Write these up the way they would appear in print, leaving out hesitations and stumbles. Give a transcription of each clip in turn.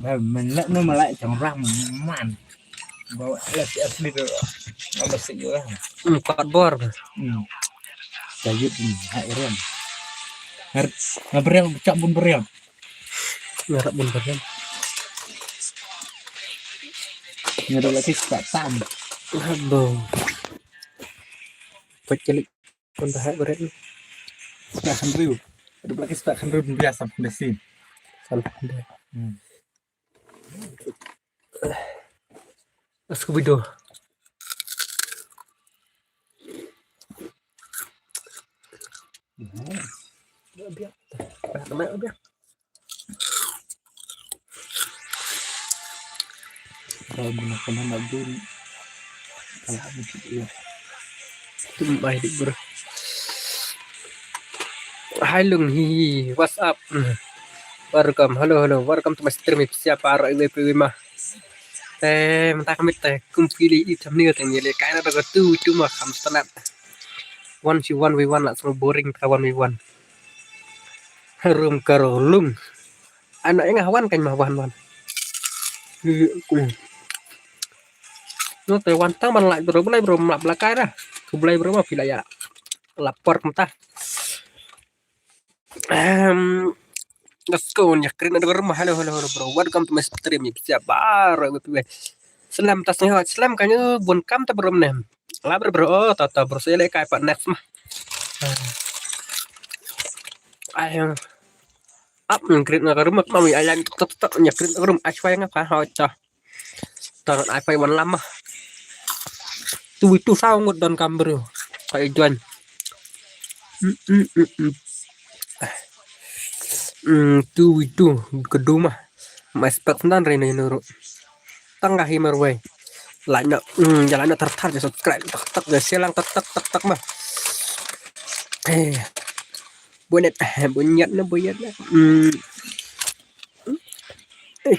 Và mình lẫn nó mà lại chẳng răng màn bawa lagi asli dulu nama sih ya Empat bor. kayu pun hak rem ngabrel cak pun berel Ngarap bun badan. ada lagi tak tam Aduh. Pecelik pun dah berat. sepakan riu ada lagi sepakan riu biasa mesin Sampai dah. Scooby Doo. Biar. Nak biar. kalau gunakan nama dun kalau begitu ya Tumbai dik bro. Hai lung hi, what's up? Welcome, welcome to my stream. Siapa arah IWPW mah? Mentah kami kumpili item ni katanya le kain ada tu cuma kam standar. 1v1 langsung boring ka 1v1. Harum karolung. Anaknya ngawan kan mah wan. No te wan tang man lại bro map belakang dah. Kubelai bro mah pila ya. Lapor mentah. Let's go nyakrin ada rumah. Halo bro. Welcome to my stream. Siapa baru Selam tasnya selam kayaknya bun kam ta bro nem. Lah bro oh tata bro saya lek kayak pak next mah. Ayo. Up nyakrin ke rumah mami ayan tetep nyakrin ke rumah aswai ngapa ho cha. Taron iPhone wan lama. Tu itu sao ngut don kam bro. Kayak juan. Tu itu kedua mah. Mas petan rene nuru. Tengah himer way. Lại nợ giờ lại nợ thật thật để subscribe tắc để xe lang tắc mà buổi nhận nó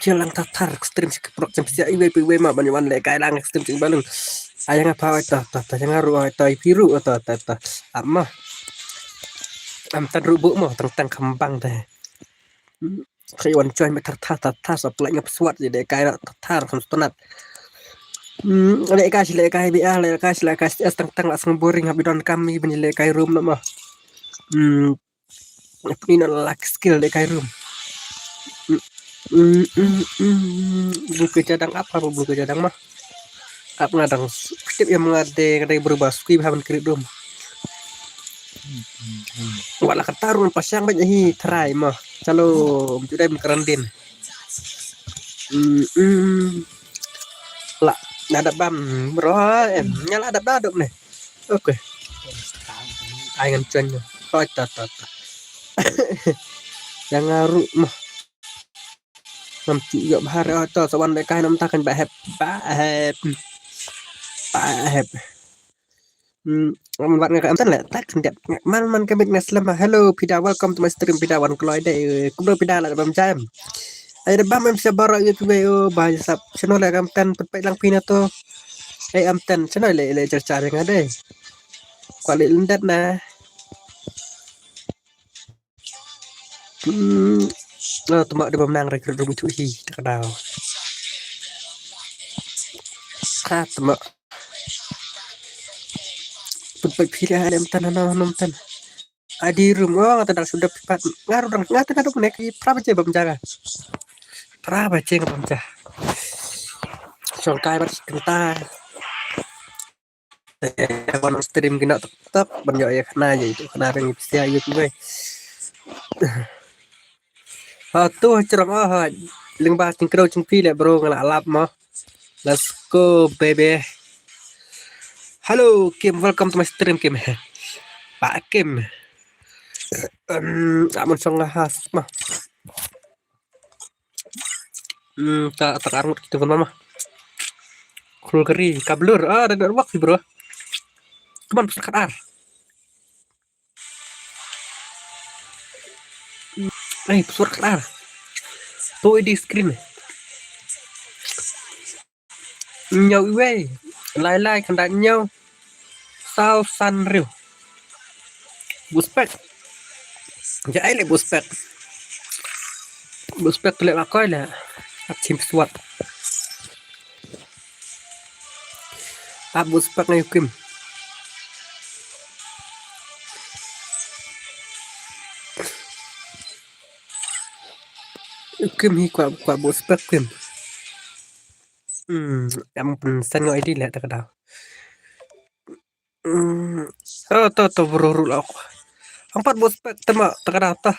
xe lang thật stream program sẽ IWPW mà bạn bạn lại cái lang stream chừng bao lưng ayang apa itu yang ngaruh itu biru atau ama am tan rubu mah tentang kembang teh khi wan coy mà thật sập lại ngập suat jadi kayak thật konstanat lekai BA lekai tentang langsung boring habis kami beni lekai room nama ini lak skill lekai room buku cadang apa buku cadang mah apa ngadang setiap yang mengade berubah sukui bahan kredit room wala katarun pasang banyak hi try mah kalau sudah kerandin lah ada bam bro em nyala ada daduk nih oke ayan cuannya oh tata yang ngaruh mah nampi gak bahar atau sawan lekai nam takan bahep bạn nghe cảm là tác đẹp man cái mình là hello pida welcome to my stream pida one kloy đây cũng đâu pida là bam jam ada bam em bisa baru itu veo bahasa sap channel là cam tan pet lang pina to am tan channel le cerca yang ada kuali lendat na tuma ada bam nang rekrut rubu hi takadau ka tuma pet pilih am tan nom tan adi rumah ngata sudah pipat ngaruh ngata kadu nek praba je bam jaga praba je bam jaga song kai bat kenta one stream kena tetap banyak ya kena aja itu kena yang bisa itu gue tuh cerong link bahas tingkau cengpi le bro ngelak lap mah let's go baby halo Kim welcome to my stream Kim Pak Kim amun song khas mah tak terangut gitu kan mah kulkeri kablur ada waktu bro cuman pesekat ar pesekat ar tuh di screen nhau way lai kan dan nhau sao san riu buspek jai le buspek lek lakoy le chim swat bus pak ngay kim kim hi quả bus pak kim em san ngồi đi lại ta cái nào to bro lo empat bus pak tema ta cái nào ta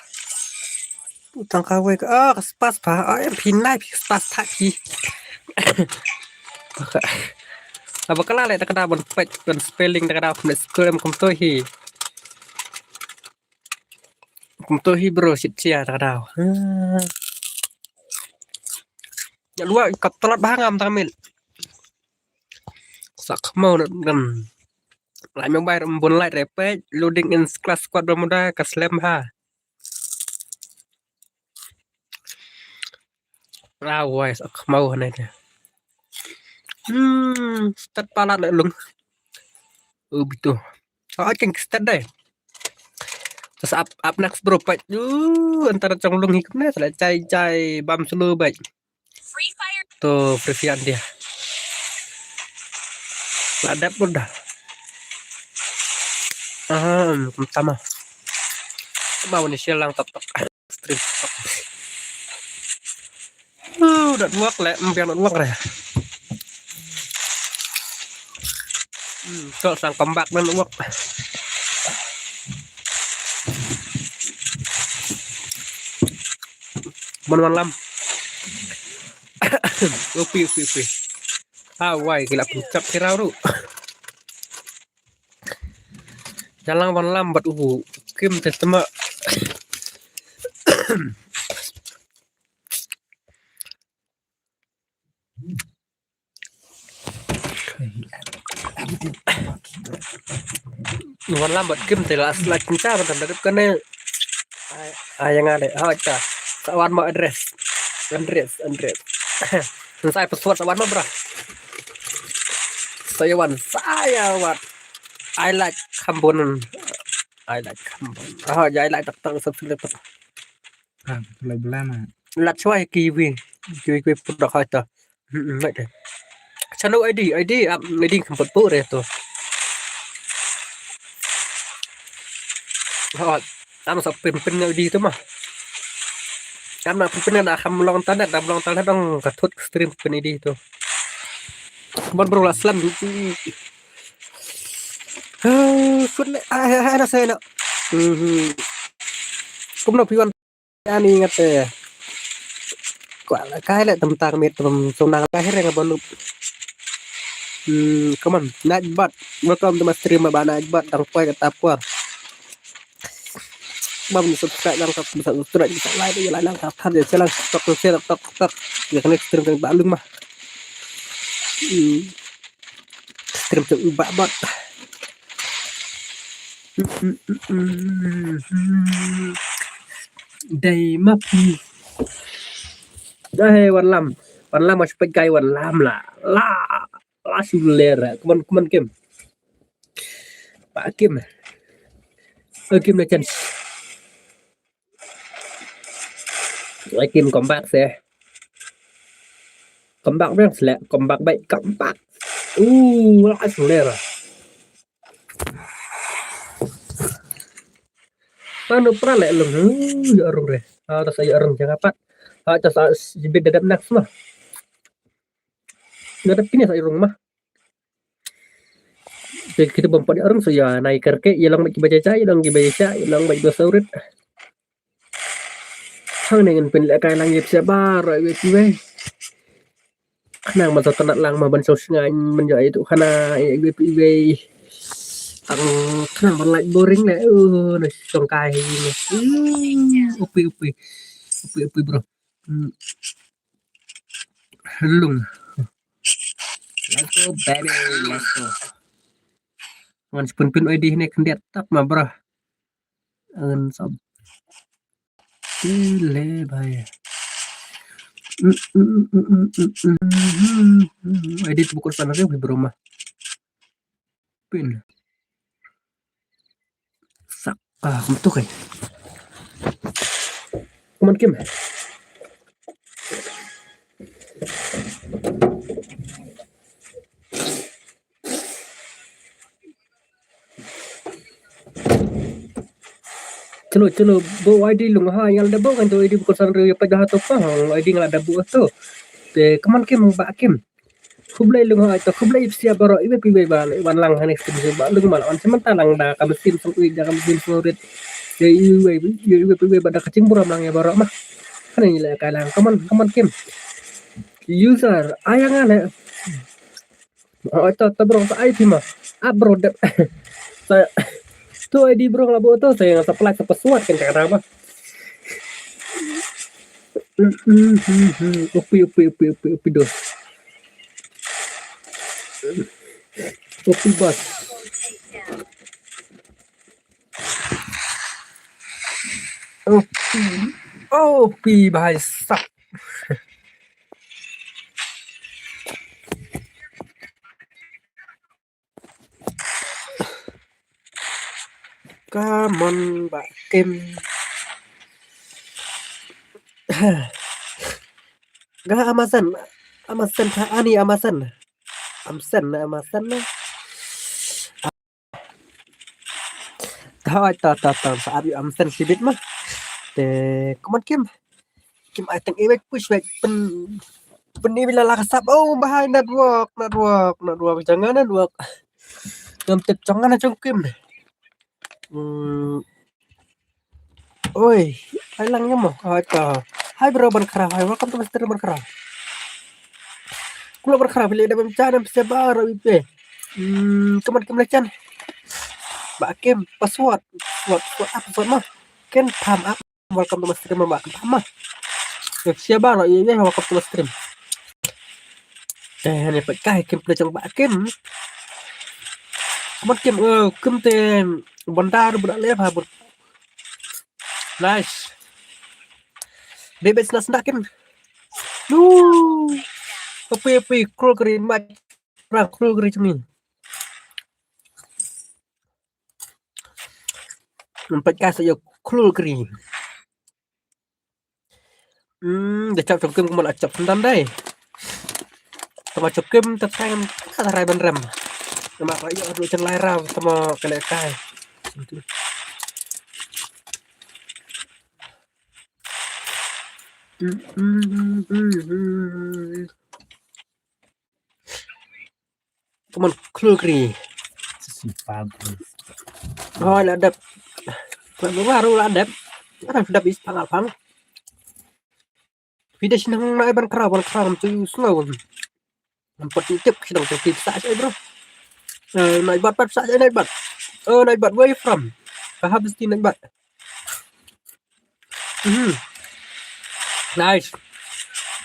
utang kawe spas pa em pinai spas tak hi apa kala le ta cái nào bon pet bon spelling ta cái nào ne school em kom to hi bro sit chia ta cái nào ya luar kat telat bangam ta mil sak mau ngam lại mobile bon lại repet loading in class squad bermuda ka slam ha wai sak mau này nè start palat lại lung betul ceng start deh terus up next bro pet antara trong lung hikum nih lại cai bam selu baik tuh free fire dia ladap udah pertama mau nih silang top stream udah luak lẹ biar luak rồi cho sang comeback nên luak mon pi wai gila puncak kirau ru jalan mon lambat kim tema mon lambat kim telah cinta bentar dari kene yang ada ta sawan mau address saya pesuat sawan mau bro saya wan I like Kambon I like tak subscribe lama lặt xoay kiwi put được hai tờ vậy đấy channel ID không bật bút rồi tôi họ làm sao pin ID thôi mà làm nào pin là không long tan đang cả thốt stream pin ID thôi bon bro là slam phút lại ai nó xe nè cũng đâu phiên anh ingat ya quả là cái lại tầm tàng miệt tầm sông nàng cái hết rồi bọn come on Najbat welcome to my stream bạn Najbat đang quay cái tạp qua bấm subscribe đang tập bisa subscribe bisa like đi lại đang tập thân để sẽ làm tập việc này stream cái bạn lưng mà stream tự bạn bot đầy map đâyวันลำมาไปไกลวันลำล่ะล่าสุดเลยอ่ะkuman Kim Pak Kim Kim là chân lại Kim combat xe combat rất là combat bảy combatล่าสุดเลยอ่ะmana pernah lek lung ya orang deh atas saya orang jangan pat atas beda dadap nak semua dadap kini saya rumah kita bempat orang saya naik kerke yang baik baca yang baik bahasa urit hang dengan penlek kai langit sabar we nang masa tenak lang ma ban sos ngai menjai itu kana we tang kenang ban boring lek nó song kai upi bro lung let's go baby let's go ngan pin ID này kendet tap mà bro sob le bay edit bukan sana ke bro mah pin sak betul kan kuman Kim Chelo bo ID lung ha yang ada bo kan tu ID bukan san riu pada tu pa ID ngala ada bo tu te kaman kim ba kim kublai lung ha to kublai sia baro ibe pibe ba wan lang hanek tu ba lung mal on semen talang da ka mesin so ui da ka mesin florit te ibe pibe ba da kacing buram lang ya baro mah kan ini lah kalang kaman kim user ayangan ya oh to bro sa IP mah bro saya tu ID bro lah bo tu saya yang supply ke password kan cara apa upi dos upi bas upi bahaya sak Kamon Mbak Kim gak Amazon ani Amazon thôi tao saat yu Amazon sibit mah te Kamon Kim ai teng iwek push back pen bila lakasap oh bahaya network jangan network ngam tip jangan cung Kim oi ai langnya mah hai bro berkerah hai welcome to Mr. berkerah kulo berkerah pilih ada bencana bisa baru ipe Kamon Kim lecan Mbak Kim password mah kan time up welcome to Mr. Mbak Kim mah siapa lo ini welcome to Mr. hanya pakai Kim pelajang Mbak Kim Kamon Kim Kim tem bandar budak lepa bud nice bebek sendak Kim tapi kru kering mat perang kru kering cemin empat kasih kru kering để chọc Kim cũng là chọc phân đây sama chọc Kim tập sang các thằng bên rầm mà phải dọn đuôi chân lai ra sama cái này cài Kamon kru kering thôi là đập baru lah đập kan sudah bisa pang video sinang na iban kram tu snow empat tip sedang tip sa bro naik bat sa naik bat where you from habis di naik bat nice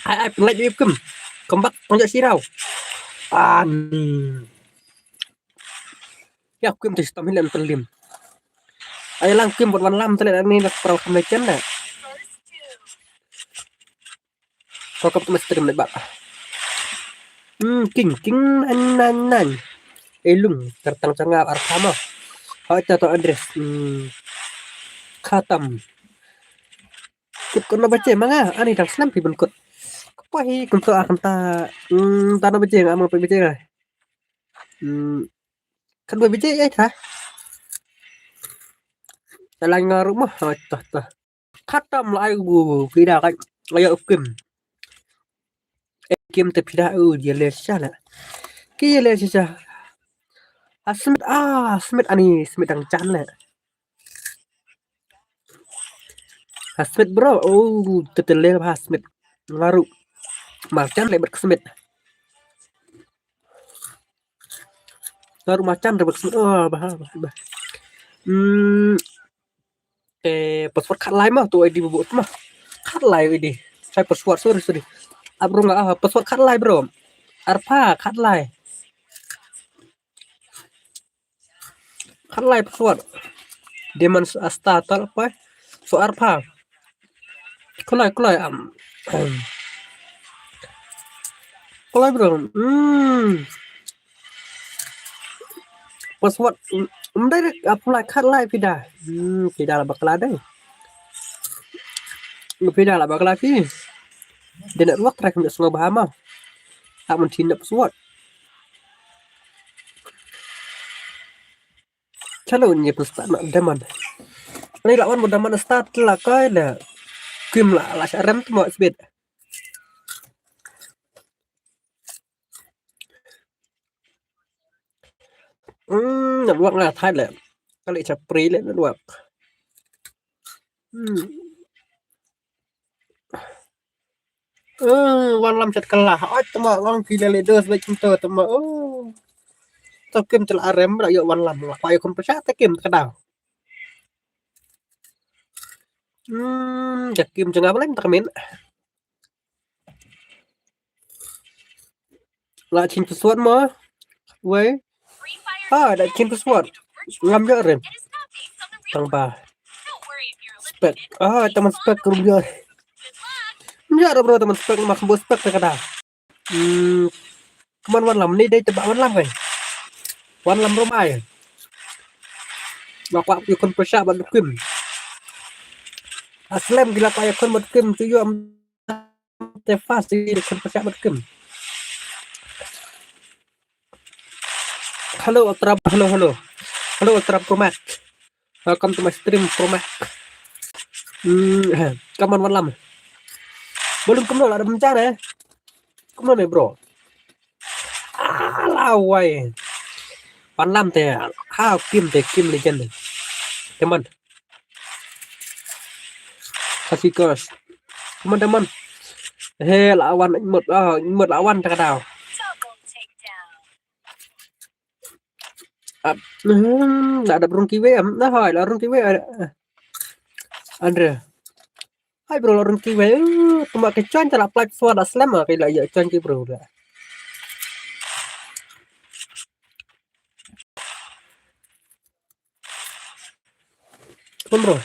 ai like you kembak panjat sirau ya Kim tu stam hilang terlim ai lang Kim buat wan lam terlihat ni nak perang kemlecen dah welcome to Mr. Mbak king nan elung tertang cangap arkama hai tato address khatam kut kono bace manga ani dang snam pi benkut kapai kunto akan ta no bace ngam pe bace lah kan bace ya ta dalang rumah ta khatam lai bu pida kan ayo Kim tapi dah dia lesha lah kia lesha Smith ani Smith ang chan lah Smith bro tetelel bah Smith ngaru macan lebar ke Smith ngaru macan lebar ke Smith bah password cut line mah tu ID bubuk mah cut line ID saya password sorry bro nggak password cut line bro arpa cut line password demon starter apa so arpa kulai bro password direct apply cut line pindah lah bakal ada pindah lah bakal lagi dia network track untuk semua bahama tak mentindak password chalo ni pesta nak deman Ini lawan mudah mana start lah coi là kim là sẽ rem mọi biệt. Nhận luận là thay lệ các lệ chập pri lên luận. Wan lam chặt kalah oi tama long kila leaders với chúng tôi tama tao kim telah rem đã wan lam là phải không percaya ta kim cái đào chặt kim chừng apa lagi tak min là chín pesuat mà với đã chín pesuat ngam giờ rem tang ba spek teman spek rum giờ giờ ada bro teman spek mas bos spek cái đào Keman wan lam ni đây tebak wan lam kan wan lam romai bakwa yu kon percaya ban kim aslam gila kaya kon ban kim tu yu am te fast di kon percaya ban kim hello ultra pro max welcome to my stream pro max kaman wan lam belum kemana ada bencana ya kemana bro lawai wan lam te hao kim legend teman kasih kos teman-teman lawan một lawan tak đào đã đập rung kiwe nó hỏi là rung kiwe Andre hai bro rung kiwe cuma kecuan cara platform ada slam kayak lah ya cuan ki bro dah bro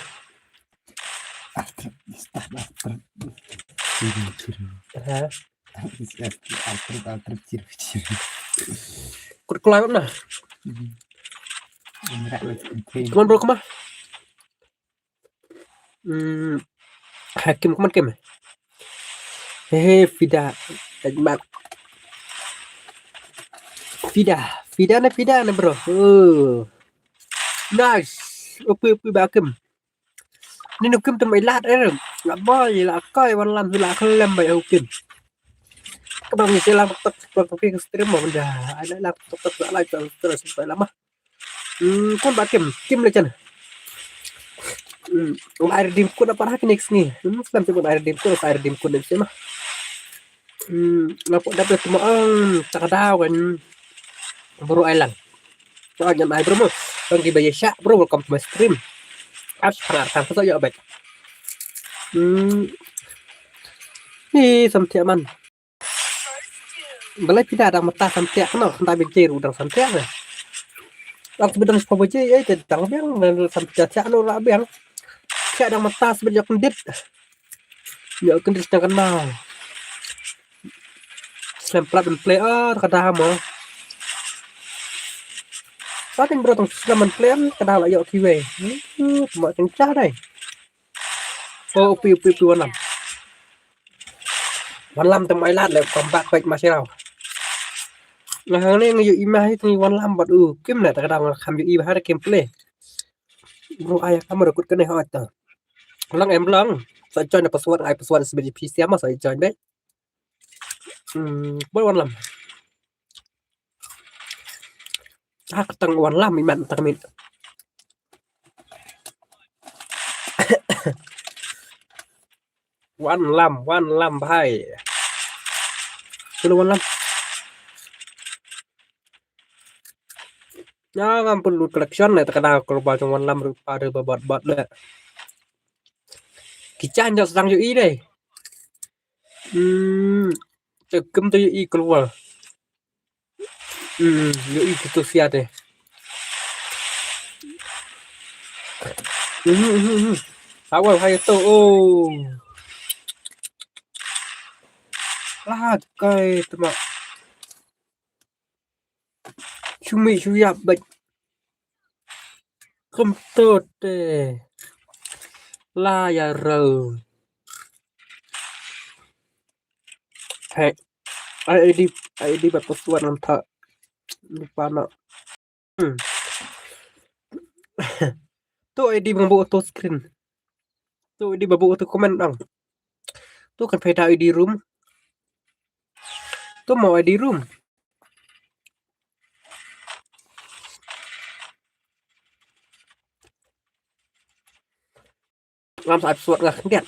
Kulai mana? Cuman bro kemana? Hakim kemana kem? Vida, Mat. Vida nih bro. Nice. Upi bakem. Ini nukim tu mai lat em. Nggak boleh lah coi wan lam là không làm bài hukim. Các bạn sẽ làm tập cái stream mà mình đã làm tập lại cho phải lắm á. Con bà kim lên chân. Air dim ko na para next ni. Slam tu air dim ko na sema. Dapat cuma takadaw kan Bro Island. Soalnya mai bro mo. Bang gibaya sya bro welcome to my stream. Sangat saja baik. Ni sampai man. Balai tidak ada mata sampai no, sampai benci udang sampai ne. Aku bedang sepapo je tentang biang sampai caca no lah biang. Cak ada mata sebanyak kendit. Ya kendit jangan mau. Slam plat dan player kada mo. Có tên bro tông slam player kada la yo kiwe. Mọi chân cha đây. Piu Wan lam tầm ai lát lại combat baik masih raw. Nah ini ngeyu imah itu wan lam buat kim này ta kadang kham yu imah ada gameplay. Bro ayah kamu rekut kene hot ta. Lang em lang. Saya join password sebagai PC ama saya join deh. Buat wan lam. Ketang wan lam iman termin. Wan lam bhai. Dulu wan lam. Ya kan perlu collection này ta kadang kalau baca wan lam ada babot le. Kichan cho sang ý đây. Cầm tới ý keluar. Ý itu siat deh. Awal hai tu lah kai teman. Cumi suya baik. Không tốt deh. La ya rờ. Hey, ID bật password làm thợ. Lupa nak. tu ID mampu auto screen tu ID mampu auto comment dong tu kan peda ID room tu mau ID room ngam saat suat ngah kendian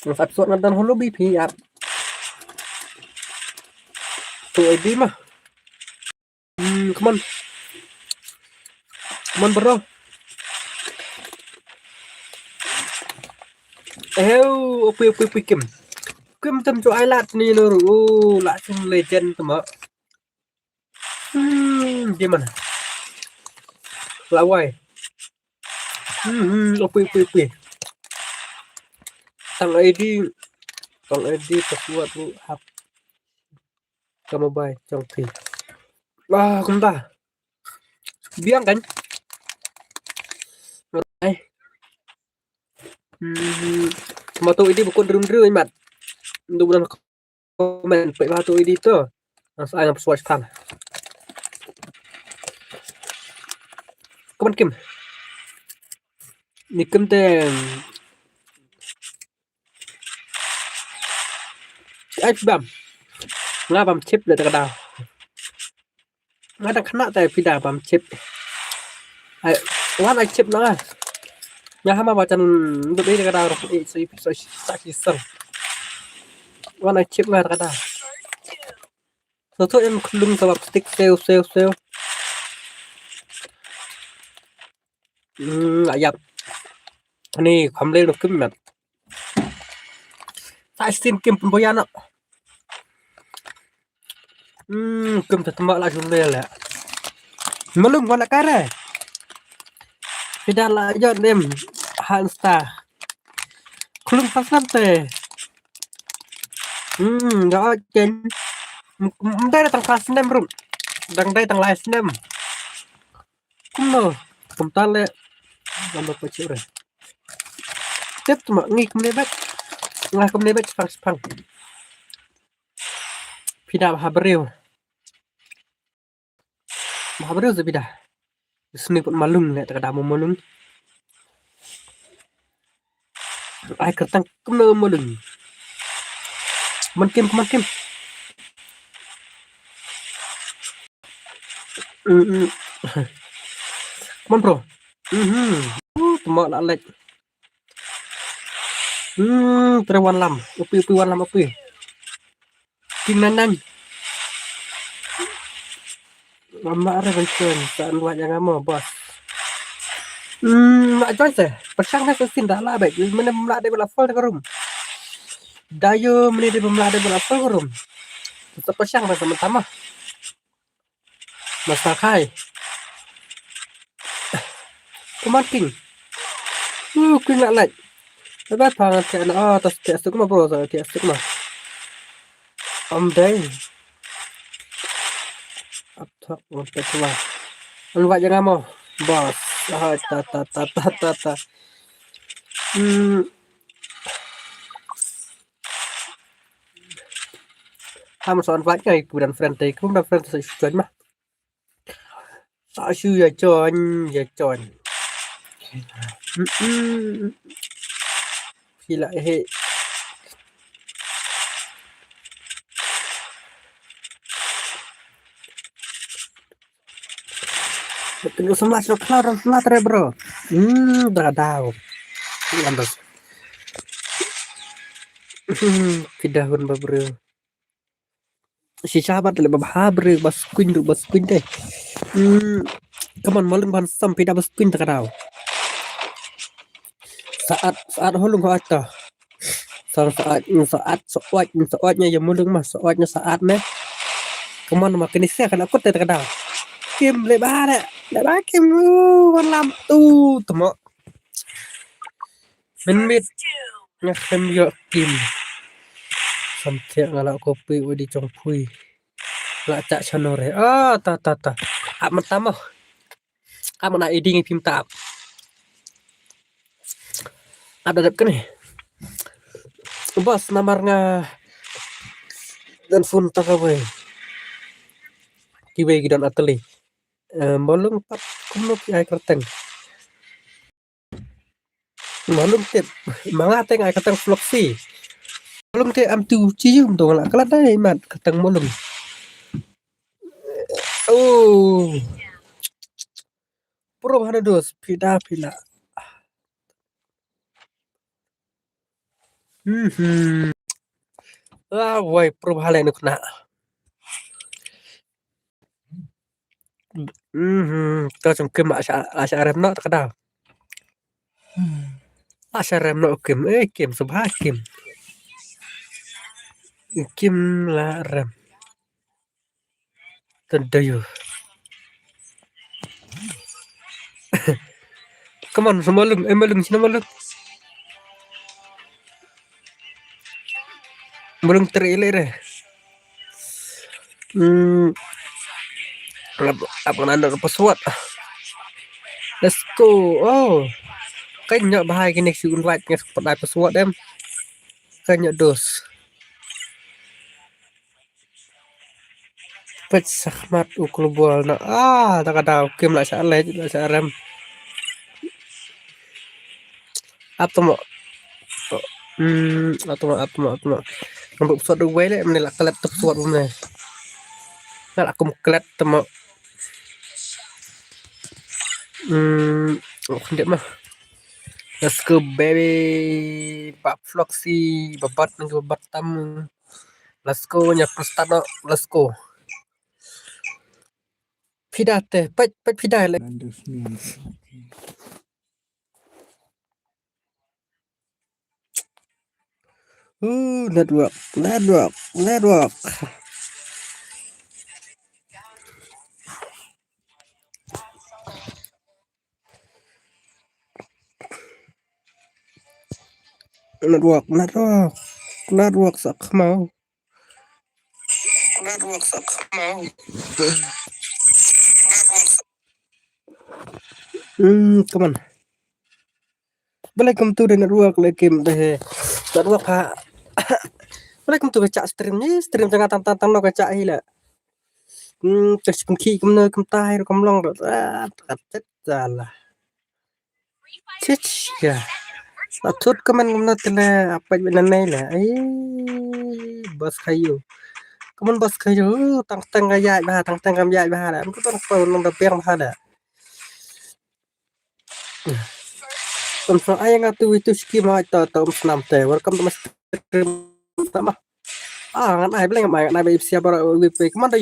ngam saat suat ngam dan holo BP ya tu ID mah come on bro opi kim tem cho ai lat ni lo lạ chung legend tuh mak di mana lawai opi tang ID pesuat lu hap kamu bay trong thì không ta biang kan đây mà tôi đi một con rừng rươi mặt đủ đang comment phải vào tôi đi tơ ai làm swatch thằng comment kim ni kim tên ai bầm ngã bầm chipเลยตะกระดาวngãตั้งขนาดแต่พี่ดาบำชิปไอ้วันไอ้ชิปนะอย่าให้มาว่าจันดูดีตะกระดาวเราอีสิสักทีสั่งวันไอ้ชิปงานตะกระดาวสุดท้ายมันคลุมสำหรับสติ๊กเซลหยับอันนี้ความเร็วเราขึ้นแบบสายสติมเกมปุ่นพยานอ่ะเกมจะทำอะไรชุนเลยแหละมาลุ่มวันละกันเลยพี่ดาลายอดเล่มฮันสตาร์คลุมพัสดุเตะเดี๋ยวเจนได้ตั้งคลาสเนมรุ่มดังได้ตั้งไลน์เนมคุ้มเนอะผมตั้งเลยลำบากไปเชื่อเลยเจ็บตัวงี้คุ้มเลยแบบงานคุ้มเลยแบบฟังพี่ดามาหาเร็วสิพี่ดาseni pun malum lihat terkadang malum ai kertang kena malum makin come on bro temak nak like terwan lam upi wan lam upi king nan mama ada bencon saat buat yang lama bos mak join saya persang saya sin dah lah baik mana memlak dia berlafal ke rum dayo mana dia memlak dia berlafal ke rum tetap persang masa pertama masa kai kemakin king nak like lepas pangat ke atas tiap sukma bro tiap sukma day Aptak untuk keluar. Luat jangan mau, bos. Ta. Ham soal vạch này kemudian friend saya join mah. Tak syu ya join. Gila he. Betul sebelah sebelah bro. Dah tahu. Lantas. Pidahun bro. Si sahabat lebih bahabre bas queen deh. Kaman malam ban sam pidah bas queen tak tahu. Saat holung kau ada. Saatnya yang mulung mas saatnya saatnya. Kaman makin isi akan aku tak tahu. Kim lebar kim con làm tu tụi mình biết nhắc thêm giờ kim xong thiện là copy đi trong phui lại chạy cho nó đấy ta mặt tắm mà này đi ngay phim tạm ada đẹp cái này bos namarnya dan phun tak away kiwe gidan ateli belum Kuno ki ai kerteng. Malum tip. Mga teng ai kerteng vlog si. Malum te am tu cium tu lah kelat dai mat kerteng malum. Oh, puro hana dos pida pila. Ah, woi puro hale nu kena. Kau cungkem asa rem nak kada. Asa rem nak kim kim subha kim. Kim la rem. Tendayu. Come on, semalum, malum sini malum. Malum terelek deh. Apa nanda pesawat. Let's go. Oh, kayaknya bahaya gini si invite nya seperti pesawat em. Kayaknya dos. Pet sakmat ukul bol na. Tak ada kim lah salah lah rem. Apa mau? Apa. Nampak pesawat dua le menilak kelet pesawat mana. Nak aku kelet temo. Hendak mah. Let's go baby. Pak Floxy babat nang babat tamu. Let's go nya prestano. Let's go. Pidate, pet pidale. Network. Network sak mau. Come on. Welcome to the network lekim deh. Network ha. Welcome to kecak stream ni, stream tengah tantang no kecak hila. Terus kumki kumno kumtai kumlong dot. Katet salah. Cich ya. Atut kemen kumno tele apa benanai lah. Bos kayu. Kemen bos kayu tang gaya bah tang gaya bah lah. Aku tuh nak nong bepiang bah lah. Tentang ayang atu itu skema itu tahun senam teh. Welcome to my stream. Sama. Ngan ai beleng mai ngan ai siapa WP kemana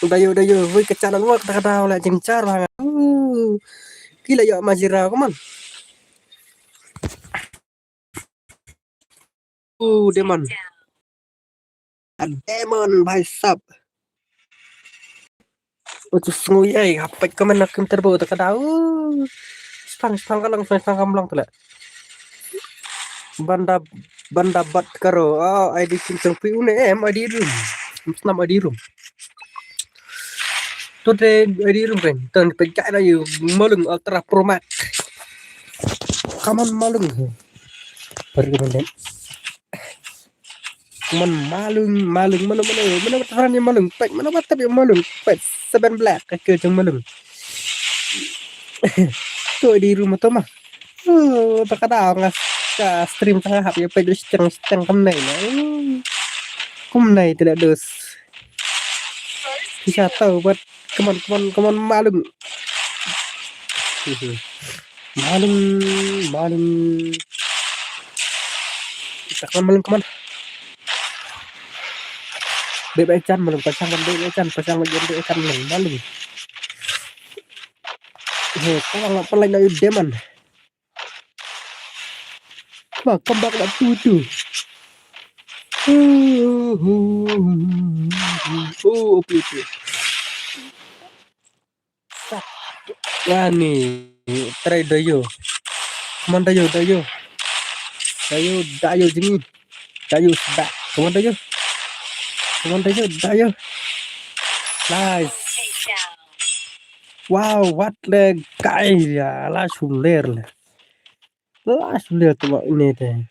dayo woi kecanan wak tak lah jengcar banget. Gila ya majira keman. Demon. Demon baisap. Utus nguyai apa keman nak terbawa tak ada. Spang kalang kamlang tu lah. Banda bat karo. ID kincang pi une ID room. Senam ID room. Tu deh ID room kan. Tan pencak lah you malung ultra pro max. Kaman malung. Pergi mana? Man malung mana terangnya malung pek mana tapi malung pek 7 black ke jeng malung. Tu di rumah tu mah. Tak ada ngas ka stream tengah hap ya pek seteng kamnai lah. Kamnai tidak dos. Bisa tahu buat keman malung. Malung. Kita malung keman. Bebek ikan belum pasang ikan belum. Kalau pelai na deman. Wah, kembang nak tutu. Itu. Wah ni, try dayo. Come on dayo. Dayo jemi. Dayo sudah. Come on dayo. Nice. Wow, what the guy ya, lah suler tu ini deh.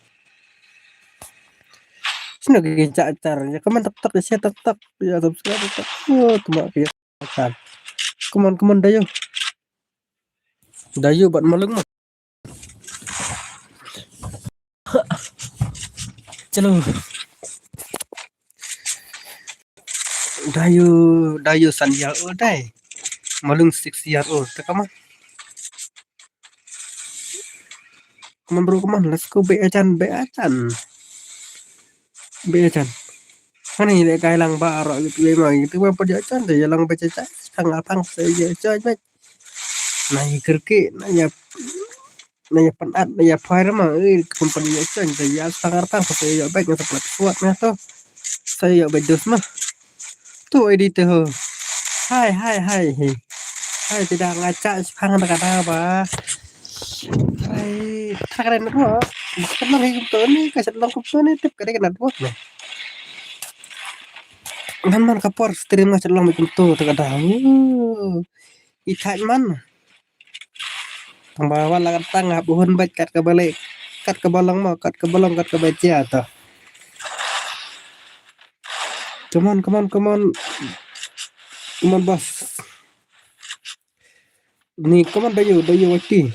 Sini lagi cacar ya, kamu tak ya, subscribe tak. Tu mak dia cacar. Come on Dayo. Dayo buat malung mah. Chalo. Dayo Sanjal dai. Malung 6 year old. Come on. Come on bro, come on. Let's go be acan. Hani le kai lang ba ro gitu le mai itu apa dia acan deh lang baca cai sang apang saya cai baik. Nai kerke naya penat naya fire mah company acan deh ya sangar tang saya baik yang tepat kuat mah tuh. Saya bedos mah. Tuh editor. Hai. Hai tidak ngaca pang kata apa. Hai keren kok. Kan hidup tuh nih kasih long tuh nih tip keren kan buat nih. Man kapor stream nga long bikin tuh kada. Ikat man. Tang bawa lakat tangga buhun baik kat ke balik. Kat ke bolong mau kat ke baca tuh. Come on bos. Ni come on dayo wati.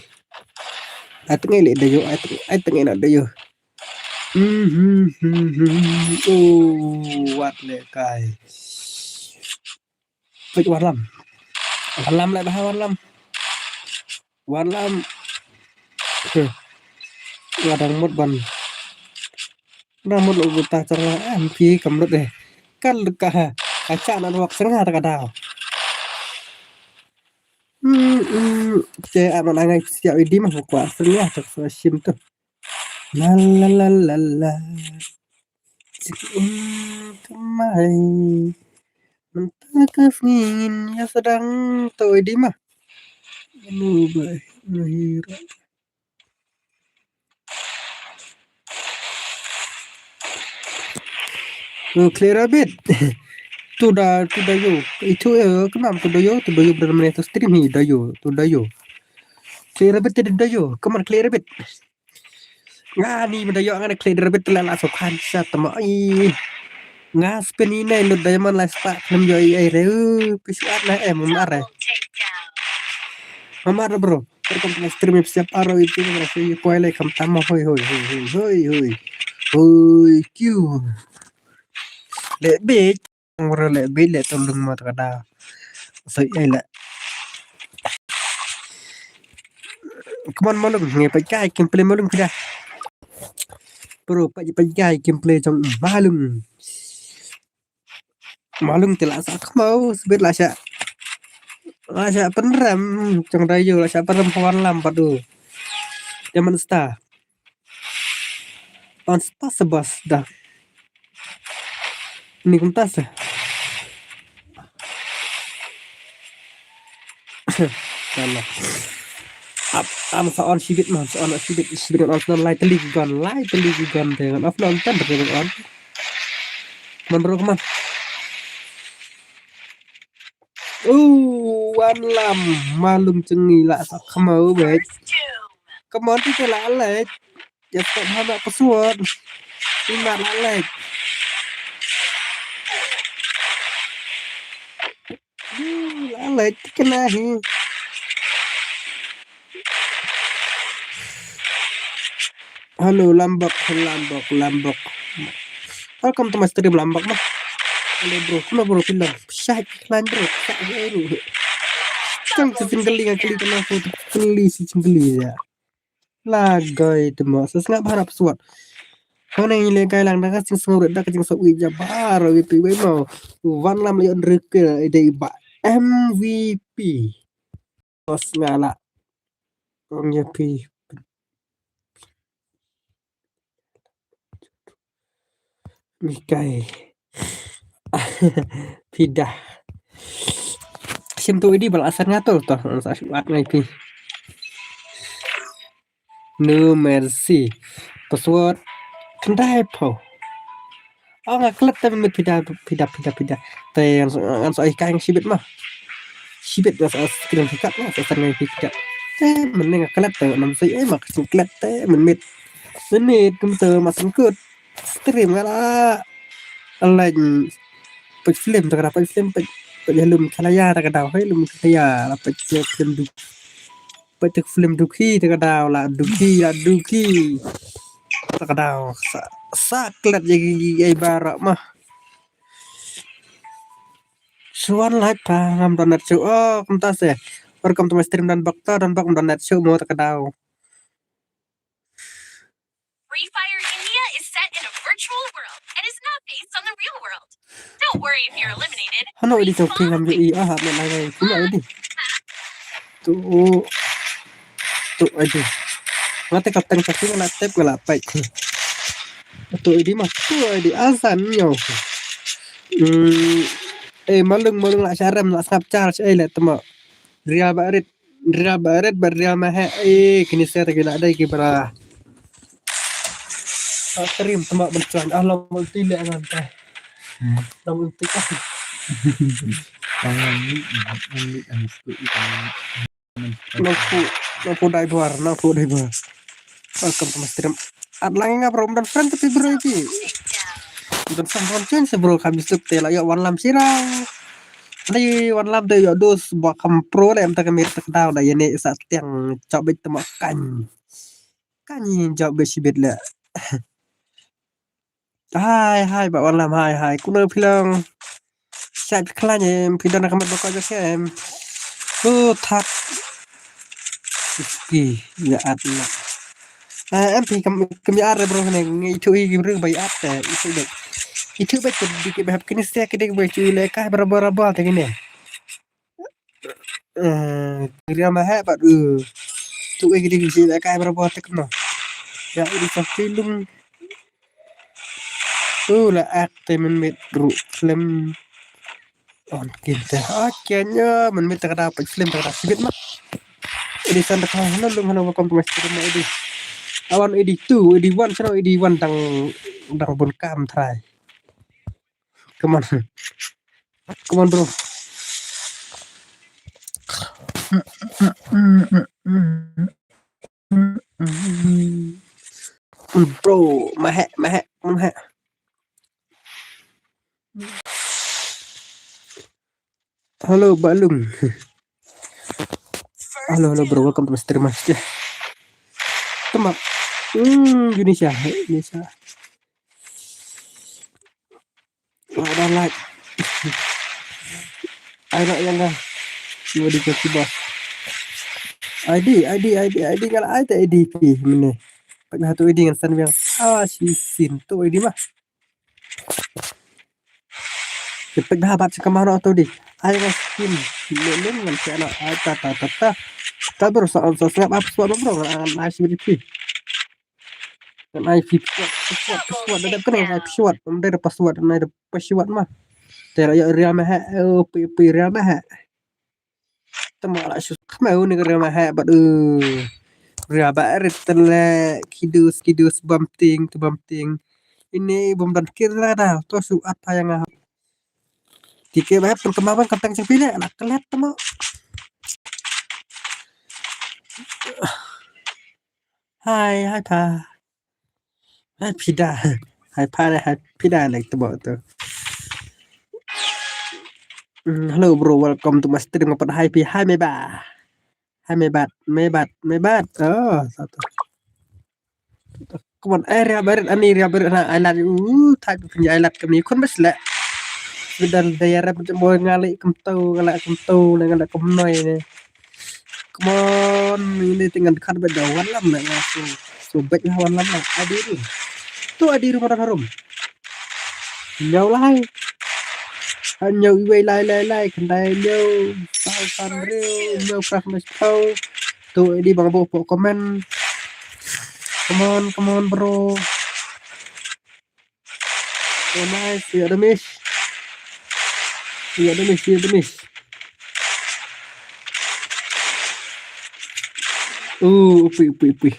Ateng ele dayo ateng enak dayo. Oh, what le kai. Pik warlam le bah warlam. Wadang mut ban. Namut lo buta cara MP kamrut deh. Kan lekah kaca nan wak sengah ta kadao. Ce aman angai siap idi mah kuat sengah tak sim tuh. La kemai mentah ingin ya sedang tuh idi mah nuhira clear a bit. Tuh dayo itu kenapa tuh dayo berapa menit stream hi dayo clear a bit tidak dayo come on clear a bit ngani dayo ngana clear a bit lala sokan sa tama ai ngas penina lu diamond live spark nem yo ai re pisuat na mamare bro welcome to stream siap aro itu ngrasa poile kam tama hoi Q le be ngoro le be le tolong mat kada so ai la come on malum nge pa kai gameplay malum kida bro pa kai gameplay trong malum tela sak mau sebet lah sya peneram trong dayo lah sya peneram kawan lam padu zaman star on star sebas dah ini kumtas salah am on shibit man on shibit on light teli gun dengan off nonton dengan on menurut man wan lam malum cengi lah sak mau baik kemon tu lah lek ya tak hama pesuat lima lek lek kena hi halo lambok welcome to my stream lambok mah halo bro kena bro pindah syah iklan bro cang singgeli kena foto singgeli ya lagai itu mah sesengap harap suat mana yang lekai lang dah kasih semua dah kasih sok wija baru itu mau wan lam yon reke ide ba MVP bos ngala MVP Mikai pindah sim tu ini balasan ngatur toh saat ngai no mercy password kendai po nggak kelet tapi pindah tapi yang soal ikan sibit mah sibit mas screen dekat lah saya pindah mending nggak kelet tapi nam saya mak kelet menit komputer masuk ke stream lah lain film terkadang film ya lum khalaya ta ka daw hai lum khalaya la pa che film du pa che film duki ta ka daw la duki ta ka daw sa klat jadi ai bara mah suan lai pa ngam donat su oh kumta se welcome to my stream dan bakta dan bak donat su mo ta ka daw Free Fire India is set in a virtual world and is not based on the real world. Don't worry if you're eliminated. hano di to Respawn ngam will yo i ah me lai lai kuma di tu aduh ngate kapten kasi na tep gala pai tu di mah tu di azan nyo malung la syaram la snap charge le tama Real Barit bar Real Mahe kini saya gila ada ki bara terim tama bencuan Allah multi le ngantai la multi ka Naku dai buar welcome to my stream adlangi ngaprom dan friend tapi bro iki dan sampan chen sebro kami suk tela yo wan lam sirang đây one làm đây ở đô bỏ cầm pro này em ta cái miết ta đào đây này sa tiếng cho biết tao canh canh cho biết gì biết lệ hai bảo one làm hai cũng nơi phi long sai biết khai em phi đơn là không có cho em thật kỳ ya at em phi cầm ya rồi bro này ngay chui cái rương bay at itu dek itu baik di bahap kini saya kedek baik chui lekah berapa thế này Real Mahe bạn tụi cái gì gì lại cái robot thế mà ya đi tập film là art mình mệt ru film on kita akhirnya mình mệt tak dapat film tak dapat sibit mah ini sana kan lu mana kompromis rumah ini awan ini tu ini one channel ini one dang bun kam try come on bro bro mahe halo balung halo bro welcome to my stream ya teman Indonesia ada like ada yang enggak mau dikasih bos ID kalau ada ID mana pernah tu ID dengan san yang si sin tu ID mah cepat dah bat sekamar atau di ayo skin leleng dengan siapa tak berusaha snap up suara bro nice beauty kan IP password ada kena password ada password mah tera ya Real Mahe Real Mahe tama la sus mau ni Real Mahe bad Real Barit tele kidus bumping ini bom dan kira dah to su apa yang Tike banyak perkembangan kentang sing pilih anak kelet temo hai pa hai pida hai pida like temo tu hello bro welcome to my stream apa hai pi hai mebat oh satu come on area barat na alat type punya alat kami kon besla dan daerah macam ngalih kemtau dengan kemnoi ni come on ini tinggal dekat berdawan lah langsung sobek lawan lama adiru pada harum nyau lai nyau iwai lai kendai nyau san real nyau prak mas tau tu di bang bopo komen come on bro oh nice ya demis upi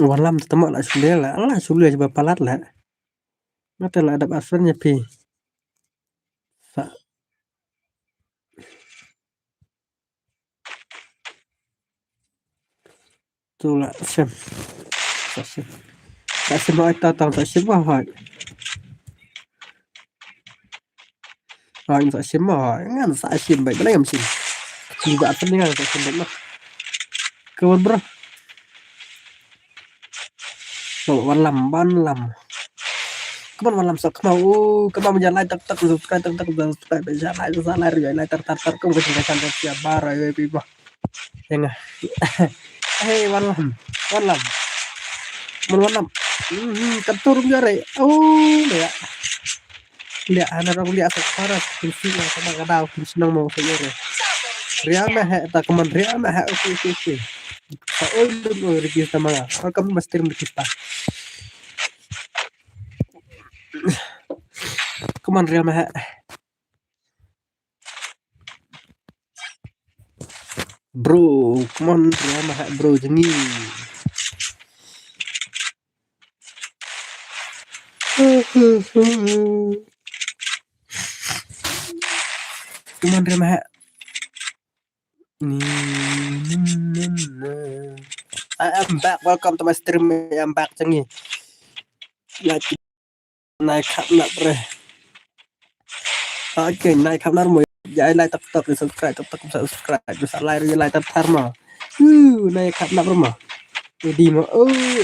walam temak lah sudah sebab palat lah mata lah ada asarnya pi tu lah sem tak semua itu tang tak semua hai tak semua ngan sa sim baik mana yang sih juga penting kan tak semua mah kawan bro ban lam kapan malam sok mau kapan menjalan tak subscribe bisa lai tar kamu ketinggalan siap bara ya pipa yang hei wan lam ketur jare ya lihat anak aku lihat sekarang kunci yang sama kadang aku senang mau saya ria mah tak keman ria mah oke oh lu rezeki sama kamu mesti kita keman ria mah bro keman ria mah bro jengi keman ria mah I'm back. Welcome to my stream. I'm back jengi. Like naik nak bre. Oke, naik kamar mo. Jangan like tak subscribe, subscribe. Bisa like tar mo. Naik kamar mo. Edi mo.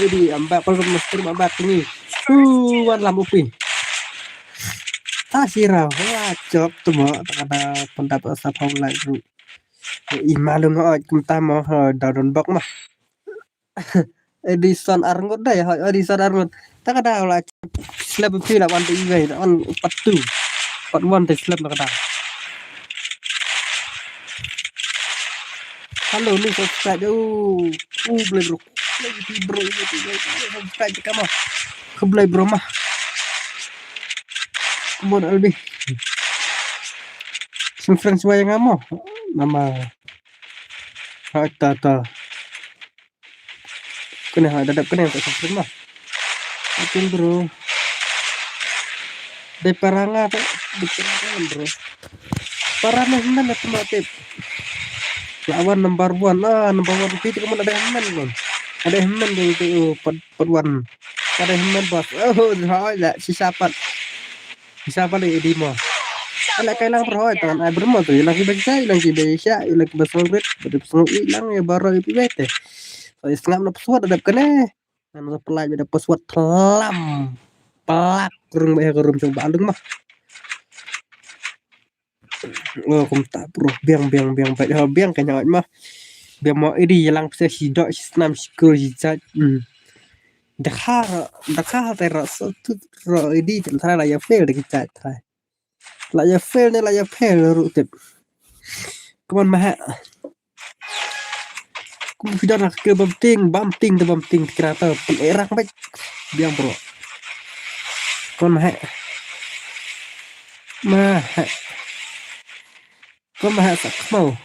Edi I'm back. Welcome to my stream. I'm back jengi. Wan lam upi. Tasira. Wah, job tu mo. Tak ada pendapat asap like bro. Imalung kita mau daun bok mah. Edison Arngot dah ya Edison Arngot tak ada lah slab feel lah wanti ini on 42 41 teh slab nak ada halo nih subscribe boleh bro subscribe kamu keblay bro mah kemudian lebih friends yang kamu nama ta kena ada kena tak subscribe mah oke bro de paranga bro parana mana tematip lawan number one itu kamu ada hemen ada hemen itu peduan ada hemen bos lah siapa di mo ala kailang bro tangan ay bermo tuh lagi bisa lagi besar hilang ya baru itu bete so setengah na pesawat ada kene anu pelaj ada pesawat kelam pelak kurang bayar kurang coba alung mah kum tak bro biang baik biang kanya mah biang mau ini yang bisa sidok senam skor jat dakar teras tu ro ini tentara lah ya fail de kita lah ya fail rutip kuman mah kum tidak nak ke bumping kereta penerang baik biang bro kuman mah sak mau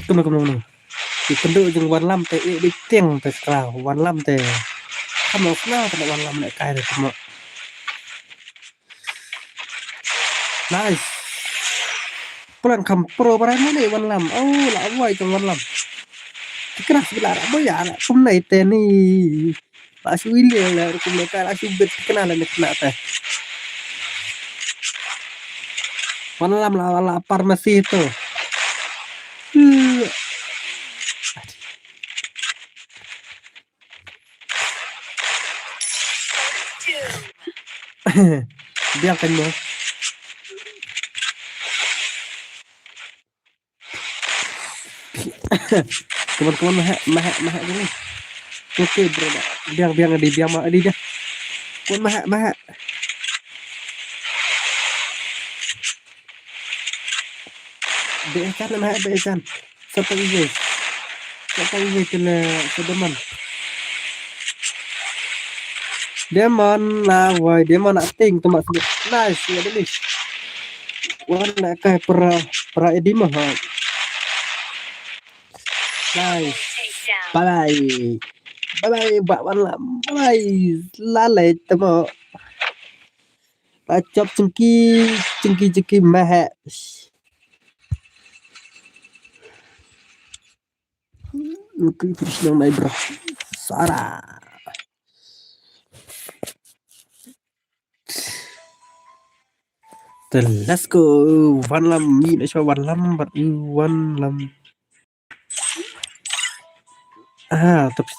kemana penduduk jeung wan lam teh di tiang teh sekarang wan lam teh kamu kenal pada wan lam nek kae teh nice pulang kampro barang ni wan lam lah awai jeung wan lam kira sebelah apa ya anak kum nai teh ni pak suile lah kum nek kae subet kenal nek kena teh wan lam lah farmasi itu biarkan mo kawan-kawan mah ini oke bro biang mah di dia kawan mah beekan satu ini kena sedeman Demon lah, woi Demon acting tuh maksudnya nice ya ini. Warna kayak pra edi mah. Nice. Bye Mbak Wan bye lalai temo. Acap cengki mah. finish lang na bro. Sara. Let's go. One lam. Ni na siya one lam. But one lam. Tapi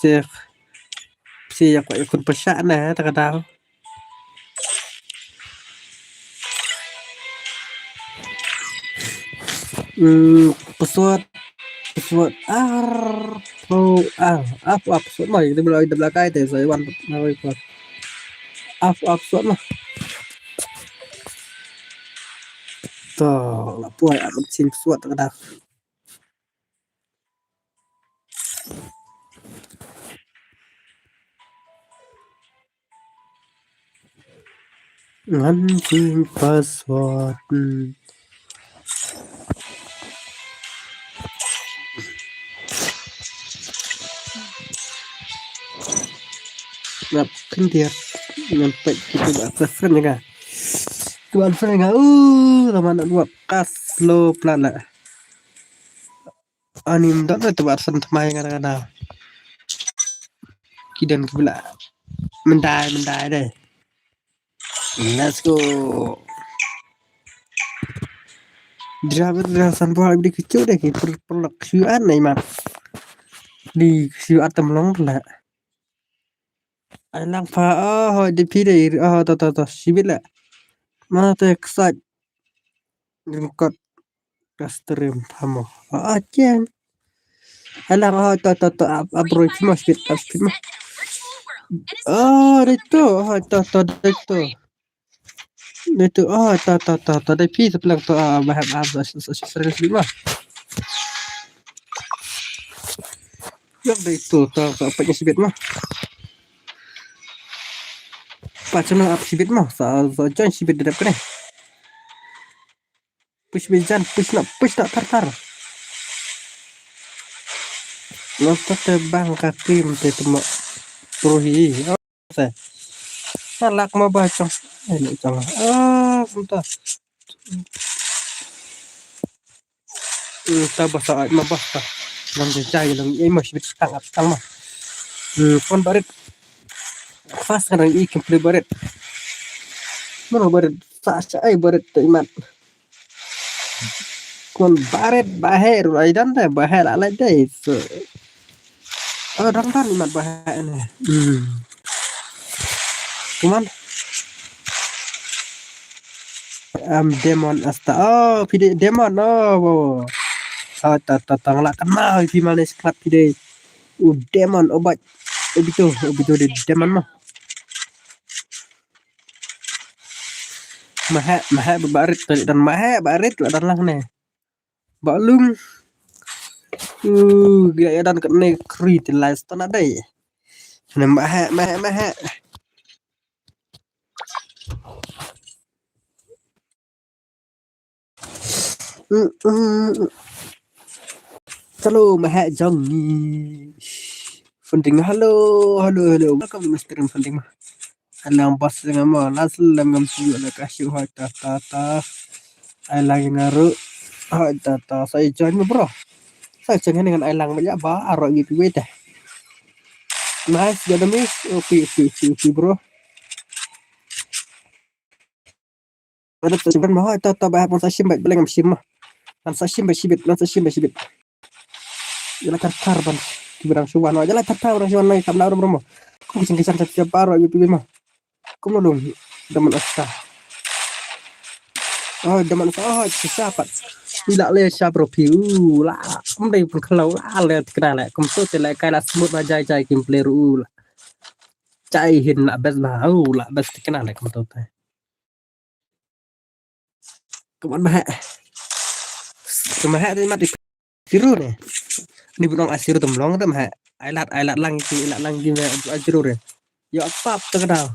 siya ko ikon pa siya na. Takadaw. Pesawat apa pesawat mah itu belakang itu saya wan apa pesawat mah tuh lah puai amat sin pesawat kada ngancing pesawat ngapain dia nyampe kita atas friend ya kan tuan friend kan teman dua kas slow pelan lah anim dah tu barusan temai kadang-kadang kidan kebela mendai deh let's go driver rasan buah di kecil deh perlak siuan nih mat di siuan temlong lah lang pha di pide to sibit la ma te ksat rimkot kastrim phamo chen alang to abro chimo spit mah itu to dai pi seplang to bahab sering spit mah yang itu to apa sibit mah Pacem up sibit mah sa join sibit dedap kene push bijan push nak tar nonton terbang kakim te temo prohi sa salak ma bacong ini cong sebentar tabah saat ma basta lang jai lang mah sibit tang mah pon barit fast kan ikan play baret mana baret fast baret iman kon baret baher aidan deh baher ala deh so dang iman baher ini cuman demon asta pide demon tatang lah kenal di mana skrap pide demon obat itu di demon mah maha barit dan maha barit dan lang ne balung gaya dan kene krit last tan ada ya maha halo maha jong ni funding halo welcome Mr. Funding mah alang pas ngam laslam ngam siu la kasih ta ai lagi ngaru ta saya join bro saya jangan dengan ai lang banyak ba aro gitu weh dah nice gak miss oke bro ada tujuan mau ta bah pon sashim baik beleng sim mah kan sashim sibit jala tar ban kibrang suwan jala tar orang suwan nai kamna bro kok kisah setiap aro gitu mah Kamu dong daman asta. Daman siapa? Tidak le siapa review lah. Kamu pun kalau lah kena lah. Kamu tuh tidak kayak semut aja kim pleru lah. Caihin lah bes lah. Lah bes kena lah kamu tuh. Kamu mah ini mati biru nih. Ini bunong asiru temlong tuh mah. Ailat lang asiru deh. Ya apa terkenal.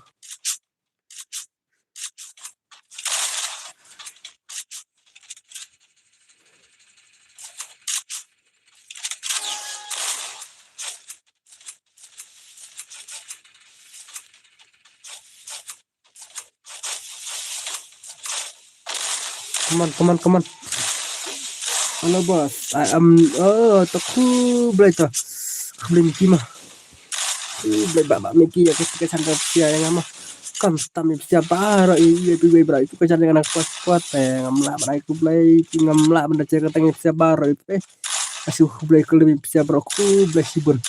Come on. Halo bos, I am taku belajar. beli Miki mah beli bapak Miki ya kesan sia yang mah kan tam siapa iya itu gue itu kesan dengan anak kuat ngamla berai ku beli ngamla benda cerita tengah siapa itu asu beli ku lebih siapa ku beli sibun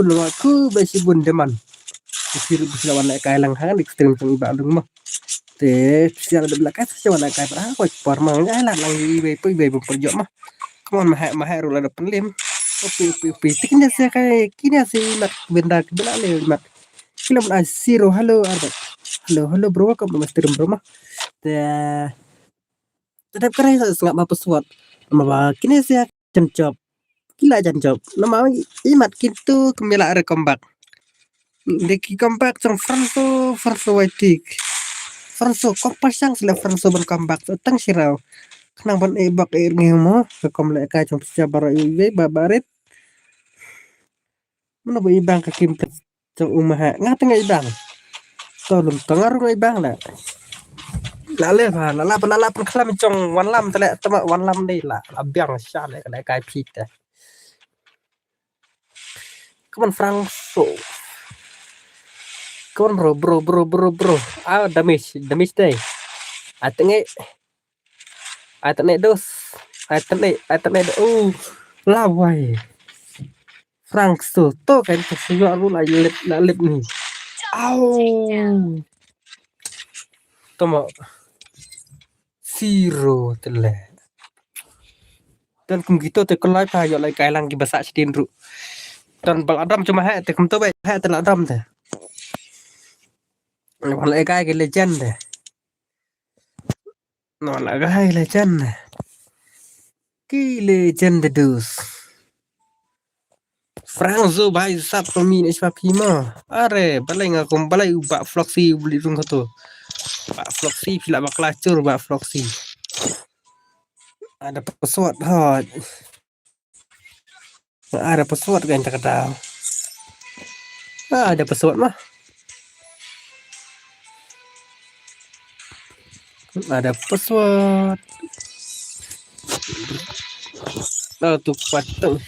lo ku beli sibun deman kiri bisa warna kailang hangan ekstrem teng Bandung mah teh siapa ada belakang siapa warna kayak berapa kok parmangnya lah lagi ibe perjok mah kawan mah rula ada penlim pi tiknya saya kayak kini sih mat benda kebela le mat kila mun asiro halo arbat halo bro kamu mas tirim bro mah teh tetap keren nggak mau pesuat nama kini saya jencop gila jencop nama imat gitu kemila ada kombak deki kombak trong Franso waitik Franso kompas yang sila Franso berkombak tentang sirau kenang ban ebak air ngemo ke komle ka trong siabara ibe babarit mana ba ibang ka kimpet trong umaha ngata nga ibang tolong tengaru nga ibang la lale ba lala pun klam trong wan lam tele tama wan lam dei la abiang sha le ka kai pita kaman Franso kaman bro damis deh atene dos atene lawai Franso to kan kesuyo lu la lip nih au tomo zero tele dan kum gitu te kelai pa yo lai kai lang ki basa sidin ru dan bal adam cuma ha te kum to ba ha te la adam te wal kai ke legend no la kai legend ki legend dus Franzo भाई सब तो मीन इस पीमा अरे balai ngakum balai ubak floxy beli rung tu bak floxy pila bak lacur bak floxy ada pesawat hot ada pesawat kan tak tahu ada pesawat mah ada pesawat tuh pateng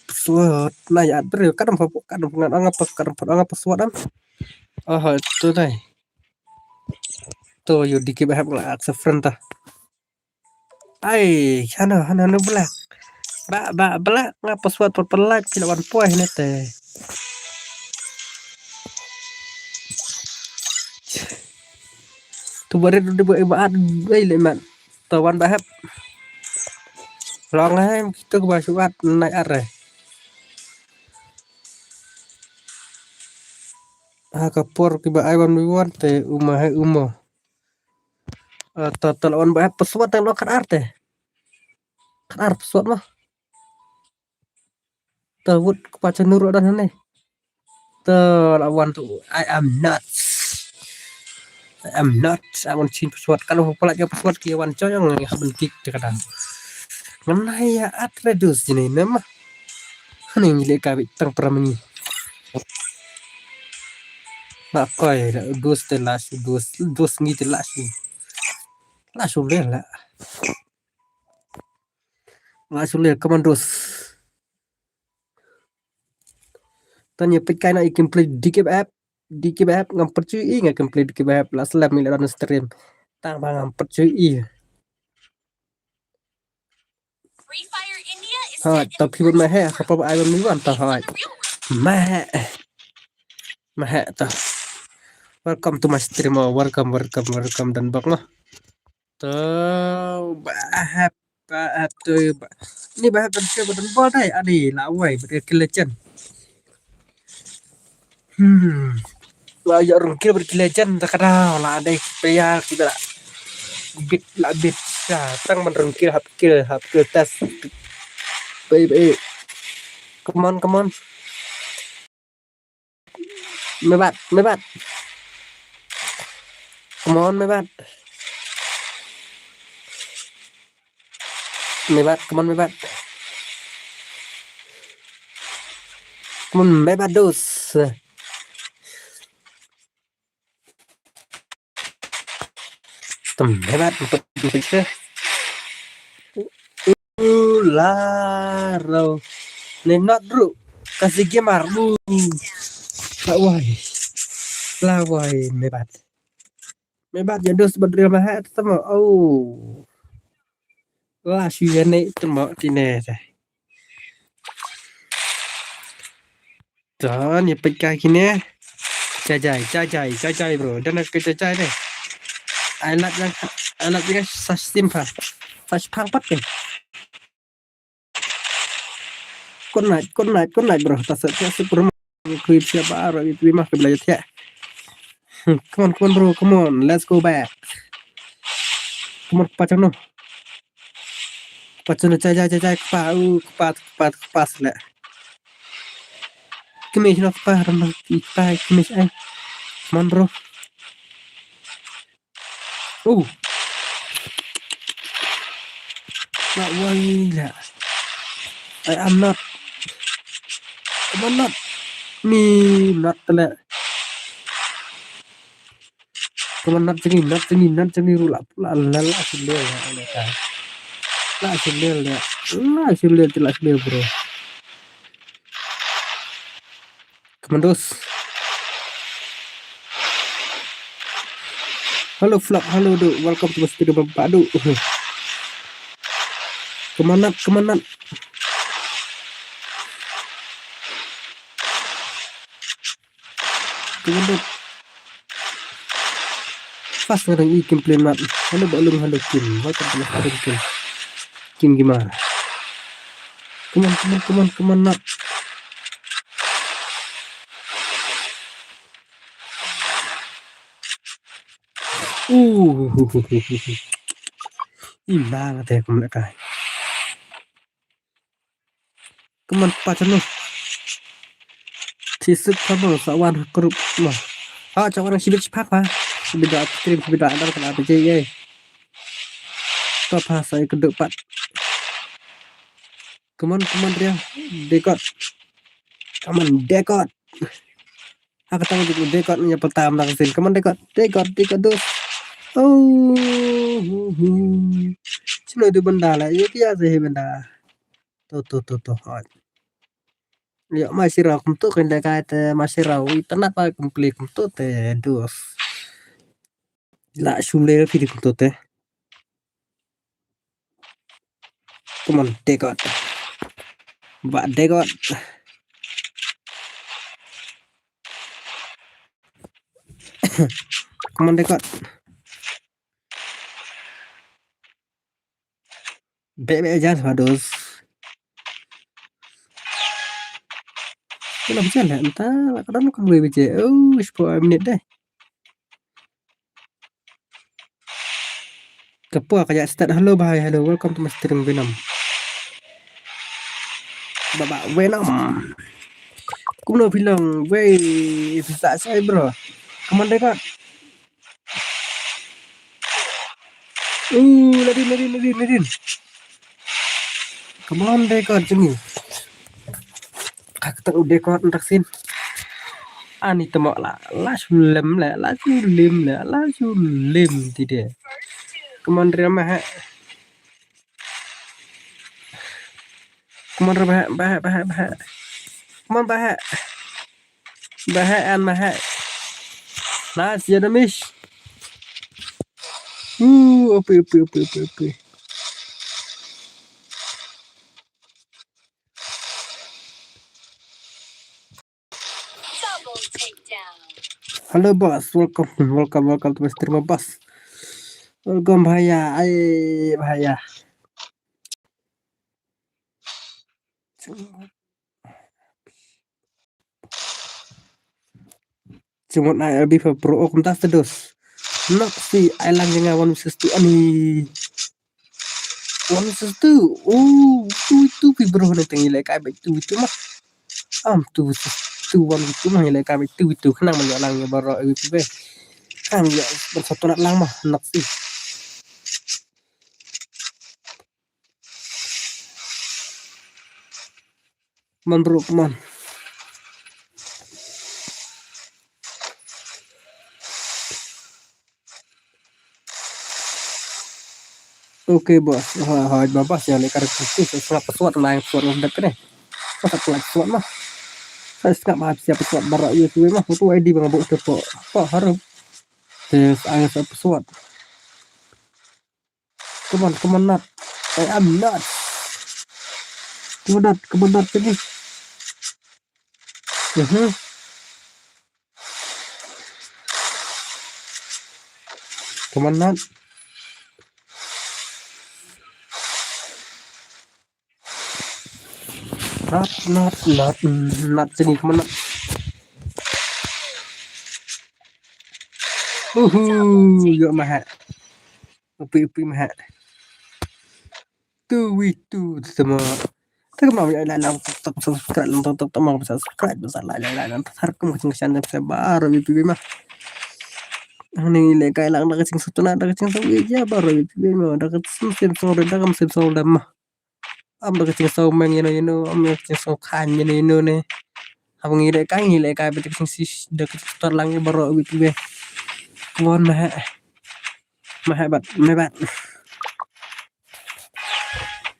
pesawat layak beri kadang pengen pesawat am itu deh tuh yuk dikit bahap lah aksefren tah ai hana belak belak ngapa pesawat perpelak kilawan puas ini teh tu baru dibuat ibarat leman tawan bahap long hem kita ke basuat naik arah kapur kiba aiwan wiwan te umo telawan bahap pesawat yang lo kan arte pesawat mah tawut kepaca nurut dan aneh telawan tuh I am not awan cin pesawat kalau pelak ya pesawat kiawan coyong yang bentik kadang ngenai ya atredus ini nama ini milik kami tang pramani Makoy dus telas dus ni telas sudah lah sudah komandus tanya pikai na complete dikip app ngam percui nggak complete dikip app lah selam miliaran stream tang bang ngam percui Free Fire India is set in tapi pun mah apa ayam ni wan tah on the real world. mah tah welcome to my stream welcome dan bak mah tuh bahap tuh ini bahap dan bol dai adi lawai berkilacan lah ya orang kira berkilacan tak kenal lah ada pria kita bit ya tang menrengkil hapkil tes baby come on mebat come on mebat dos mebat untuk bisa laro Nenot bro. Kasih gemar bu. Lawai. Lawai mebat. Mebat jadi sebedril mah temo. Oh. Lah syene temo tine teh. Dan ya pekai kini. Cacai bro. Dan nak cacai deh. Alat yang sistem pa. Fast pang pat ke. Con night bro. Tas super kuip siapa arah itu mah ke belajar ya. Come on bro, come on. Let's go back. Come on pacang no. Pacang no cacai kepas lah. Kemis no kepas rambut kita kemis ay. Come on bro. Not worry lah. I am not. Come on not. Me not lah. Come on not cengin rula pula lah sendiri ya mereka. Lah sendiri tidak sendiri bro. Come on dos. Halo vlog, halo do. Welcome to studio Bapak do. Kemana? Kemana pas ngadang ikim plemat. Halo balung halo Kim. Welcome to studio Kim. Kim gimana? Kemana? Imbang teh kemana kai. Keman pacan lo. Tisuk kamu sawan kerup mah. Cawan sibuk cepat pa. Sebeda stream sebeda ada kena apa je. Kau saya kedepan. Keman dia dekot. Keman dekot. Aku tahu juga dekot punya pertama langsung. Keman dekot dos. Oh. Cuma itu benda lah. Ya dia sih benda. Tuh. Ya masih raw kumtu kenda kata masih raw itanat pa kumpli kumtu te dos. La shule fidi kumtu te. Come on, dekot. Ba dekot. Come on dekot. Bebe jangan dos. Kenapa jalan? Entah, kadang kan gue baca. 10 minit deh. Kepo kayak start halo bahaya halo welcome to Master Venom. Babak Venom. Aku mau bilang, wey bisa saya bro. Kemana dekat? Ladin. Kemana dekat sini? Kak tak udah kau taksin. Ani temok lah sulim tidak. Kemana bahak. Kemana bahak. Kemana bahak. Bahak. Nah, siapa miss? Apa. Halo bos, welcome to Mr. Bos. Welcome bahaya, bahaya. Cuma lebih pro kumtas terus. Nak si Island yang awan sestu ani. Wan sestu. Tu bro nak tinggi like abek tu mah. Tu wan itu mah like abek tu kenang man lang ya baro itu be. Kan ya bersatu nak lang mah nak si. Man bro, man. Oke bos, babas ya lekar khusus sangat pesawat lain suara udah kene. Masa pelat pesawat mah. Saya sekat mah siapa pesawat barak ya kuwe mah. Itu ID bang abuk tepok. Apa harap. Terus angin saya pesawat. Come on, not. I am not. Come on, not lagi. Come on, not. Not sini come on, not. Yuk mah. Upi mah. Tu semua. Tapi mau ya lalang tetap subscribe tetap mau bisa subscribe bisa lalang tar kum kesan bisa baru itu mah. Ini le kai lang daga sing sutuna daga sing sawi ya baru itu mah daga sing sore daga mesin sore mah. Am daga sing sawi meng am sing sawi kan ne. Abang ngile kai betik sing sis daga sutar lang baru itu be. Kuan mah hebat.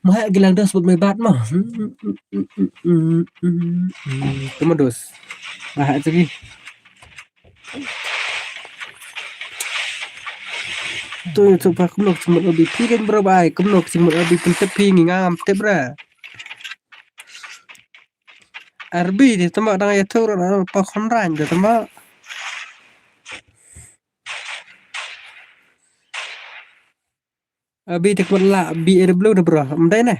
Mah gilang das buat mebat mah. Kemedos. Mah lagi. Tuh coba kumlok semut lebih pikin berapa kumlok semut lebih pentep pingin ngam tebra. Arbi di tempat dengan itu orang pakonran di tempat. Abi tek wala bi ada belum bro mendai nah.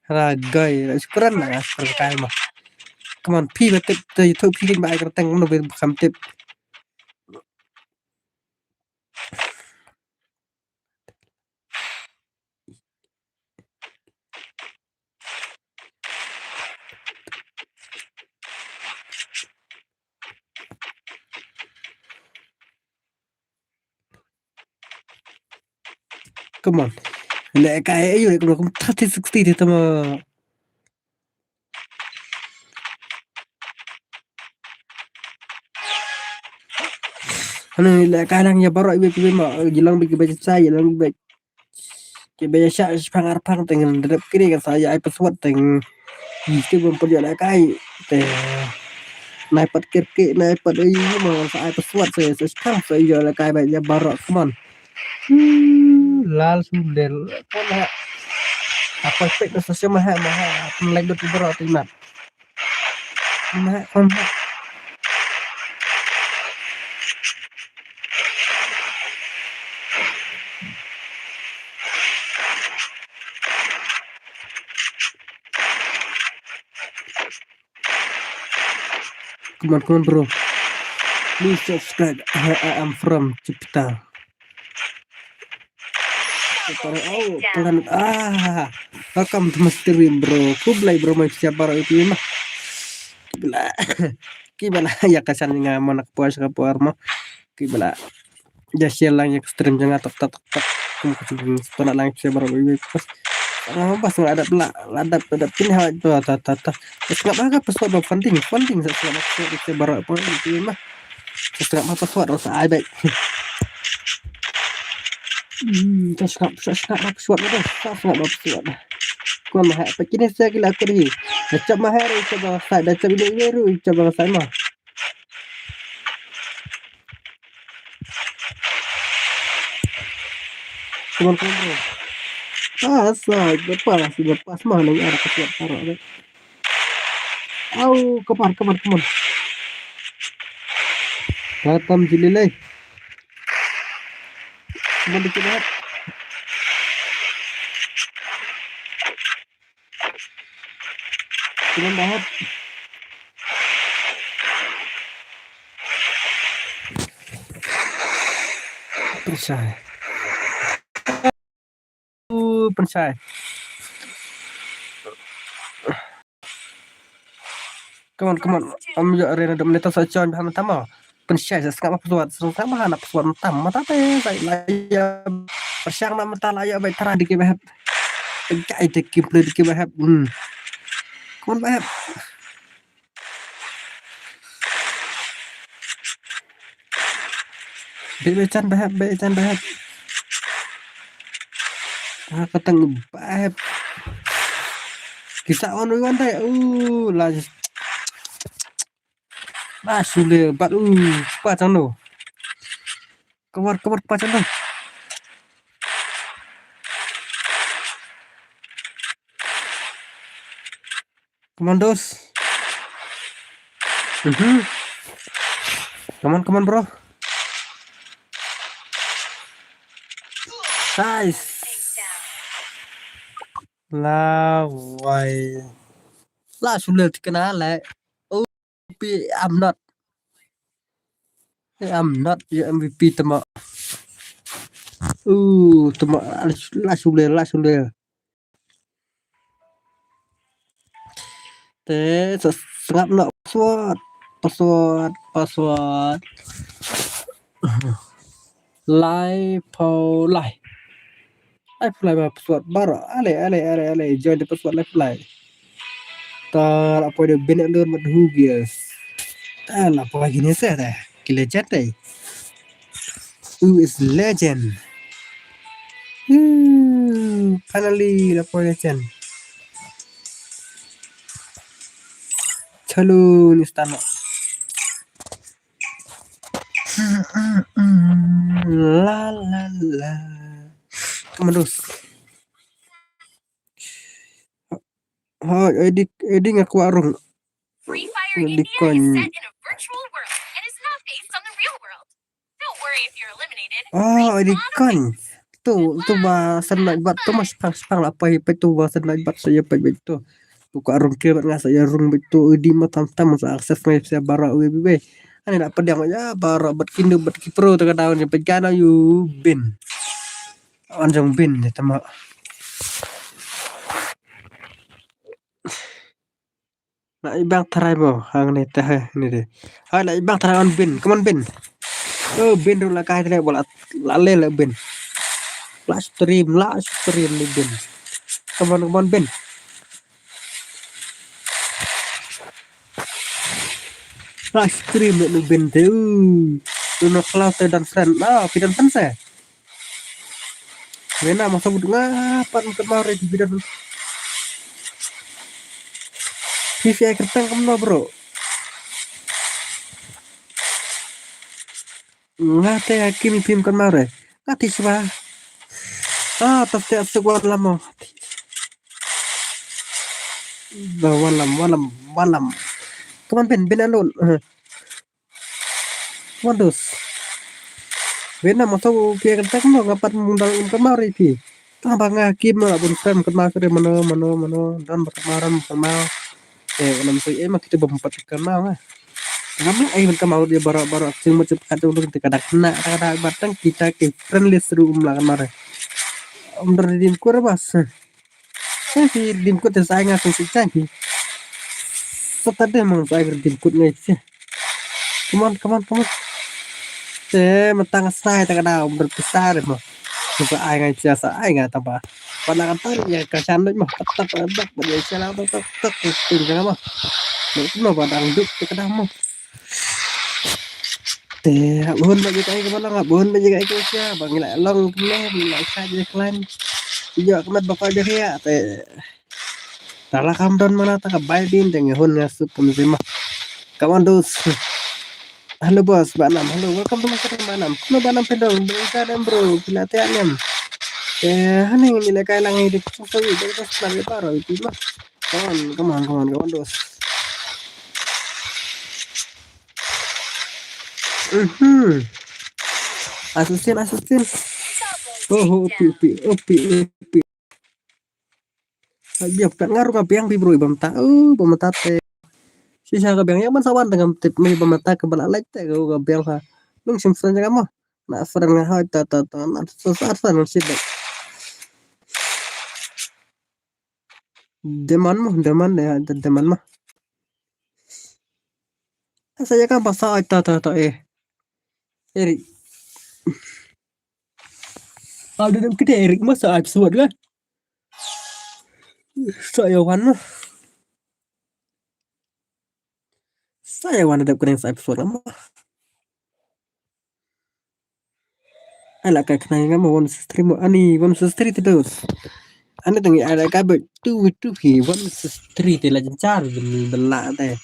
Ragai syukuran lah sekali mah. Come on pi betek tu pikin baik kerteng ngono be kam tip. Come on. Lek kai ayo lek kum 30-60 di tempat. Ano la kadang ya baru ibe mah gilang bagi baca saya gilang baca baca saya pangar dengan derep kiri kan saya ai pesawat teng itu memperjalanan kai teh naik kirki naik ai mau saya pesawat saya sekarang saya jalan kai banyak baru come on lal sudel pona apa spek sosial mah mulai dot baru timat mah Come on bro. Please subscribe. I am from Cipta. Pelan welcome to my stream bro. Kublai bro mau siapa itu mah. Kibala ya kasan nga manak puas ka puar mo. Kibala. Ya share lang yung stream jangan tak kum kucing pernah lang siya baru ini pas. Pas nggak ada pin ha itu terus nggak apa password funding saya baru apa itu mah terus nggak apa password rasa ai baik terus nggak password itu nggak password kau mah begini saya gila kiri coba hari coba saya coba ini coba saya mah teman bro lepas mah nih arah password taruh deh kemar Batam Jililai cuma dikit banget cuma banget pensai come on om ya arena dominator sa chon ham tama pensai sa skap pesawat sama anak pesawat tam mata teh saya laya persiang nama talaya baik terah dikit bahap pencai dikit bahap come on bahap becan bahap keteng bahap Kisah on wan deh. Lah sudah bat pacang no. Keluar pacang no. Komandos. Come on, bro. Nice. Lah, why? Lah sudah dikenal lah. Oh, I'm not your MVP teman. Teman lah sudah. Serap nak password. Live play password baru. Ale. Join the password live play. Tar apa dia benar luar madhu guys. Tar apa lagi ni saya dah. Legend deh. Who is legend? Finally apa legend? Chalo ni istana. La. Komandos. Edi ngaku warung. Free Fire India is set in a virtual world and is not based on the real world. Don't worry if you're eliminated. Edi kan. Tu bahasa nak buat tu mas pang lah apa tu bahasa nak buat saya tu. Buka arung ke ngas saya rung betu di matam masa akses mai saya bara we. Ani nak pedang aja bara bet kindo bet kipro tu kadang ni pegana you bin. Anjang bin ni tama. Nak ibang tarai mo hang ni teh ni deh. Hai nak ibang tarai on bin. Come on bin. Bin dulu lah kai teh bola lale lah bin. Flash stream ni bin. Come on bin. Flash stream ni bin tu. Tuno cloud dan friend. Pidan friend saya. Mena masa budu ngapan kemarin di bidan. PVI kertang kamu bro. Ngate hakim pim kemarin. Ngati siapa? Tapi asal lama. Walam. Kaman ben alon. Waduh. Bena masuk pihak kertas mau ngapat mengundang kemarin pi. Tambah ngakim lah pun frame kemarin mana dan kemarin dalam saya kita berempat kenal lah. Kami mau dia baru sing macam kata untuk kita kena batang kita ke friendly seru lah kemarin. Dari dimku bas. Saya dimku tersayang aku sih canggih. Setadeh mau saya dimku nih sih. Come on. Mentang saya tak ada berbesar mah. Bisa ai biasa ai enggak tambah. Pada kata ya kasan mah tetap pada salah tetap tinggal mah. Itu mah badang duk kadang mah. Buhun bagi kai ke mana buhun bagi kai ke sia bang la long kene la saja klan. Iya kemat bapak dia ya Tala kam don mana tak bail din dengan hun ngasup pemsima. Kawan dos. Halo bos, Banam. Halo, welcome to Masyarakat Banam. Halo Banam pedong, berita dan bro, kilatiannya. Haning ini kayak langai di kusawi, dari pas lagi paro itu mah. Come on, kawan dos. Asusin. Opi. Biar kan ngaruh kapiang pi bro, bam teh. Sisa ka biang yaman sawan dengan tip may pamata ka bala like te ka biang ha nung simfran ka mo na fran nga ha ta na so sa fan sit deman mo saya kan pasa ta Erik ada dem kita Erik masa episode kan saya wan ada kena episode mah ala ka kena nga mo stream ani stream terus Ane tengi ada kabe tu hi wan street la jancar bela te.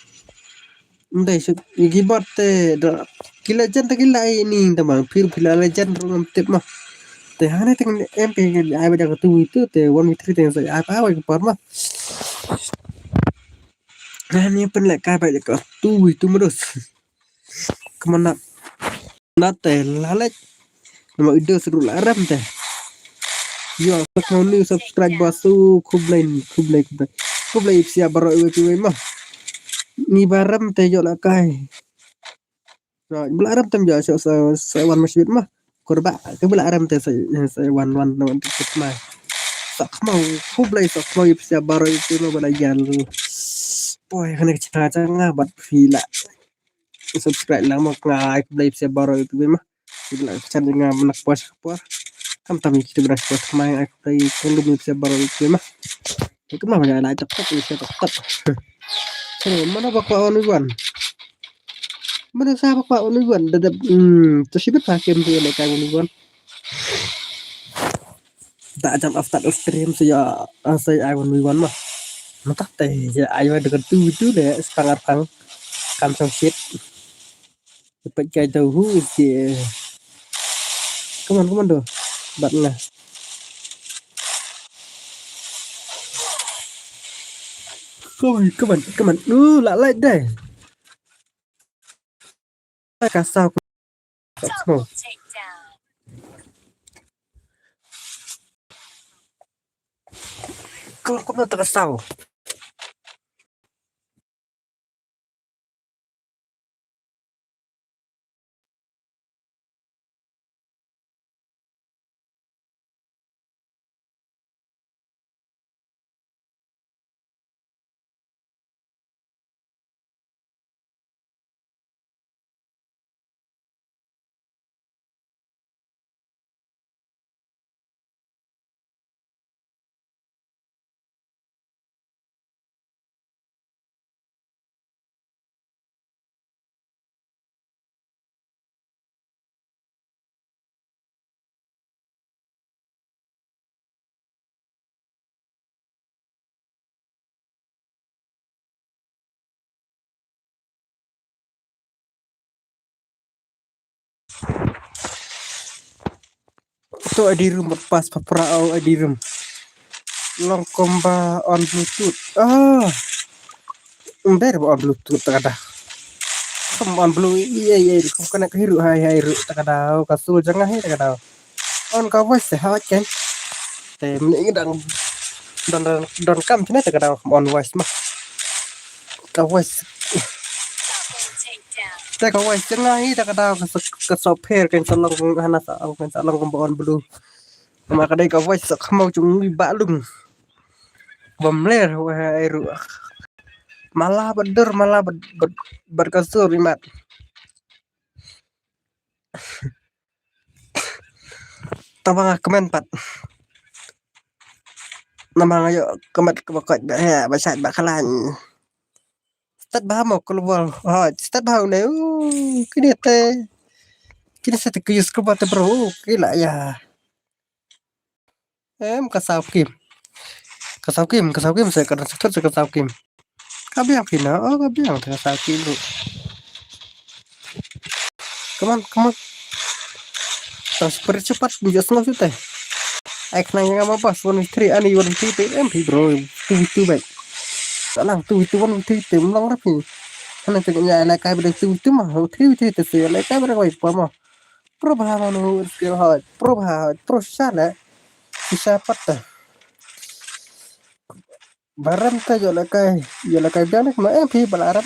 Ndai su gibat te kila jan te kila ini tamang pir pila legend rungam tip mah. Te hane teng MP ai ba tu itu te 1v3 te sa apa wa par mah. Hane pen lek kabe ka tu itu merus. Kemana nate lalek nama ide seru laram te. Yo mau ni subscribe basu kublai siap baro iwe mah. Ni baram te yo la kai. Rồi bela aram tem ja sa wan masjid mah kurba ke bela aram te sa wan tikit mah sak mau kublai sak mau ipsia baro itu mah bala yan lu boy kana cita nga bat fila subscribe lang mo nga kublai ipsia baro itu mah bela chan nga menak puas kam tam kita beras puas mai ai kublai kondom ipsia baro itu mah itu mah banyak lah cepat ipsia tetap mana bakwa on wan mana sa bakwa on wan dadap tersibet hakim dia lek kang wan tak jam after stream saya awan wiwan mah mata teh ya ayo dengan tu deh setengah pang kam song shit dapat kai tahu je come on do bat lah come on lại lại đây cả sao Double takedown. come on terus sao tu di room pas paprao di room long komba on bluetooth umber on bluetooth ada come on blue iya kau kena kehiru hai ru tak ada kasul jangan hai tak ada on kau voice ha kan te ini dan kam cina tak ada on voice mah kau voice Double takedown. te kau voice jangan hai tak ada kesoper kan salong hana kan salong komba on blue maka dai kau voice mau chung balung bamler hai ru malah bener malah berkasur imat tabang komen pat nama ayo kemat kebakot ya basat bakalan start bahamo keluar start bahau ne kini saya tekuyus ke batu bro gila ya kasau kim saya kena sektor saya kasau kim kabiang pina kabiang kasau kim bro come on super cepat bisa slow teh ek nanya apa pas 1v3 ani 1v3 MP bro tu baik salang tu 1v3 tim long rapi karena tengoknya like kai ber tu mah 3v3 tu saya like kai ber wai pa mah pro bahama no skill hot pro sana bisa patah baram ta yo like kai biang mah MP balaram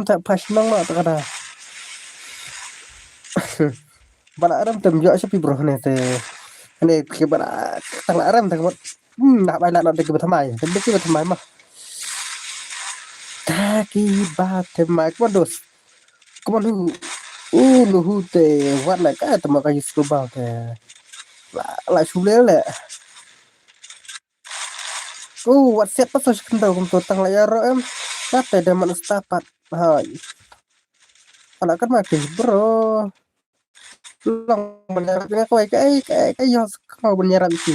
tak pas nang mah tak ada balaram tem yo sepi bro ne te này cái bạn thằng lạ rem thằng nạp bài lại được cái thằng mày cái biết cái thằng mày mà kaki ba thằng mày có đồ có lu lu hu te vắt lại cái thằng mày cái số bao te lại xuống lên lẹ WhatsApp pas saya kendal untuk tang layar em kata ada manusia dapat hai anak kan makin bro long menyerapnya kau cái yo kau menyerap itu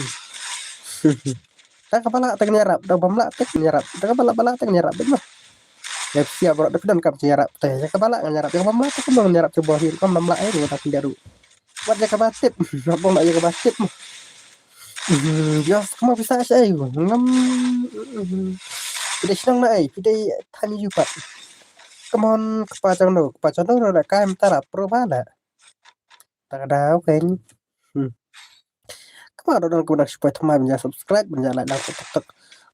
Tak kepala tak nyarap, tak pemla tak nyarap, tak kepala tak nyarap mah. Ya siap bro, dan kam nyarap teh, ya kepala nyarap, yang pemla tak kembang nyarap coba hin, kam namla air tak daru. Buat ya kebatip, apa nak ya kebatip mah. Ya kamu bisa saya ngam. Tidak senang naik, tidak tanya juga. Kemon kepacang do ada kaim tarap perubahan. Tak ada oke. Kamu ada dalam guna supaya teman menjadi subscribe menjadi like dan tek.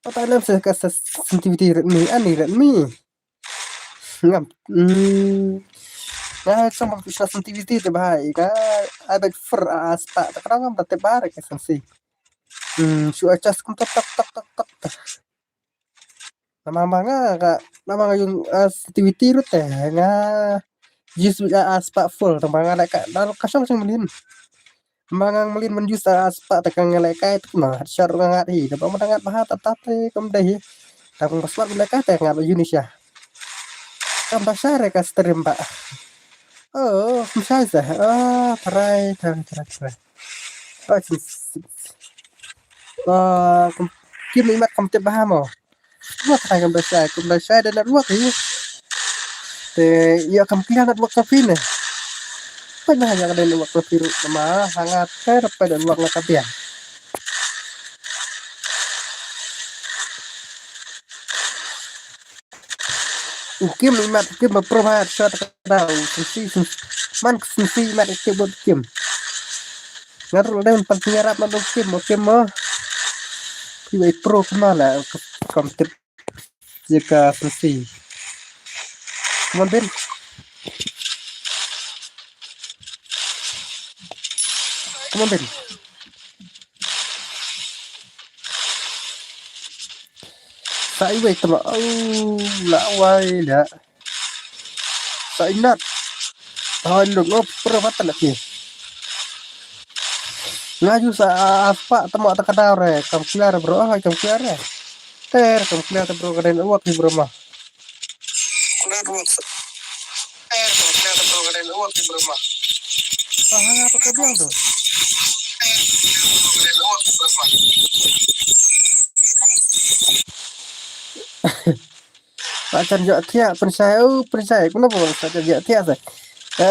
Apa dalam sekas sensitivity ni ani mi. Ngam. Nah, sama bisa sensitivity tu bahaya ka. Ada fer asta tak kadang ngam tak bar ke sensi. Cuaca kum tak. Nama manga ka nama yung sensitivity ru teh nga. Jus aspa full tembangan ka dalam kasong sing melin. Mangang melin menjus aspa tekan ngeleka itu mah syar ngat hi dapat mendangat bahat tatate kem deh takung paswat mereka teh ngat Indonesia kam pasar ka stream pak oh bisa tarai kim imat kam teh bahamo buat kai kam basai dan ruak hi te ya kam kira nak buat kopi ne pada hanya ada luak kopi nama hangat ter pada luak lakapian Kim imat kim berprobat shot tahu sisi man sisi imat kim buat kim ngaruh dengan penyerap mandung kim mah kiwai pro kemana konten jika sisi kemudian sai wei tama la wai da sai nat lu ngop perawatan lagi ngaju sa apa tama tak ada re kam kilar bro kam kilar kam kilar bro keren uak di bro mah apa kau bilang tuh Acan jok tia percaya kenapa acan jok tia sih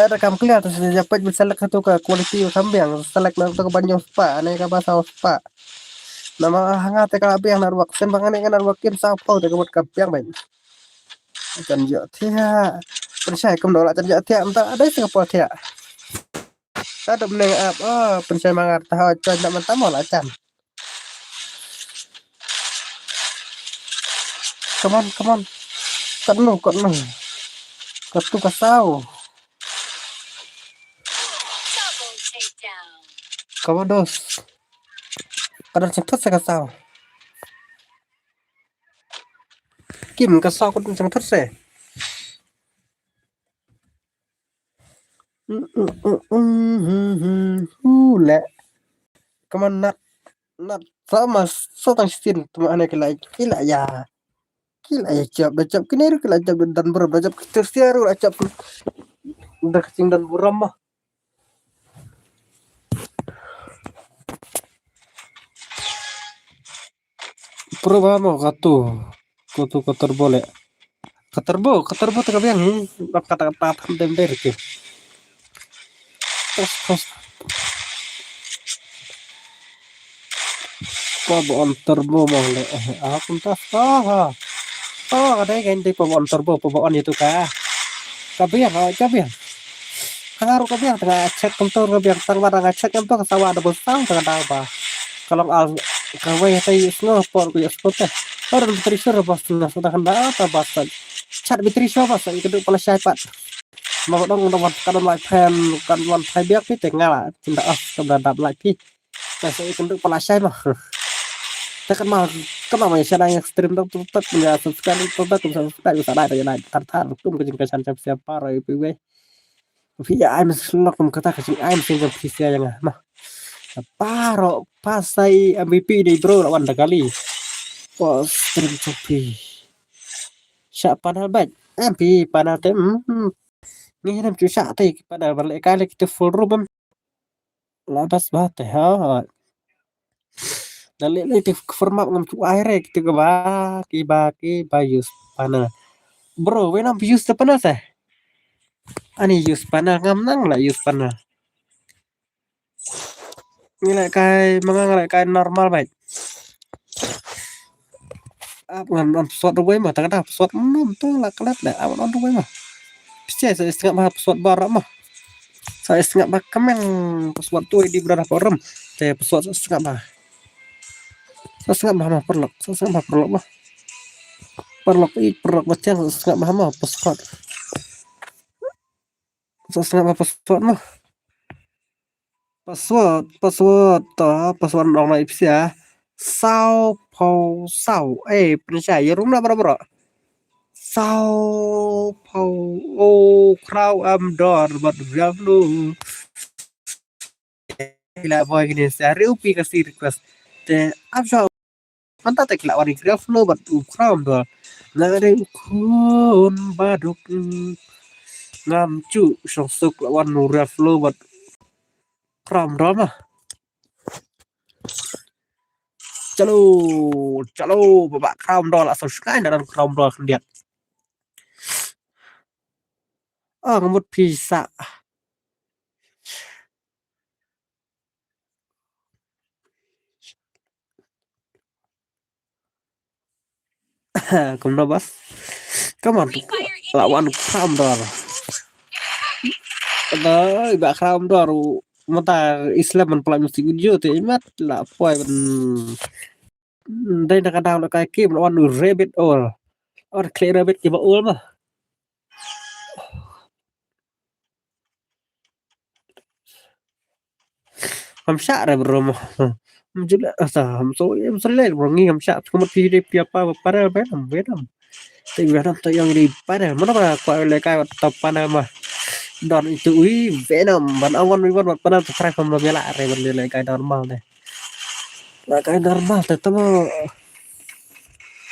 rekam clear terus dapat bisa lek satu ke quality kambing selek nak ke banyak spa ane ka basa spa nama hangat ka biang narwak sen bangane kan narwakin sapau de buat kambing bae acan jok tia percaya kem dola acan jok tia entah ada sing apa tia ada meneng percaya mangar tahu acan tak mentamo lah acan come on kanu katu kasau Double takedown. kamu dos kadang sentuh saya kasau kim kasau kadang sentuh saya le kamu nat sama sotang sin teman anak kila ya cap kini kila cap dan berapa cap tersiaru cap udah kecing dan buram mah perubahan mau katu kotor boleh katerbo tak biang kata temper ke terus pabon turbo mau le aku entah ada ganti pabon turbo pabon itu kah kabiang pengaruh kabiang tengah cek kontor kabiang terwara ngecek yang tuh sawah ada bosang tengah apa kalau kawai tadi snowport kuya spot orang berisir bos sudah hendak apa bos cat berisir bos itu kepala siapa mau dong kadang like pen kan one time biak pi tinggal cinta keberadaan lagi saya itu kepala siapa tekan mau kenapa ya saya yang stream tetap punya subscribe tetap bisa ada ya tartar tum kejengkesan siapa rai piwe via I'm slok kata kecil I'm single visa yang mah paro pasai MVP di bro lawan kali pos stream copi siapa padahal baik MP padahal tem ngirim cusa teh padahal balik kali kita full room labas banget ya Dali ti format ngam cu aire kita ke baki bayus pana. Bro, wenam yus te pana sa. Ani yus pana ngam nang la yus pana. Ni lại cái mga lại cái normal vậy. Ngan on pesawat ruway mah tak ada pesawat tuh lah kelat dah awan on ruway mah. Bisa saya setengah mah pesawat barak mah. Saya setengah mah kemen pesawat tuh di berada forum. Saya pesawat setengah mah. Saya setengah mah perlok. Saya setengah mah perlok mah. Perlok macam setengah mah pesawat. Saya setengah mah pesawat mah. Pesawat orang lain bisa. Sao Indonesia ya rumah berapa? Sao Paulo crowd door but Ravlo kila boy gini sehari upi kasih request te absa manta te kila wari Ravlo but crowd door nagare kun baduk ngam cu sosok lawan Ravlo but crowd door mah chalo babak crowd door lah subscribe dalam crowd door kendiat ngemut bisa kumna bas come on Free Fire lawan India is crowd door Đó, bà không đó rồi mà ta Islam mình làm music video thì mất là phải mình đây là cái nào là cái kim là on rabbit hole on clear rabbit cái hole mà không sợ rồi bro mà không chứ là sao không số em số lên rồi nghi không sợ không một khi đi phía pa pa ra biết không thì việc làm tôi yang đi pa ra mà nó là quay lại cái tập pa ra mà đòn itu Venom bạn ông con vật pada try không lebih lạ rồi mình lại cái normal này là cái normal tetap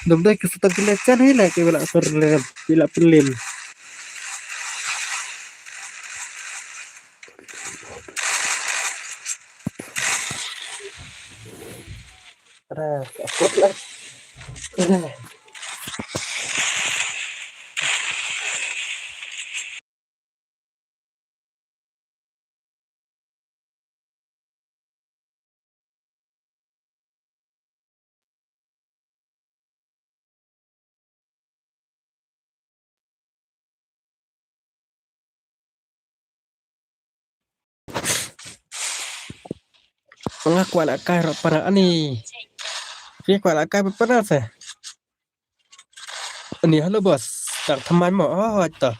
đồng đây cái setengah kilometer ini lah kayak bila pelin ada takut lah mengaku anak kaya pada aniพี่กว่าละกลายเป็นปนัดสิอันนี้ฮัลโหลบอสจากทำไมหมอต่อ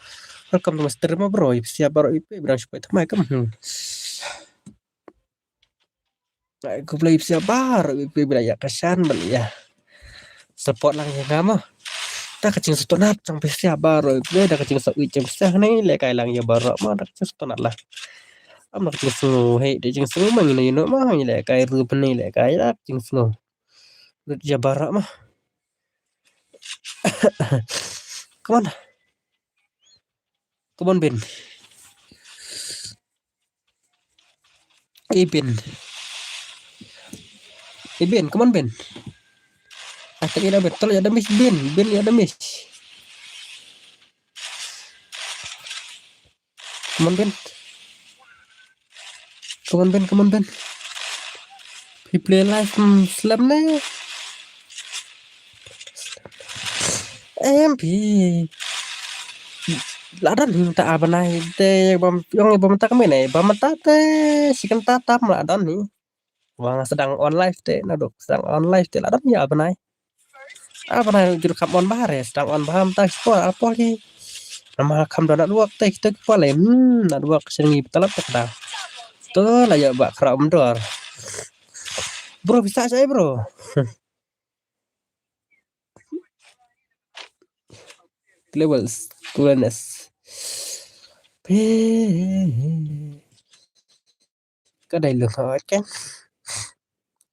เรากำลังมาสตรีมมาบรอยเสียบรอยไปบรางช่วยทำไมก็มึงกูbeli siapaไปbeli kesan beli ya support lang yang ngama ta kecing setonat sampai siapa gue dah kecing sa ucap sah nih le kai lang ya barok mah dah kecing setonat lah am nak kecing sunu hei de kecing sunu mang ni no mah le kai ru beni le kai lah kecing sunu ya barok mah come on Ben Ben come on Ben akhirnya betul ya ada miss Ben ya ada miss come on Ben he play live slam nih MP ladan tak apa naik teh yang tak kemana bam tak teh si kan tatam ladan nih wang sedang online teh nadok sedang online teh ladan ya apa naik juru kam on bahar ya sedang on baham tak sport apa lagi nama kam dona luak teh kita kepala nak luak sengi betalap tak dah tuh lah ya bak keram dor bro bisa saya bro levels coolness cái đây lượng hỏi cái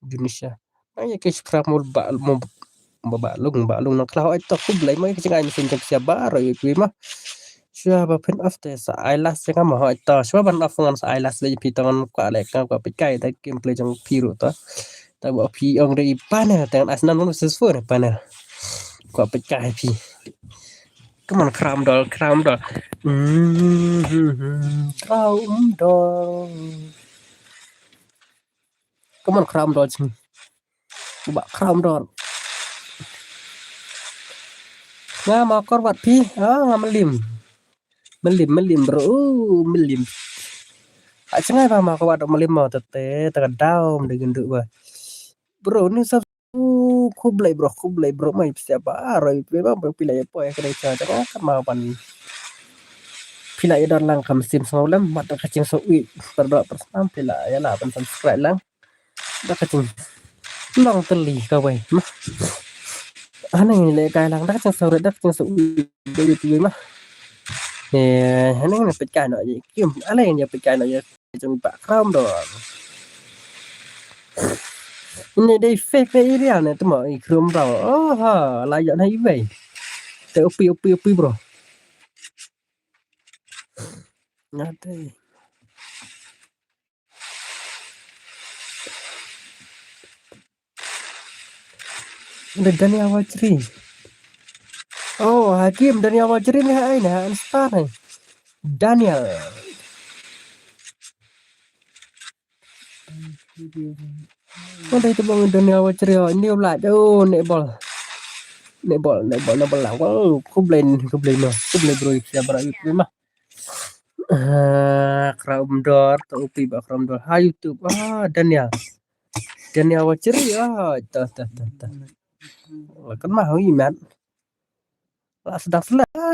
Indonesia ay cái pramul ba lung nak lawa ito ko blay mo kasi ngayon sin siya ba ro ito ma siya ba pen after sa eyelash nga mo ito siya ban af ngan sa eyelash le pitangan ko ale ka ko pikay ta game play jang piro to tak buat pi ong dari pana tangan asnan pun sesuai pana kau pecah pi come on kram dol kram dol come on kram dol sini coba kram dol nggak mau korbat pi nggak melim bro melim cengai pa mau korbat melim mau tete terdaum dengan duk ba bro ni sab kublai bro mai siapa roi memang pilih apa ya kena cara kan mau pan pilih dan lang kam sim semalam mat kacing sowi berdoa persenam pilih ya lah pan subscribe lang dah kacing long teli kawai mah aneh le kai lang dah kacing sore dah kacing sowi dari mah aneh ni pecah nak je kim aneh ni pecah nak je cuma pak kram dong ini day fake area ni tu mah ikram tau layak nak ibai te upi bro ngate udah Dani awal ceri Hakim Dani awal ceri ni hai nah star ni Daniel udah itu bang Dani awal ceri ini ulat netball lah ku blend mah bro siapa itu mah kram dor tu upi ba kram dor YouTube Daniel awal ceri tah kan mah iman lah sedang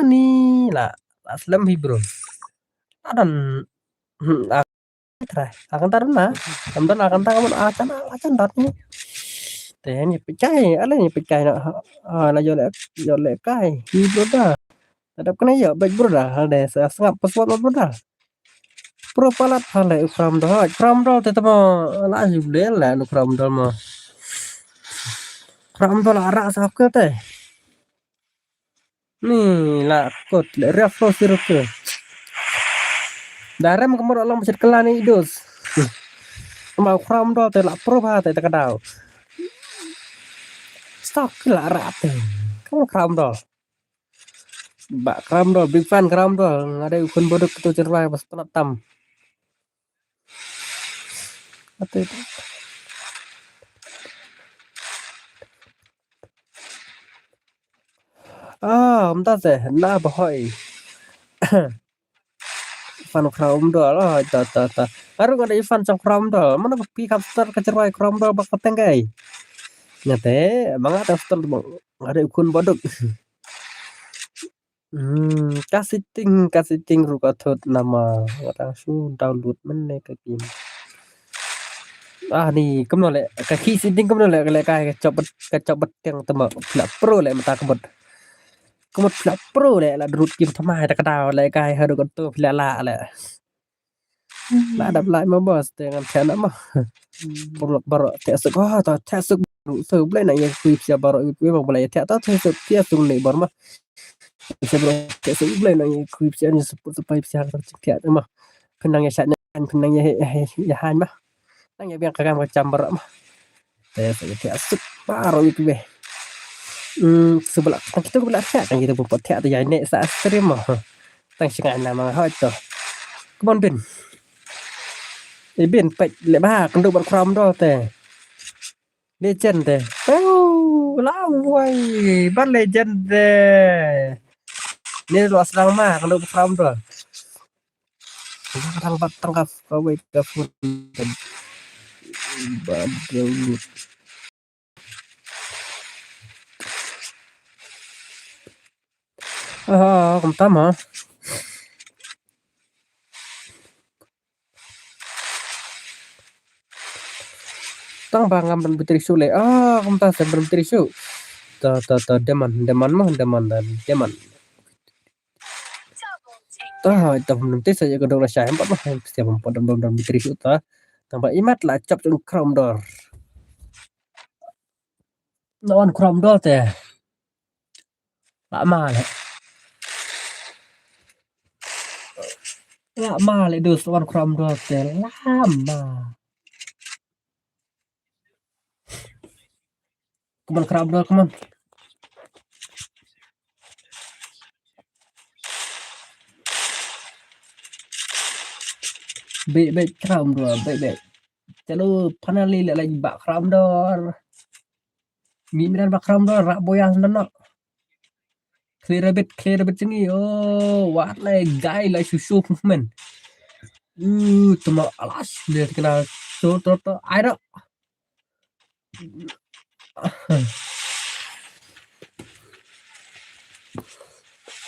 ni lah selam hi bro adan akan taruh na amdan akan taruh acan dat ni teh ni pecai ala ni pecai na jole kai hi bro dah adap kena ya baik bro dah ada sangap pesawat bro dah pro palat hale kram dol tetap lah jubel lah kram dol mah kram dol arak sakit teh nih lah kot le reflo sirup daram kemur alam masjid kelani idus mau kram dol teh lah pro ba teh kadau stok lah arak teh kamu kram dol bak kram dol big fan kram dol ada ukun bodok tu cerai pas tam atau itu entah teh nah boy fan kram dol ta baru ada fan cam kram dol mana pi kapster kecerai kram dol bak tenggai nyate emang ada kapster ada ukun bodok kasih ting rukatot nama orang su download mana ke game ni kemana le kaki sitting kemana le kai kecopet yang temak nak pro le mata kebot nak pro le la drut game thamai ta kadao le kai hadu kon tu pila la le la đập lại mà boss dengan chana mah baru tesuk ta tesuk so boleh nak yang kuip sia baru itu memang boleh tak tahu tesuk dia tung ni baru mah sebelum tesuk boleh nak yang kuip sia ni supaya sia tercek mah kenangnya syatnya kenangnya ya han mah nang ya biang kagam macam baru mah tesuk baru itu beh sebelah kita belah tak kan kita buat tak tu ya nek sa stream mah tang singan nama ha tu kebon bin bin pek le ba kan duk kram do teh legend teh lawai ban legend teh ni lo sedang mah kan duk kram do tangkap kawai ke pun badul pertama tang bangam dan betrisu le kumta sebelum betrisu ta deman ta belum tes saja kedong saya empat mah setiap empat dan betrisu ta tambah imat lah cap jeng kram dor lawan kram dor teh lama le dus lawan kram dor teh lama come on crowd bro, come on. Baik crowd bro, baik. Chalo finally lagi bak crowd door. Mimiran bak crowd door rak boyang nana. Clear a bit sini. Oh, what like guy like susu men. Cuma alas lihat kena to ada.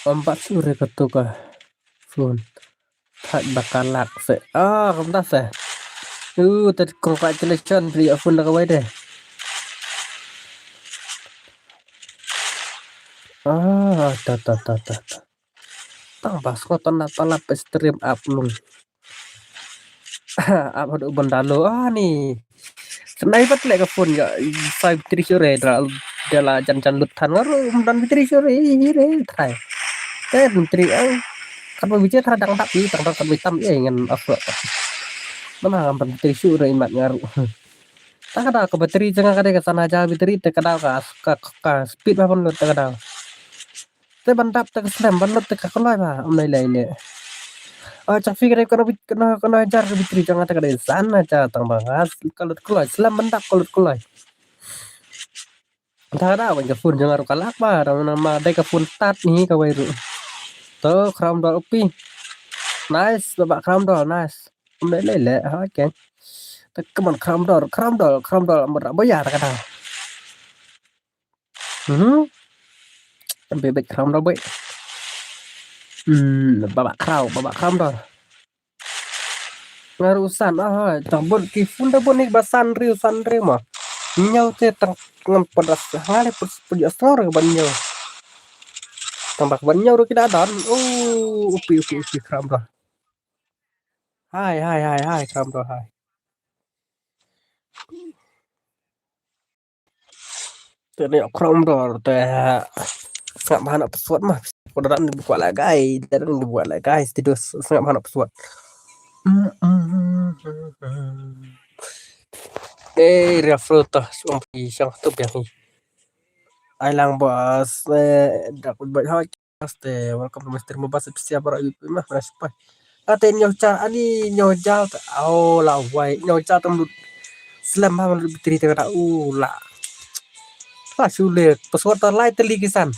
Empat sore ketuka phone thật bakal lạc sẽ không ta sẽ thật congratulations vì ở phone đã quay đây ta tang pas kau tanda stream up luôn up ada benda lo nih senai bet lek ke phone ya 5 sore dah jan lutan ngaru dan 3 sore ini try menteri kan bicara tang tapi tang hitam ya ingin upload mana menteri sore imat ngaru tak ada ke bateri jangan kada ke sana aja bateri tak ada ke speed apa lu tak ada te bandap tak slam bandap tak kalai ba om lai le cafi kena ajar bateri jangan tak ada sana aja tang bangas kalau kulai slam bandap kalau kulai tak ada ke phone jangan kalak ba nama ada ke phone tat nih ka wairu to kram dol upi nice babak kram dol nice om lai le ha kan come on kram dol berak bayar kata bebek kram dol baik babak kram dol ngarusan tambun kifun dah bonik basan riu mah nyau te tang ngam pedas hale punya sore banyo tambah banyo ro kita dan upi kram dol hai kram dol hai tụi này không rồi ngậm hana pesawat mah beneran dibuat lagi tidur ngậm hana pesawat refruta sumpi sang tu yang ai lang bos dapat buat hak paste welcome to Mr. Mobas siap para ibu mah respect aten nyocha ani nyoja lawai nyocha tembut selam ha bitri tengah la sulit pesawat lai teli kisan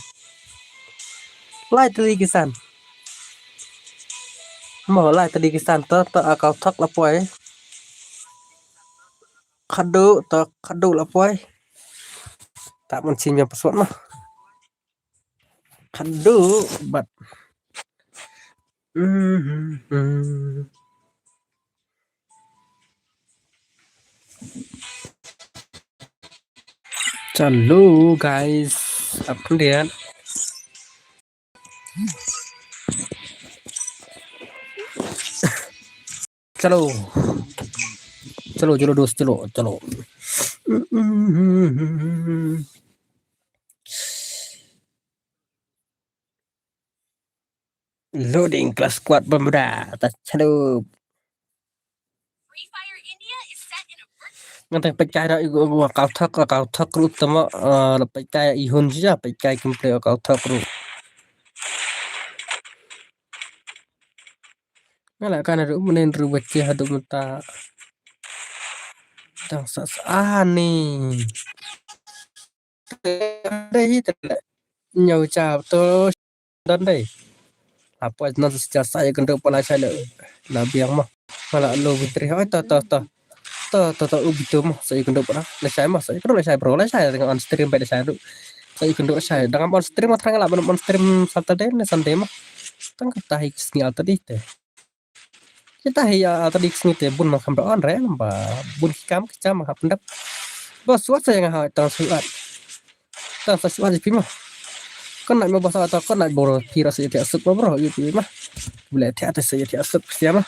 mau lai teli kisan to akal thak lapoi kado lapoi tak mencinya pesawat mah kado but Halo guys, apa dia? Chalo dos chalo. Loading kelas kuat pemuda. Chalo. Ngantai pecah dah gua kau thak ru tama pecah ihun saja pecah komple kau thak ru. Ngala kan ada menen ru baca hadu mata. Tang nih. Đây nhau chào tôi đến đây apa nó sejak saya kena pala saya lah biang mah malah lo bitri hỏi to begitu mah saya kena pala saya kena saya bro saya dengan on stream pada saya saya kena saya dengan on stream mah terang lah on stream Saturday Sunday mah tang kata hisngal tadi teh kita ya tadi sini teh bun mah kamera on re lamba bun kam kecam mah pendap bos suat saya ngah tang suat di mah kan nak mau bahasa atau kan nak boro kira saya tiap sub bro gitu mah boleh tiap saya tiap sub siapa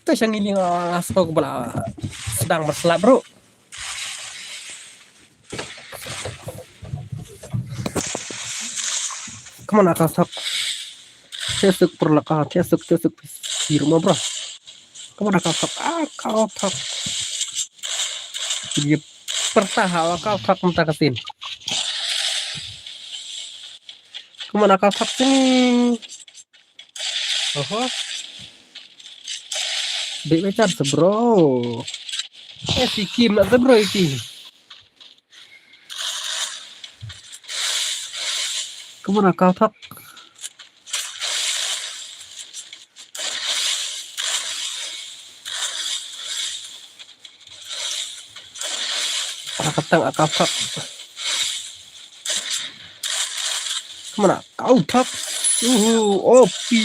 tuh yang ini asal kepala sedang berselap bro kemana kasap tiap perlakah tiap di rumah bro kemana kasap kau tak Pertahawa kau tak minta kesin. Kemana kau tak sini? Oh, dek mecar sebro. Si Kim nak sebro iki. Kemana kau tak? Ketang kau tak. Kemana kau tak? Opi.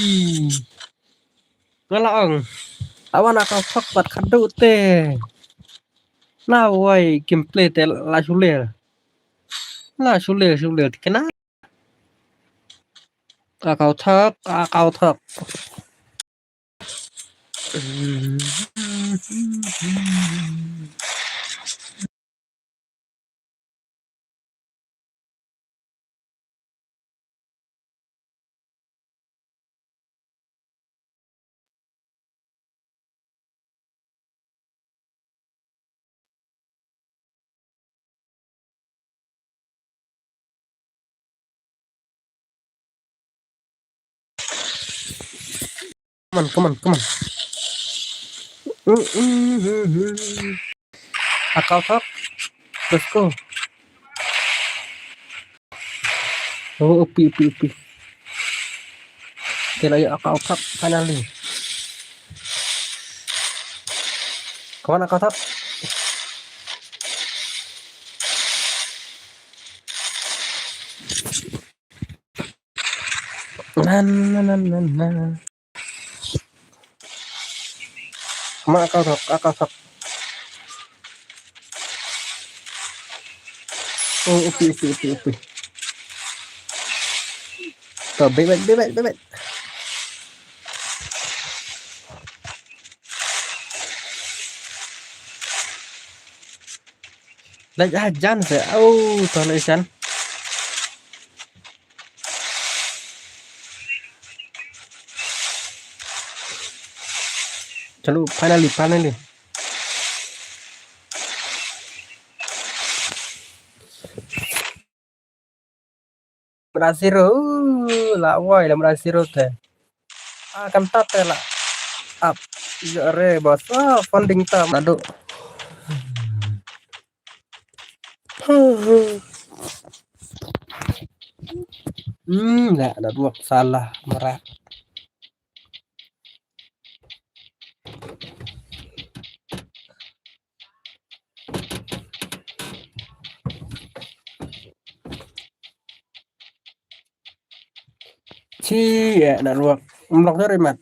Ngalaang. Awan kau tak buat kado teh. Nah, woi, gameplay teh la suler. Lah suler kenapa? Kau tak. Come on. Kau tak. Let's go. Oh, upi. Kira ya kau tak finally. Kemana kau tak? Nah. Kemana kau tak? Oh, upi. Tuh, bebek. Lagi ajan saya. Oh, tuh ajan. Chalo, finally. Berhasil. Lah, woi, lah berhasil teh. Akan tate lah. Up. Jare bos. Funding tam. Aduh. Enggak ada dua salah merah. Ya, ada dua. Blok dari mat.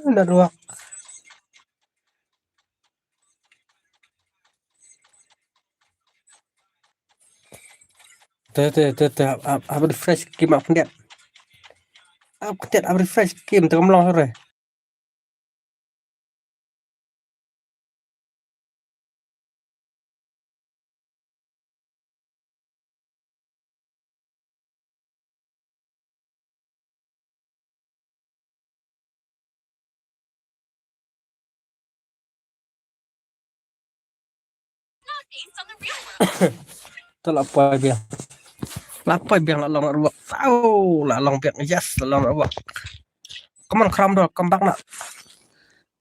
Ada dua. Tuh. Apa refresh game apa dia? Apa refresh game tengah melong sore. Not based on the real world. Tuh lapoi biang lalong ruak. Lalong biang yes lalong ruak. Come on, kram dol, come back nak.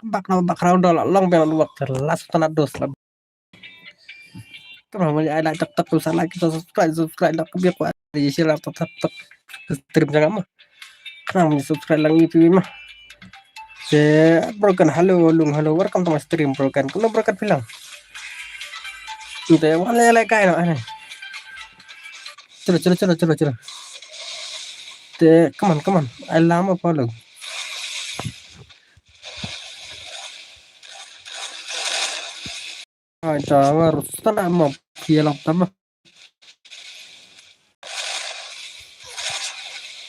Bak round dol lalong biang ruak terlas tanah dos. Come on, I like tak tulisan like subscribe lah biar ku ada share tak stream jangan mah. Kram subscribe lang IP mah. Broken halo welcome to my stream broken. Kuno broken bilang. Inte wala kain aneh. Chalo. Come on. Alam apa lo? Jangan harus tanah mau kialam tama.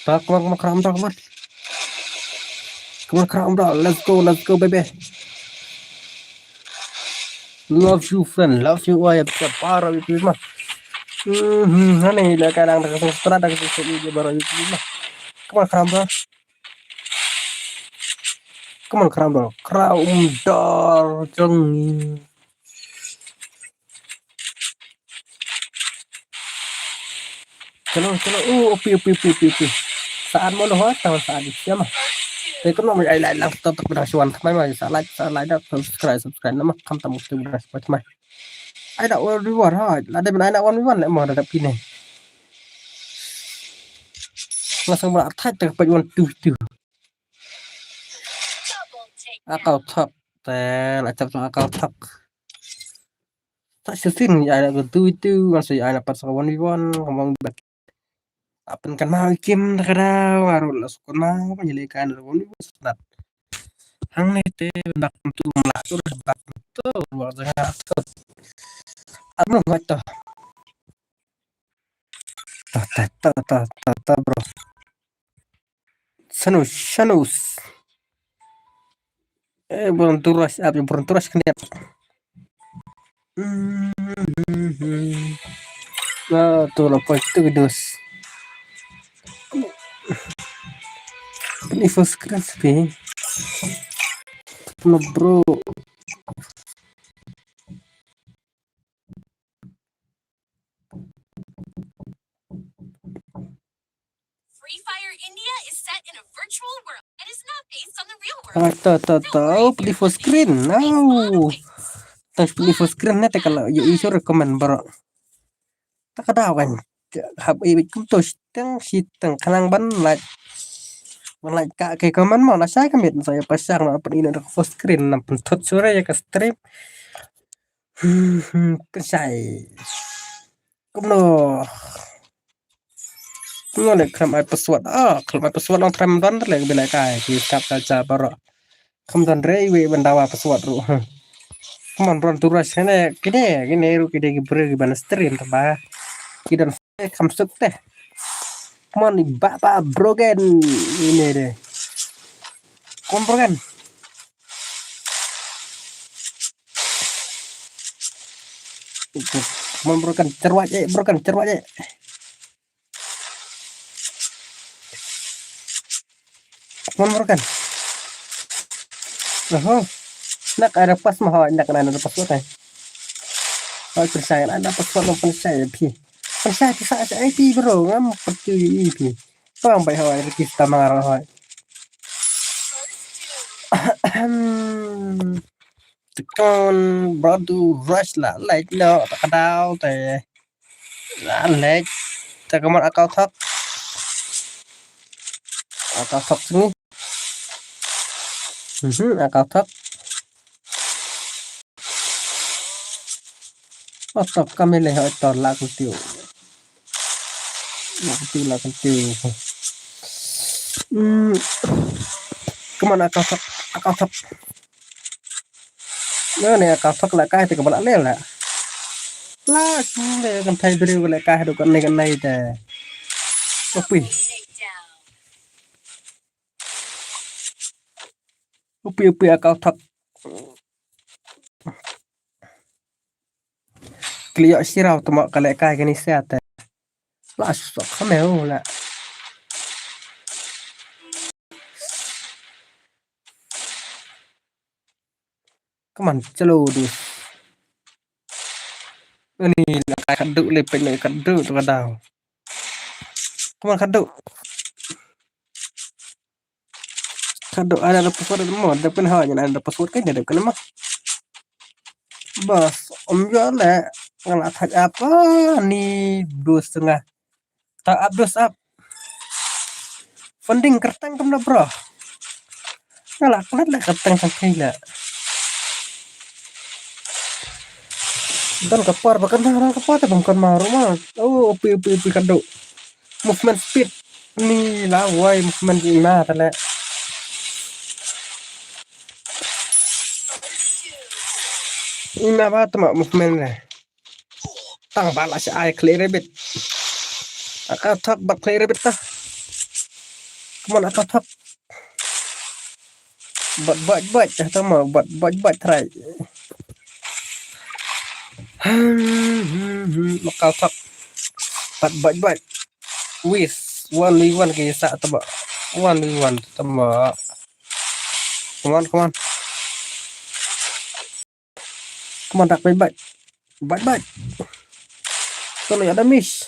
Tak mak ram tak mat. Come on, calm down. Let's go, baby. Love you, friend. Love you. Wah, ya bisa parah itu mah. Aneh lah kadang setelah ada sesuatu baru itu mah. Come on, calm down. Come on, calm down. Calm down. Jeng. Chalo. Opi. Saan mo loh, tahu saat itu ya mah. Tapi kan mau ai lại là tập tập ra xuan thay mà sa lại đã subscribe nó mà không tầm từ ra phải thay ai đã ôn đi vào thôi là đây mình ai đã ôn đi vào lại mở được pin này langsung berat thay từไปวันtừ Double akal takedown. thấpแต่lại chập akal thấp tak sesin ai đã từ masih ai dapat sekawan wan ngomong apa kan mau kim kadang baru lah suka mau penyelidikan dari wan sunat hang nete bendak tu melatur bendak tu luar jangan tuh anu nggak tuh ta bro sanus belum turas kena nah tuh lepas itu gedus ini first class sih no bro Free Fire India is set in a virtual world and is not based on the real world. tahu beli full screen no tas beli full screen nya kalau isu rekomend bro tak ada kan hab ikum tuh tang kalang ban like kak kayak komen mau saya kamit saya pasang apa ini ada full screen nah pentut sore ya ke stream saya kuno le kram ai password kram ai password long tram don le bila kai ki kap saja baro kam don re we bandawa password ru Come on, run to rush. Gini, ru kide gibre gimana stream taba. Kidan kam suk teh. Come on, bapak broken ini deh. Come on, broken. Come on, broken. Cerwak je. Come on, broken. Nak ada pas mah, nak ada password eh. Kalau percaya ada password lo percaya pi. Percaya kisah IP bro, ngam percaya IP. Bang baik hawai kita marah hawai. Tekan bro rush lah, like lo tak kadau teh. Lah like, tak kemana akal thấp sini. Akal thấp. Tập kami leh tor la kutiu. Kemana akal thấp. Nhớ này akal thấp là cái thì các bạn lên là để con thấy video lại cái được con này để Double takedown. upi akal thấp. Kelihatan sirau tu mak kalau kai gini sehat. Lah susah kamera lah. Come on, chalo du. Ini lah kai kaduk lepek ni kaduk tu kadau. Come on kaduk. Kaduk ada password mo, ada pun hanya ada password kan ada kan mah. Bas, om jual lah. Ngalat apa nih 2,5 tak up funding kertang kamu bro ngalat lah kertang sampai lah dan kepar bahkan orang kepar tapi bukan maru mah upi kado movement speed nih lah why movement gimana tadi ini apa tuh movement lah tang balas ai clear rabbit akal thấp bật clear rabbit ta come on akal thấp bot tama bot try makal tak bot wis 1v1 kisa tama 1v1 tama come on tak bot tuh ada miss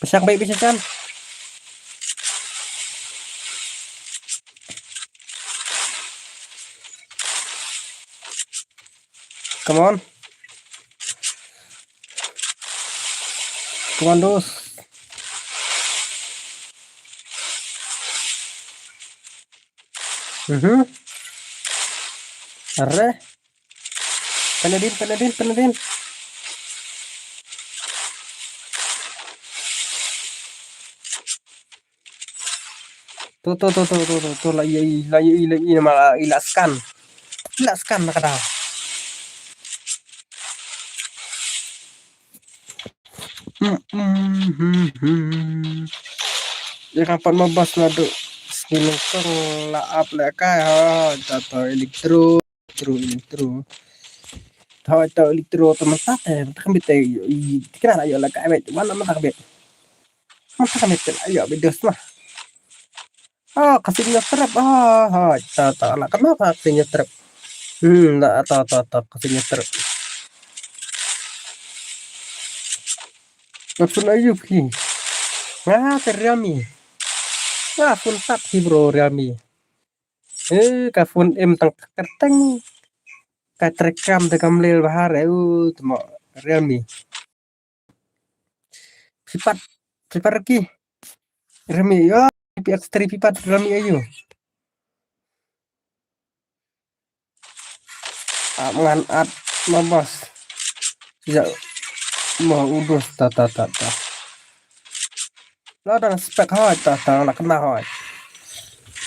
pesak baik bisa kan come on dos arre penedin tuh lagi malah ilaskan nak kata ya kapan mabas nado sinukang laap lekay tato elektro teman tate kambit tikra ayo lekay bet mana mata kambit ayo bedos mah kasihnya trap tato lah kenapa kasihnya trap tato kasihnya trap Napsun ayub ki Realme pun tap ki bro Realme ka phone em tang kerteng ka terekam tegam lel bahar temo Realme sifat ki Realme ya PX3 pipat Realme ayo ngan at mabas ya mau udah tata lo dan spek tata nak kenal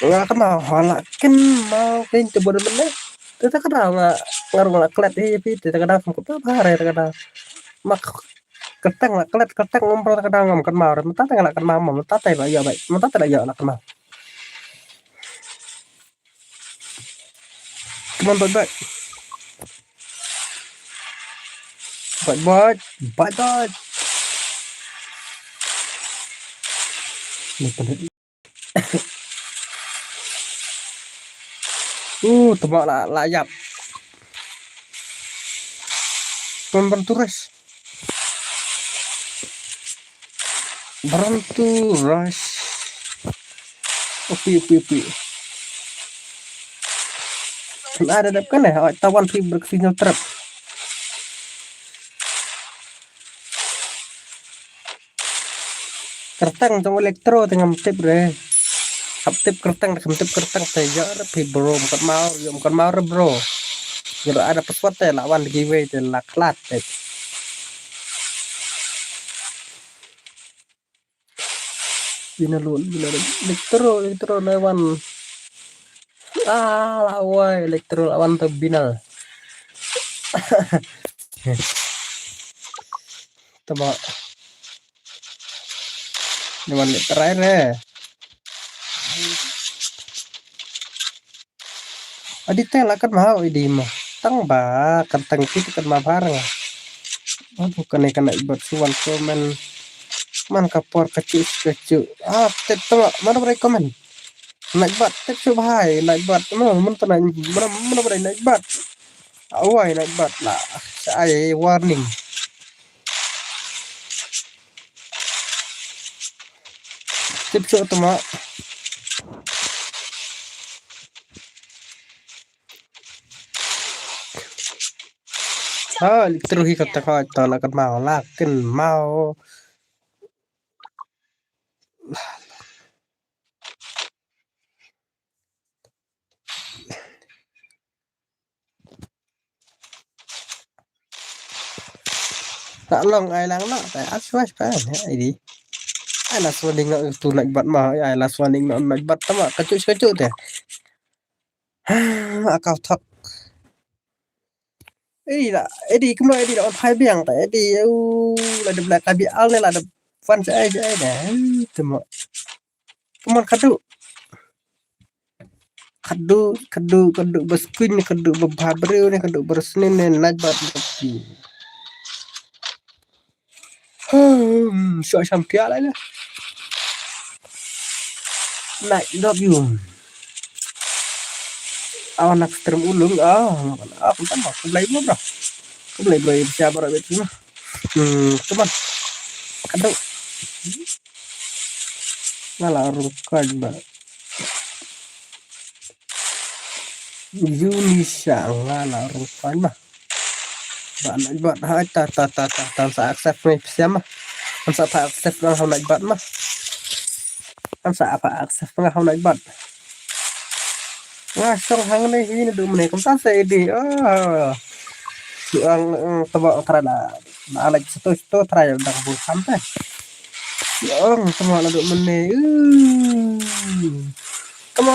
lakin mau kain coba bener kita kenal ngaruh klet tidak kenal apa hari kenal mak keteng ngompol kadang ngom kenal mentata nggak kenal mentata lah ya baik mentata lah ya nak kenal cuman baik tebak lah layap berhentu rush oke ada kan ya tawan bersinyal trap kertang tong elektro dengan tip deh tip kertang saya bro bukan mau bro kalau ada pesuat ya lawan giveaway dan laklat elektro lawan elektro lawan terbinal tebak dengan terakhir detail akan mau ini mah tang ba kentang kita kan mah bareng bukan kena buat suan komen man kapor kecil tetap mana mereka komen naik bat tetap bahaya naik bat mana berani naik bat awai naik bat lah saya warning tips itu mah elektro kata kau nak mau lakin mau tak long ai lang nak tại aswas pa ini ai last warning nak tu naik bat mah ai last warning nak naik bat tama kecut teh akau tak Edi kemana Edi on hai biang tak Edi ada belakang bial ni ada fan saya dah cuma kadu kadu baskuin kadu babreu ne kadu bersnin ne najbat lagi sợ sầm kia lại nè lại đọc dùng anak stream ulung aku kan aku beli berapa aku beli siapa berapa itu teman kadu ngalah rukan mbak Indonesia ngalah rukan mbak bạn bạn hai ta sa accept này xem mà anh sa phải accept nó không đánh bạn mà anh sa phải accept nó không đánh bạn xong hàng này ini được mình cũng sẽ đi ang tebak karena alat itu trial dah pun sampai yang semua ada mana come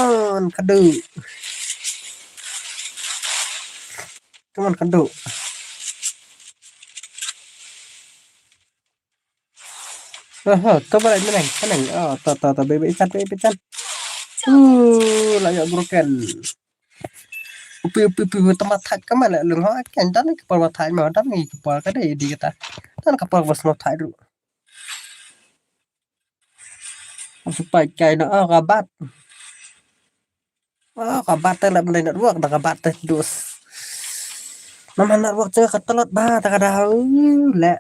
on kadu to balik meneng to bebek ikan layak broken upi tempat thạch cái mà lại lưng hoa cảnh đó cái bờ thạch mà đó nghỉ bờ cái này đi ta đó là cái bờ vật nó thạch rồi supaya chạy nó kabat teh lah beli network dah kabat teh dus nama network cek ketelot bah tak ada le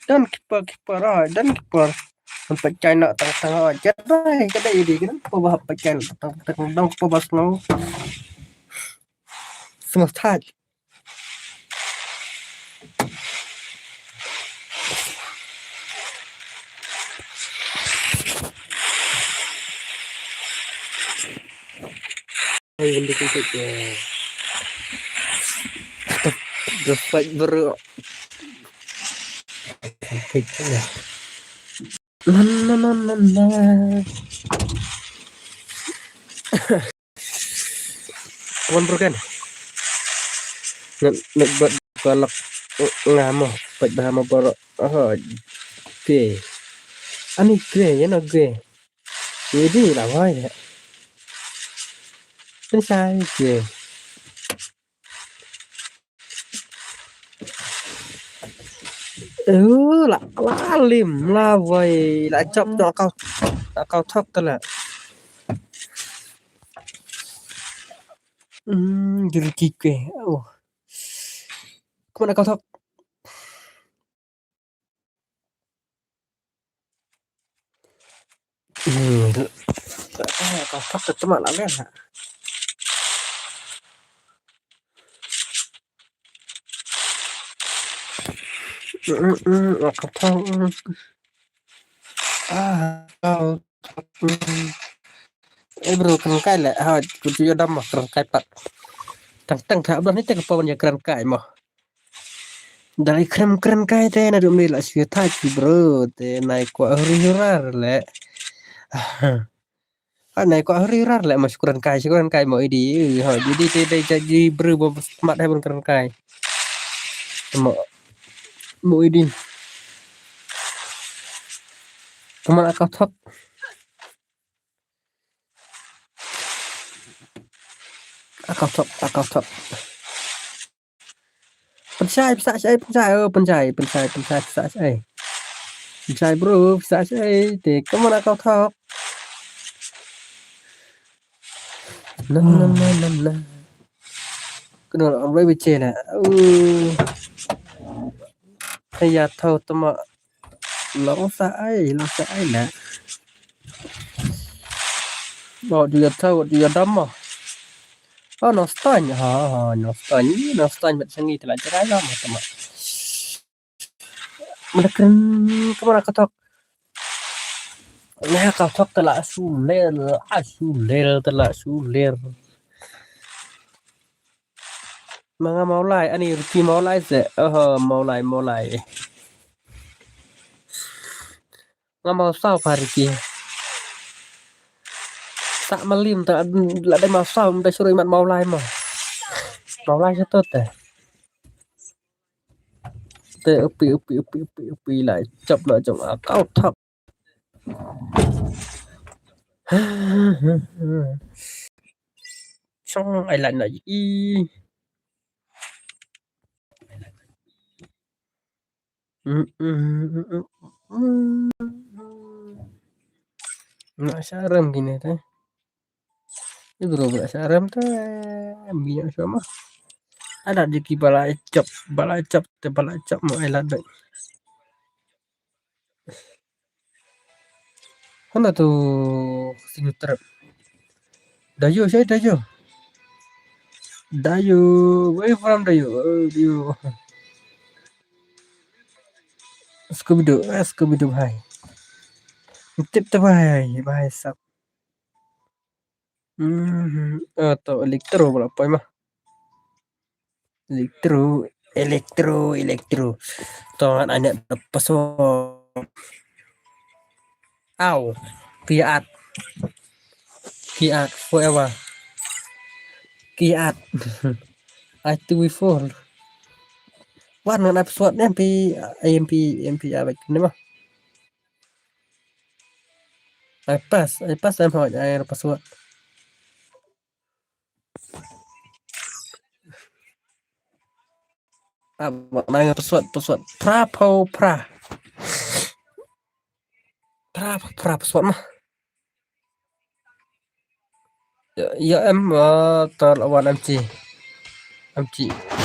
dan kiper sampai China tengah aja deh kada ini kan pebah pakai tengah pebas no semua thạch Hindi ko dapat bro Kawan bro kan nak buat kolak ngamo buat bahama bro oke ani gue ya no gue ini là thôi đấy tính sai kìa là lim là vậy lại chậm nó cao thấp thật là jadi kike kemana cao thấp cao thấp thật mà lắm đấy hả cao thấp bro kan kai lại ha cứ chưa đâm mà kan kai pat tăng thả bên hết cái phần nhà kan kai mà dari keren kai teh na dum la sih thai bro teh naik ko rirar le này có rirar le mas keren kai mau di ha jadi teh jadi bro mat hai bon keren kai mau đi kemana kau thấp akal thấp pensai bro pensai thì kemana kau thấp nah kena orang baca nè hay ya thâu tama lóng sai nè bỏ dia thâu dia đâm mà nó stun nó stun macam ni telah cerai lah teman mereka kemana kau thóc nah kau thóc telah suler mga maulay ani ruki maulay se maulay nga mau sao pariki tak malim tak ada mau sao udah suruh imat maulay cho tốt Tê upi lại chập lại trong cao thấp. Trong ai lại này y. Nggak sarem gini teh. Ini bro nggak sarem teh. Minyak sama. Ada di balai cap teh balai cap mau ai lại. Mana tuh sini truk. Dayo saya Dayo. Dayo, where you from Dayo? Oh, Dayo. Scooby Doo भाई. Tip tuh भाई सब. तो elektro berapa emang? Elektro. Tuh anak pesawat. Au, kiat, forever. Kiat. I2V4. Warna apa pesawatnya MP apa ini mah? Pas em hỏi ai pesawat. Maknanya pesawat pra pesawat mah. Ya em terlawan MC.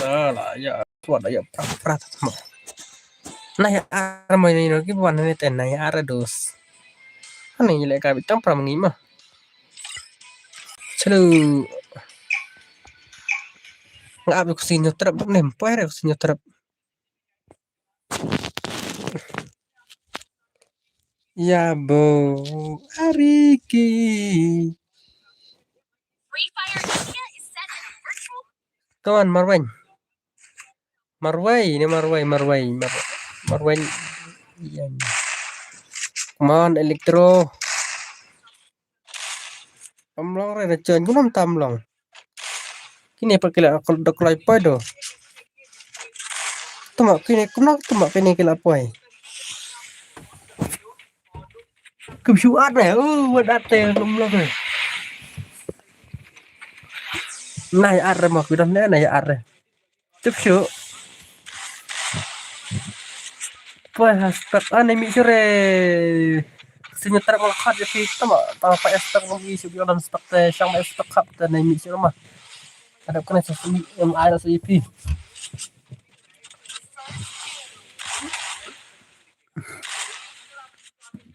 Lah ya pesawat ya pra mah. Nah ya arma ini lagi bukan ini tenang ya ada dos. Ano yung like kabit ang pramang ima. Chalo. Nga abi ko sinyo trap nem pwede ko sinyo trap. Ya bo Ariki. Free Fire India is set in a virtual. Kawan Marwan. Marway. Yan. Come on, elektro. Tamlong re chơn cũng năm tamlong. Kini pakai lah kalau dak lai pai do. Tama kini kila pai. Kum suat này, wadat teh lumlong này. Này ar mà cứ đâm này ar. Tiếp sure. Pai hashtag anime sure. Sinyetar kalau kat jadi tama tanpa hashtag lagi sebelum stok teh sang stok kap teh anime sure mah. Ada kena sesuatu MI atau EP.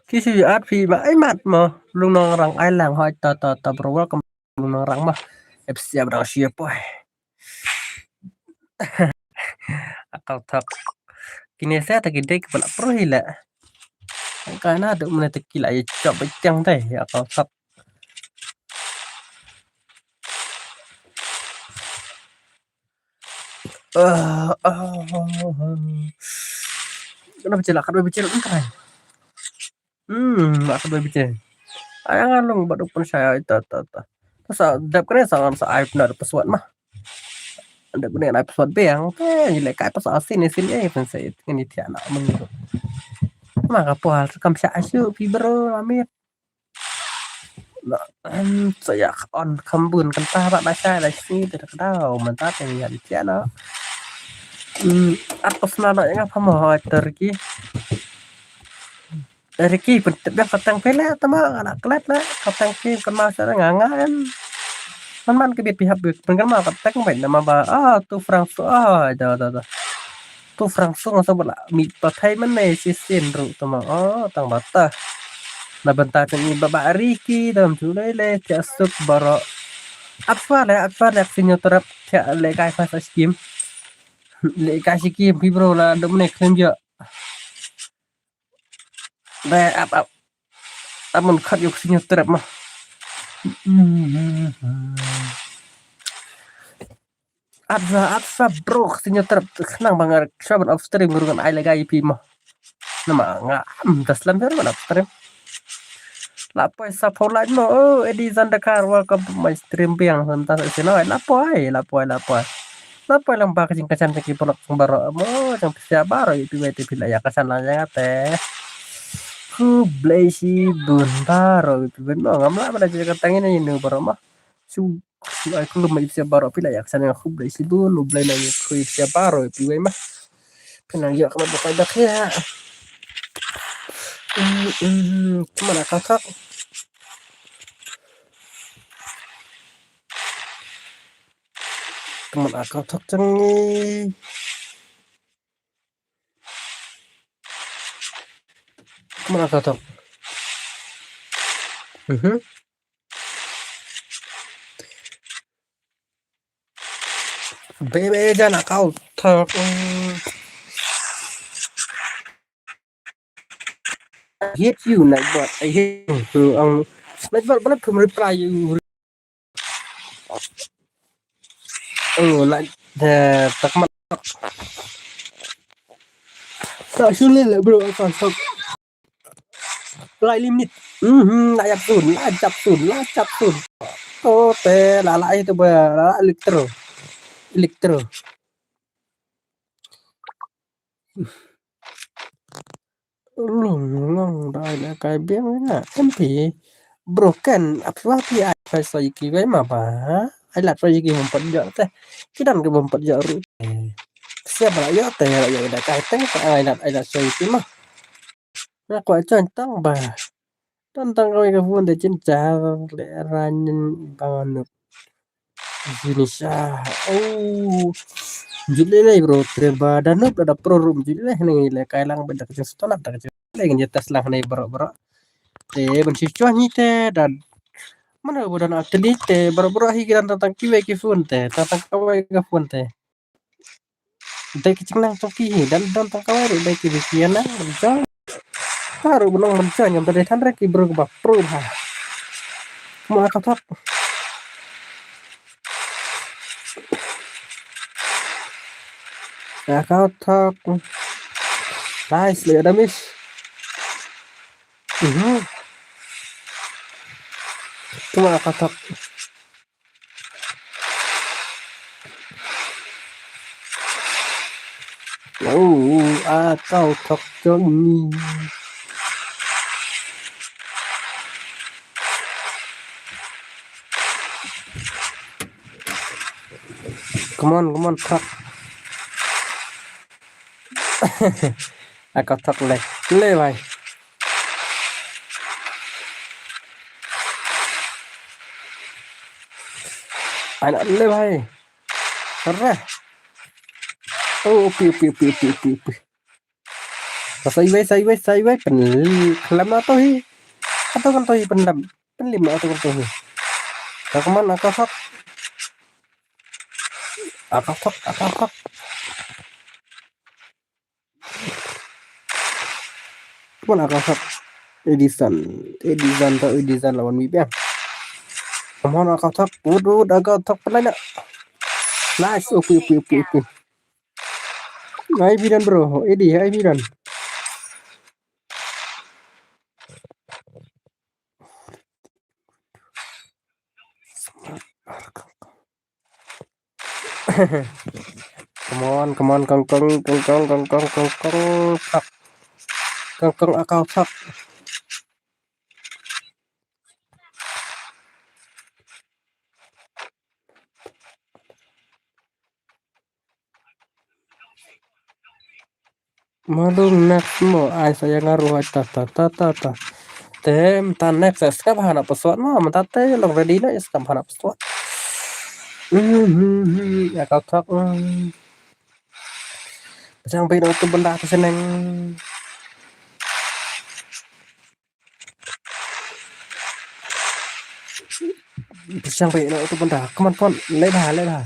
Khi sử dụng thì mãi mặt mà luôn nói rằng ai làm hỏi tờ pro cầm luôn nói rằng mà FC bắt đầu siap boy. Akal tak kini saya tak gede kepala pro hila. Karena ada menetek gila ya coba cang teh akal tak. Kenapa celaka bicara kan? Aku bicara. Ayangan long baru pun saya itu. Terus dap kena sangat sa aib na pesawat mah. Ada benar aib pesawat beang. Jadi kayak pesawat sini pun saya ini tiada mengiru. Maka puas kam sa asu fibro amit. Saya on kambun kan tak baca lah sini tidak tahu mentah yang tiada. Atas nada yang apa mau terki. Ricky bentuknya katang pele tama anak kelet lah katang ki kan masa ngangan man ke pihak kan mah katang bae nama ba tu Frankfurt dah tu Frankfurt ngasa bala mi pathai man nei si sin ru tama tang bata na banta ni baba Ricky dalam tulele tiasup baro apa le sinyo terap tia le kai fast scheme le kai scheme bibro la dom ne klem jo apa tamun kat yuk sinyo terap mah Adza bro sinyo terap kenang bangar shaban of stream gurungan ai lega IP mah nama nga taslam ber mana stream lapo sa phola no Eddie Zandakar welcome to my stream biang santas sino lapo Napa lang ba kasing kasan sa kipulok ng baro mo, sang siya baro, ipiwete pila ya kasan lang ya teh. Kublai si bun baro, ipibun mo, ngamla mana jadi katangin na yun baro mo. Su ay kulum may siya baro pila ya kasan nga kublai si bun, ublay na yung kuy siya baro, ipiway ma. Pinangya ka mabukay na kaya. Kumana kakak. Kumana kakak canggih. Kumana kakak. Bebe jangan kau tak. I hate you, Nightbot. I hate you. Nightbot, mana pun reply you. Like the tak tak sulit lah bro. Konsol. Like limit. Nak cap sun. Oh, lala itu lala elektro. Long đây là cái biết nè em thì broken apa thì ai phải xây cái vậy mà bà ai là xây cái bom penjara teh kita kan ke bom penjara siapa lah ya teh ya udah kai teh ai là xây cái mà nó quả chân tăng bà tentang kau yang pun dah cinta le ranyen bangun Indonesia jadi lah bro terba dan ada pro room jadi lah nih le kai lang benda kecil setara tak kecil lagi nyetas lang nih bro benci cuan ni teh dan mana budan atlet teh bro hikiran tentang kiwe kifun teh tentang kawai kifun teh dai kicing nang toki dan tentang kawai dai kibikian nang bencang haru benang bencang yang tadi tandra ki bro bak pro ha mau katot ya katot nice le ada miss cuma katot kau tok joni come on tok aku tok le vai anak le vai karena pi sai vai pen lam atau hi atau kan tohi pen lam pen lima atau kan tohi kaman aku tok Cuman aku tok Edison lawan Mibiang kaman aku tok udah aku tok penanya nice pi Hai bidan bro, Edi, hai bidan. Come on, kong akal sak. Malung next mo ai saya ngaruh ta tem tan next ska bahana pesawat mah mentate long ready na ska bahana pesawat ya kau tak sampai itu benda tu seneng sampai itu benda keman pon le bah le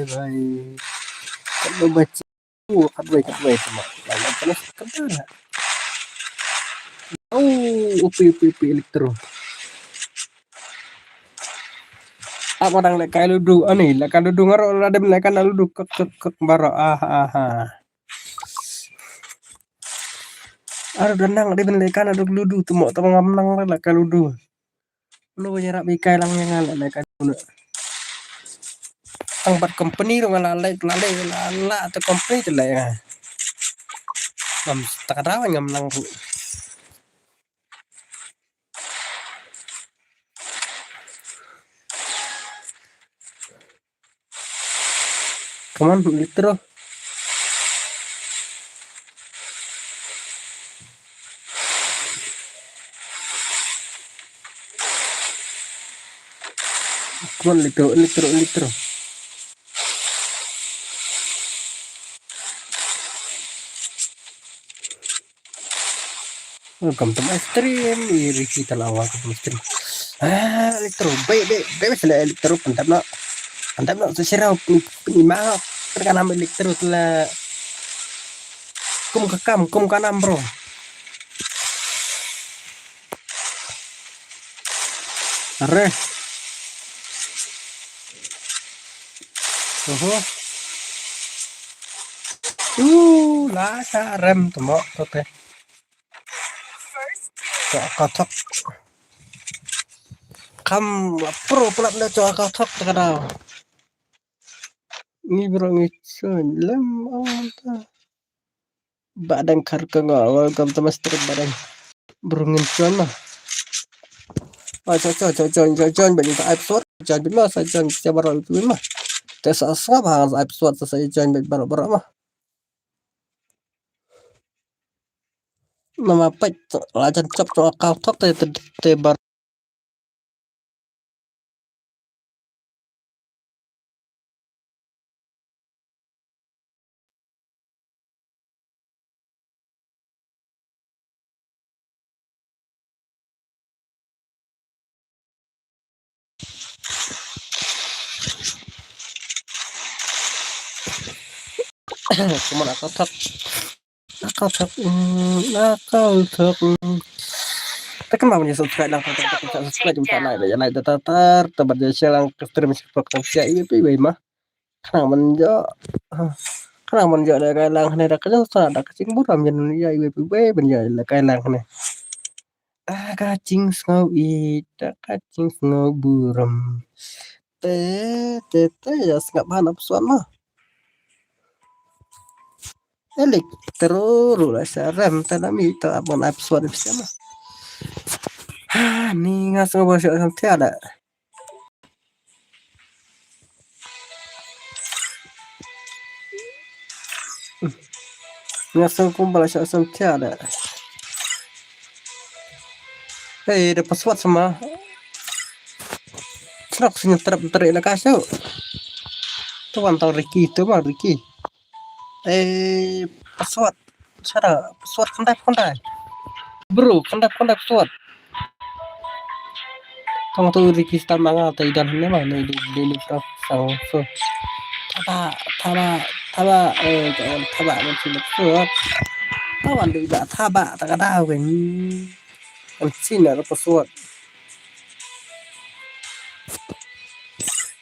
bai kalau baca kat bai semua lalu terus kena upi elektro apa orang lek kayak ludu ani lek kan ludu ngaro ada lek kan ludu ke baro ada danang ada lek kan ada ludu tu mau tengah menang lek kan ludu lu nyerap ikai lang yang ala kan ang bat company ro ngala la atau company tu lah ya ngam takarawan ngam lang kaman litro kaman litro welcome to my stream iri kita lawa ke stream litro be sila litro pantap na sesirau penimang kan ambil litro telah kum kanam bro are lá rem tụi mọ ok cho cao thấp không pro pulak na cho cao thấp ta đâu ni bro ni chun lem ta badang khar ka nga welcome to master badang burungin chun mah cho bệnh ta episode cho bệnh mà sai cho sẽ bảo rồi mà te sa sa ba episode sa sai cho bệnh bảo mah nama pet lajan cop to cao thấp te bar cuma cao thấp tekan mau subscribe lang subscribe chúng ta lại tar tebat share lang stream program sia ini pi mah khang man jo là cái lang này là cái sa da kacing buram yen ya iwe pi ben ya là cái lang này kacing ngau i da kacing ngau buram te ya ngap hanap suan mah elik terus lah saram tanami ta abon episode bisa mah ni ngasih bahasa sampai ada ngasih bahasa sampai ada ada password sama truk senyum terik lah kasih tuh antau Ricky itu mah Ricky password cara password kandai bro kandai password kamu tuh Ricky star manga atau idan ini mah nih di frag sang so thaba masih password tawan di ba thaba tak ada wen sini ada password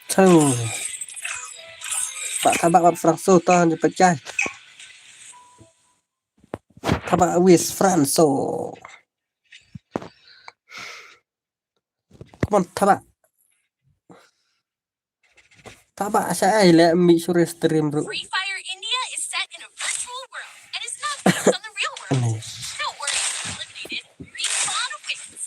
tahu thaba frag so tahan dipecah thaba wis franso come on thaba saya ile mi sure stream bro Free Fire India is set in a virtual world and is not based on the real world. Don't worry, eliminated. Respawn wins.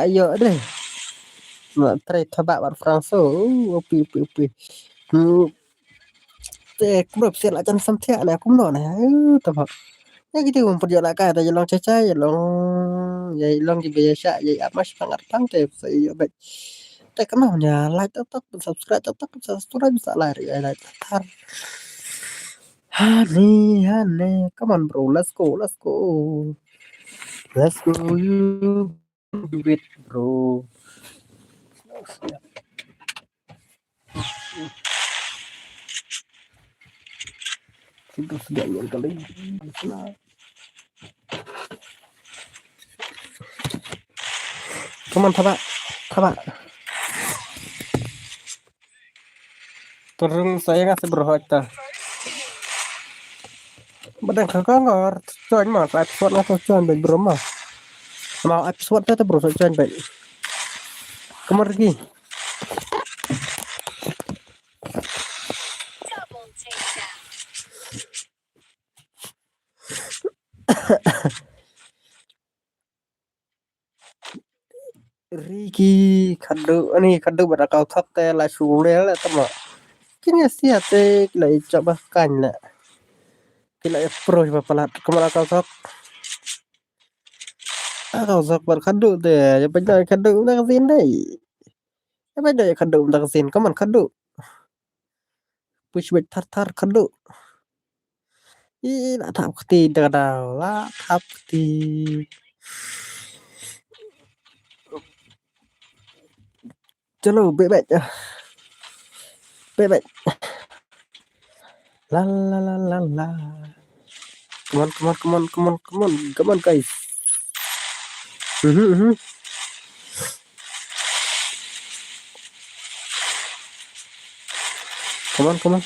ayo deh nggak try thaba bar franso opi te cũng được xem lại chân xăm thẹn này cũng nọ này tập hợp ya gitu perjalanan lại cái tay long caca ya long di biasa ya apa sangat tangkep saya baik te kenalnya like tetap subscribe bisa lari ya like tar Honey, come on bro, let's go. Let's go you do it bro. Sudah sebagian kali. Come on, Thaba. Thaba. Turun saya ngasih berhota. Badang kakak ngor. Join mah. Episode nggak join baik bro mah. Mau episode itu bro join baik. Kemar lagi. Double takedown. Ricky kado ini kado pada kau thot teh lah sule lah teman. Kini sia teh lại coba kan lah. Kila pro coba pelat kemana kau thot. Kau thot berkado teh. Ya banyak kado udah kesini deh. Ya banyak kado udah kesini. Kaman kado. Push back tar kado. Ih, nak tak keti dah lah tak keti. Chalo bebek. Bebek. La la la la la. Come on, guys. Come on.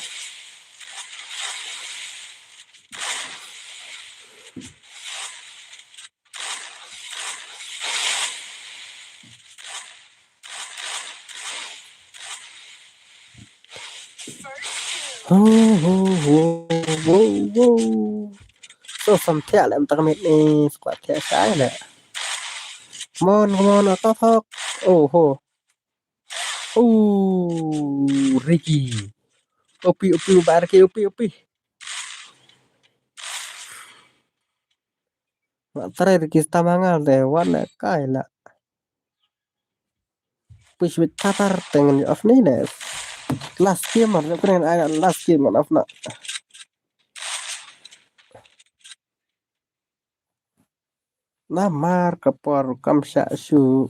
Oh. So sampai lah entar mit ni squad kayak saya lah. Come on, attack. Oh. Ricky. Opi, barki, opi. Terakhir kita mangal deh, warna kaila. Push with Tatar dengan off nih deh. Last game mana? Keren ayat last game mana off nak? Namar kapor kamsha shu.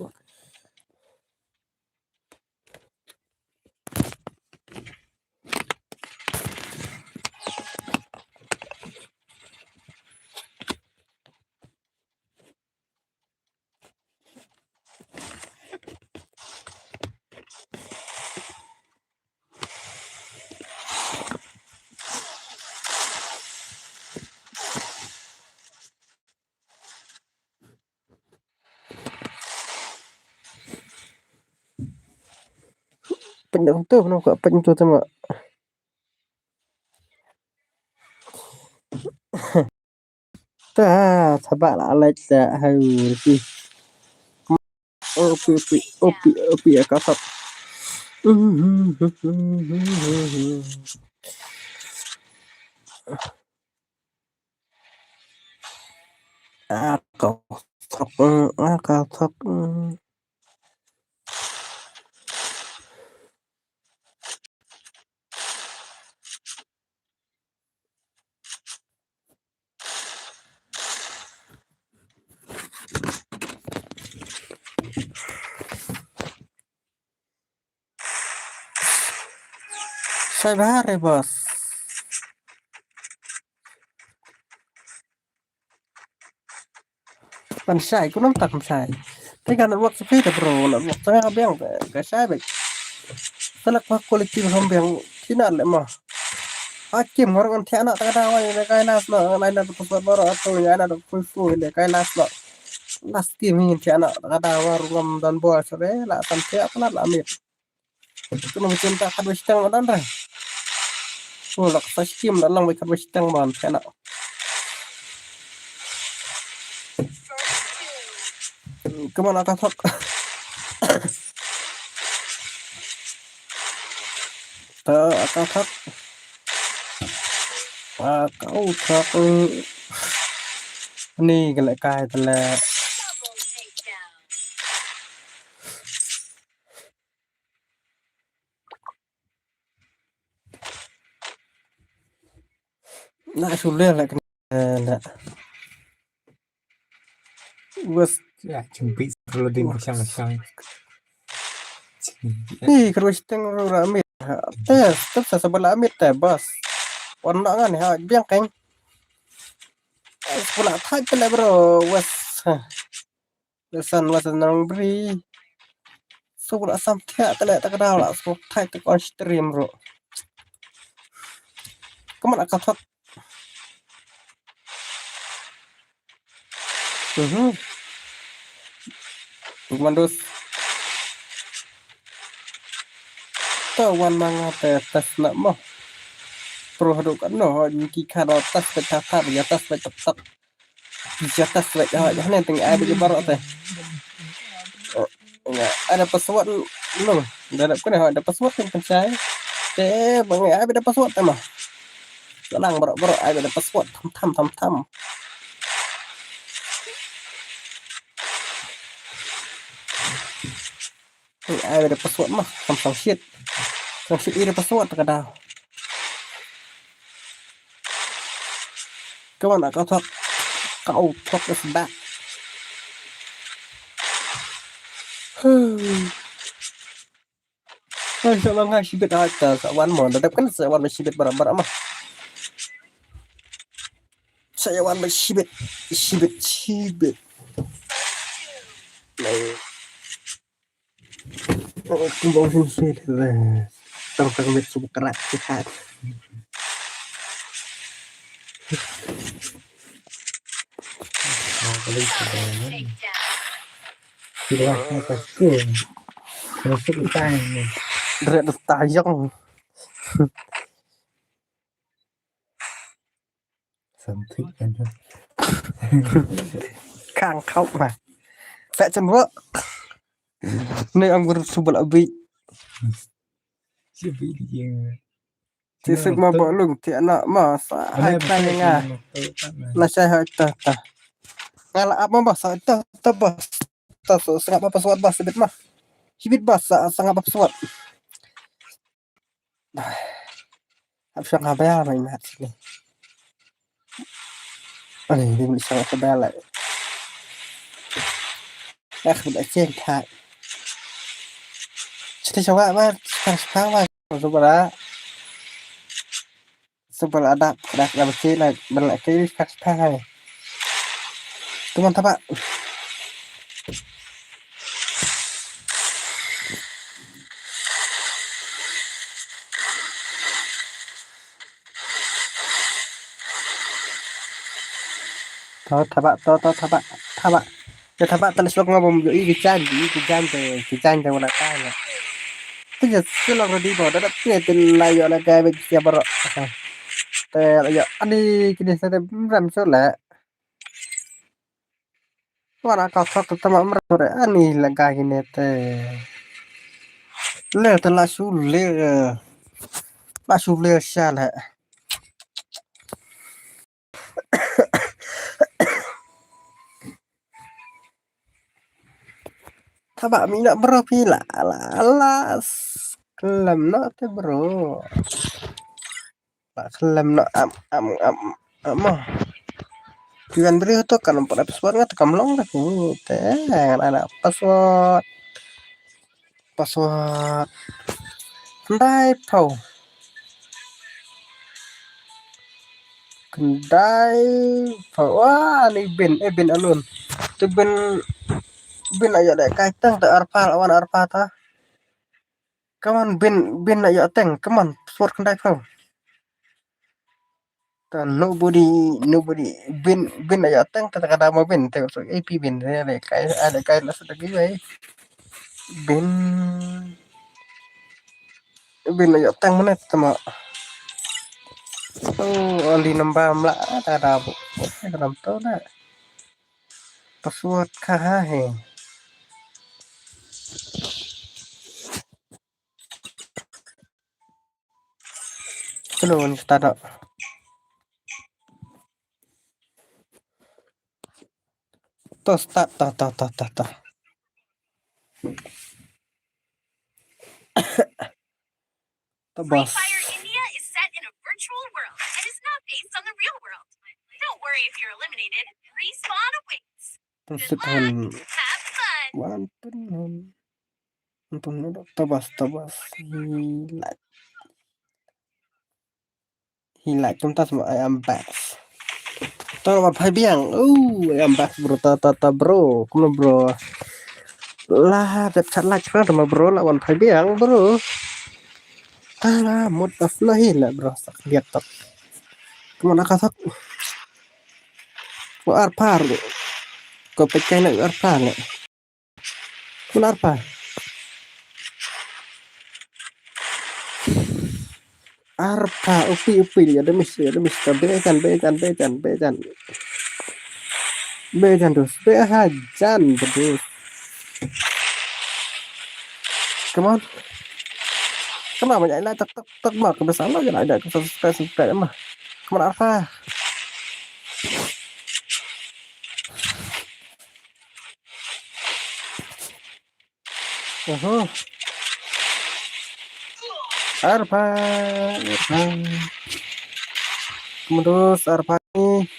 Penyang tu kenapa penyang tu sama? Ta sabak lah alat hayu sih. Opi ya kasap. Akal thok. Saya bahare bos. Pan sai cũng nắm tầm sai. Thế kan nak buat sepeda bro, nak buat tengah biang ke sai baik. Selak pak kolektif hambiang sinar le mah. Hakim orang kan tiada tak ada awal le kai nas no, lain ada tempat baru atau yang ada full le kai nas no. Nas kim ingin tiada tak ada warung dan buah sore lah tan tiada kan lah ambil. Itu nama cinta kadwa sitang dan dah. Oh lak skim dalang baik kadwa sitang man tiada. Kemana katok? Katok. Kau thak ni cái cài thật là Double takedown. nak sulit lah kena. Was Ya, cempit kalau di masang-masang. nih terus teng amit. Tes sa sebelah amit teh bos. Warna kan ha biang keng. Sebelah thai tele bro was. Wasan nang beri. Sebelah sampai tele tak kenal lah. So thai tu on stream bro. Kemana kau thot? Mandus. Tawan manga teh tes nak mah. Pro haduk kan no jiki karo tas betata ya tas betetak. Di atas bet ha nih teng ai bagi barok teh. Enggak ada pesawat belum. Darap kan ada pesawat yang percaya. Bang ai ada pesawat teh mah. Selang barok-barok ai ada pesawat tham. Ai ada pesawat mah tham shit. Tham shit ada pesawat kadang. Kemana kau thot? Kau thot ke sedak. Sa mga sibit ata sa wan mo. Dadap kan sa wan sibit bara-bara mah. Saya wan sibit. Kumbang sibit. Tang mit subuh kerak sihat. Kalau itu Takedown. silahnya pasti. Masuk utang. Dret tayang. Sampai kan. Khang khóc mà. Vẽ chân vợ. Nơi ông vừa sụp lại bị. Chứ bị gì. Thì sức mà bỏ lửng thì nó mà xa hai tay nga. Là saya hai ta. Ngala apa bah sa ta bah. Ta so sangat apa pesawat bah sebit mah. Hibit bah sangat apa pesawat. Habis yang ngabaya main mat sini. Ini dia beli sangat kebala. Udah ceng thai. Jadi coba mah sekarang sebelah ada bersih lah belak kiri thai. Teman apa? Thaba. Ya thaba telis lo ngomong yo iki jan te wala kaya. Tiga sila rodi bo dapat tin layo la kaya be sia baro. Te ya ani kini sa te ram so la. Wala ka sa tama mre ani la kaya ne te. Le te la sulle. La sulle sala. Thaba mi nak bro pila alas. Kelam no te bro. Kelam no am. Tujuan beri itu kan empat password nggak tekam long dah tuh teh ada password kendai pau wah ini bin alun tu bin aja deh kaitan tak lawan arpa ta kaman bin aja teng kaman password kendai pau dan nobody bin aja teng kata mau bin teh so AP bin ada kayak lah sudah gitu bin aja teng mana sama only nambah mla ada bu dalam tu dah password kah he belum start to start ta to Free bos Fire India is set in a virtual world and is not based on the real world. Don't worry if you're eliminated. Respawn awaits. terus Good tahan luck. Have fun. wantun untuk tabas hilat chúng ta semua ayam bass tao mà phải biang ayam bass bro ta bro kuma bro lah đẹp chặt lại cho mà bro là còn phải biang bro ta là một đợt nó hilat bro sak lihat tak kuma nak kasak ko arpar ko pecah nak arpar nak kuma arpar arpa upi dia ada mis bejan terus behajan terus come on kenapa banyak lah tak mah kebiasaan lo jangan ada subscribe mah kemana apa arpa terus arpa ini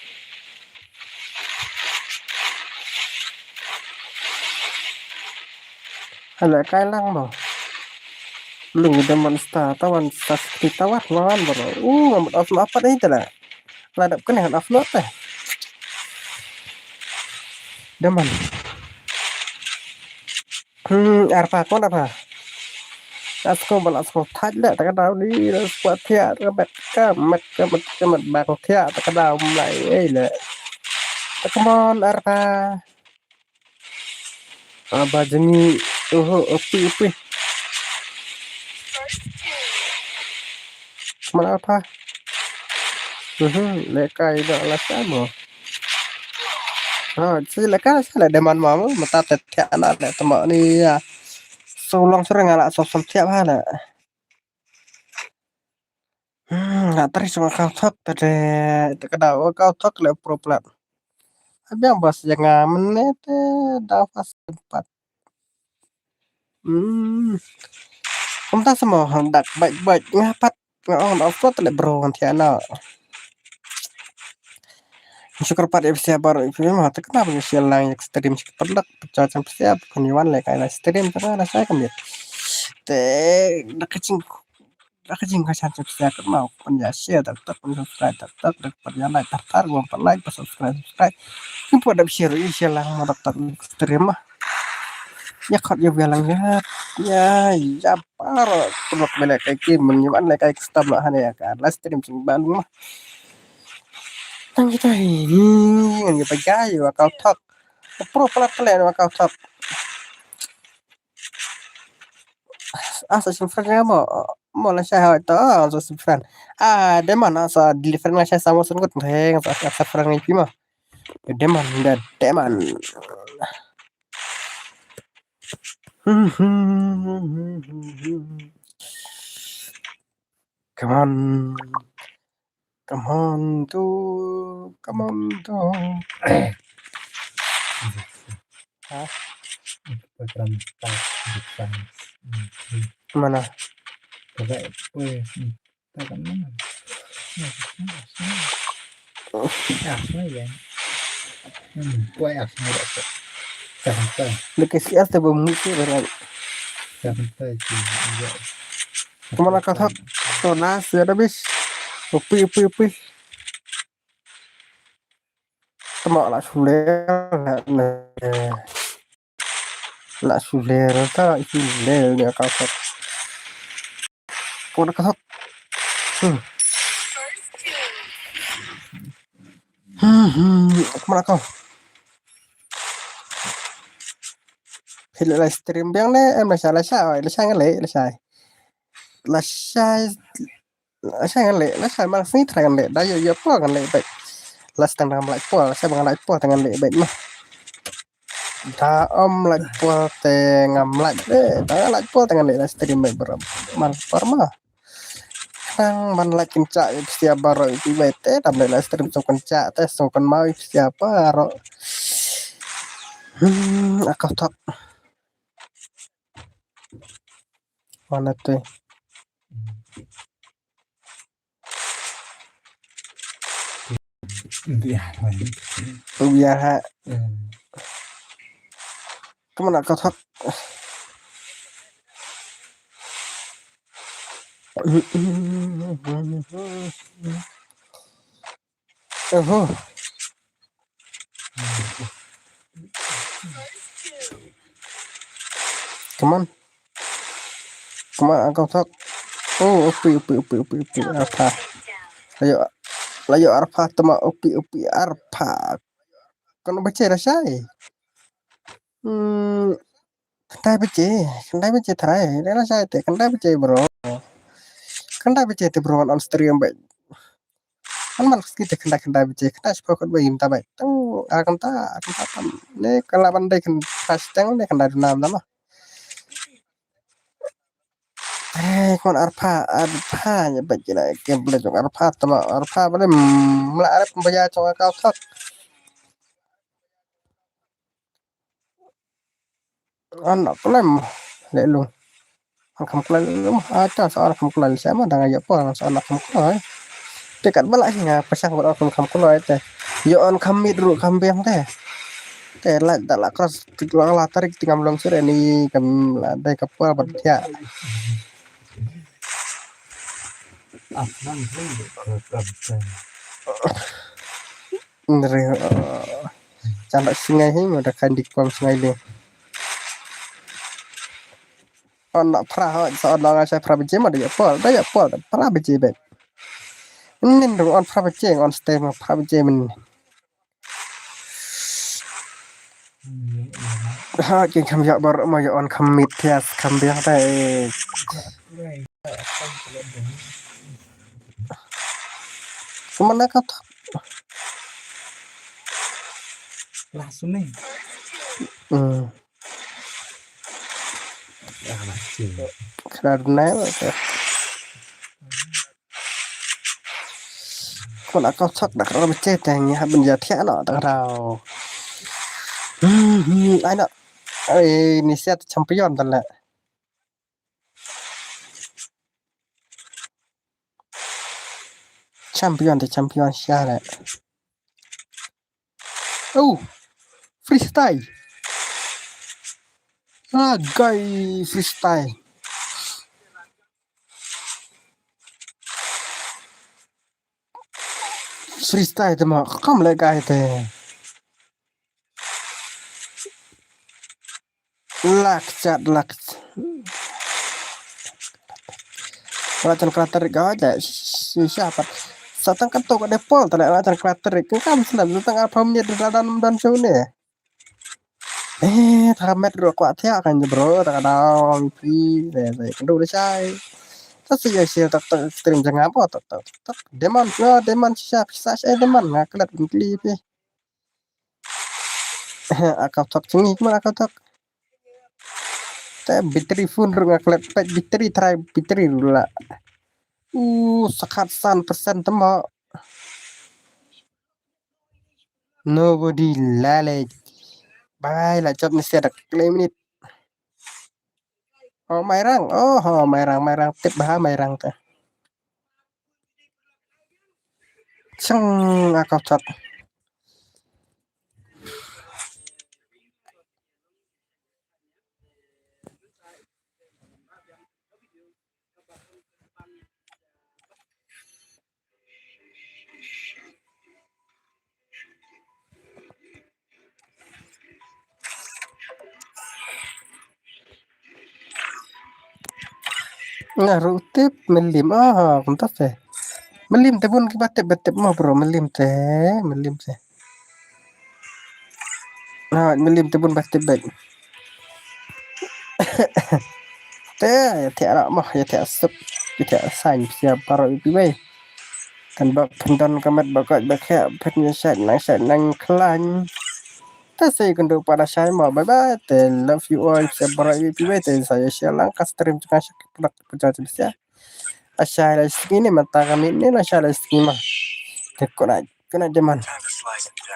ada kailang loh belum ada monster tawan kita lawan bro ngambil offload apa nih lah ladap kan yang offload teh deman arpa kon apa Asko balasco thắt lại ta cái đào đi rồi qua thea các bạn cái mặt bạc thea ta cái đào lại ấy là come on arpa apa jengi upi mana apa lekai dah lah sama si lekai saya deman mau mata teteh anak teman ni Sulong sering ngalak sosok tiap hal nggak terus sama kau tok tadi terkadang kau tok le problem tapi yang bos jangan menit dah pas tempat không ta semua hendak baik-baik ngapat ngon offload le bro Tiana syukur pada episode baru itu mah kenapa sial lang ekstrim perlak pecah sampai siap kuniwan le kayak stream karena saya kembali nak kecing kacang saya mau punya share tetap subscribe tetap daripada like tartar gua like pas subscribe ini pada share sial lang mau daftar stream mah ya kau ya bilangnya ya par perlu beli kayak menyimpan kayak stab lah ya kan live stream sing baru mah tang kita ini yang kita gaya wa kau tok pro pelan wa kau tok asa simfran mau lah saya itu asa simfran deman asa deliver lah saya sama sungguh heng asa frang ini mah deman come on tuh program start depan mana coba tekan mana ya quay asnya dapat sampai dikasih as teh belum sih berarti sampai sih kemana kau tok tonas ya habis upi temak lah suler ta suler ni kau tok kau nak tok kemana kau hiện lại stream biang đấy em là sai cái lệ là sai cái lệ là sai mang phí thằng lệ đã giờ po cái lệ vậy là tăng làm lại po là sai bằng lại po thằng lệ vậy mà ta lại po ngam lại đấy ta lại po thằng lệ là stream vậy bro man forma sang man lại kencak setiap baru itu bete tam lệ stream so kencak teh so kan mau siapa ro aku tak mana tuh biar biar kemana kau tak oh kemana kemana kau tak oh upi apa ayo layo arpa tama upi arpa kau baca rasa kendai baca terai rasa itu kendai baca bro kendai baca itu bro on stream baik kan malas kita kendai baca kendai sepuluh bayi minta baik tuh akan tak ne kalau pandai kan hashtag ne kendai nama nama kon arpa ya baca lah game belajar arpa tama arpa boleh melarap membayar coba kau tak anak pelem lelung kamu kelal ada soal kamu kelal sama dengan ya apa soal kamu kelal dekat balak sih nggak pasang buat kamu kelal itu yo on kami dulu kambing teh lah tak lah cross tulang lah tarik tinggal belum sore ini kami ada kapal berdia Afnan pun berkata ngeri cantik sungai ini udah kandik pom sungai ini anak pernah soal saya pernah berjema ada ya pol pernah berjema ini dong on pernah berjema on stay pernah berjema jeng kami ya baru mau ya on kami tias kami yang teh kemana kau langsung nih karena con đã có sắc đặc ra chết thành nhà bây giờ thế nọ tao đâu ai nọ ai ni set champion tao lại champion thì champion xa lại freestyle gay freestyle freestyle thì mà không lại gay thì lạc Lacan krater gak aja siapa satang kan toko depol tadi lacan krater kan selalu tentang apa menjadi dan show nih teramet dulu kuat ya kan bro terkadang free saya kan udah saya terus ya tak stream jangan apa tak demon siapa saya demon nggak kelihatan klip ya akau tak cengi mana akau tak bitri phone nggak kelihatan bitri try bitri dulu lah sekat 100% temo nobody lale bye lah job mesti ada klaim ini mairang mairang tip bah mairang teh ceng akau cat ngaruh tip melim bentar teh melim teh pun batip mah bro melim teh melim teh pun batip baik teh ya tiada mah ya tiada sup ya tiada sain siap paro ipi baik kan bak pendan kamet bakat bakya petnya nang klan saya kendo pada saya mau bye bye love you all sebarang ipi baik saya share langkah stream juga produk perjalanan saya asyara segini mata kami ini asyara segini mah kena zaman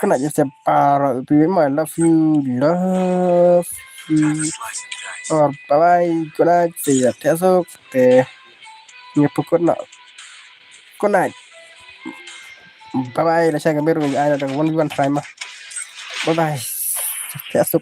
kena jadi para ipi mah love you bye bye kena saya tesok teh nyepukut nak kena bye bye lah saya gambar ada one try mah bye bye tesok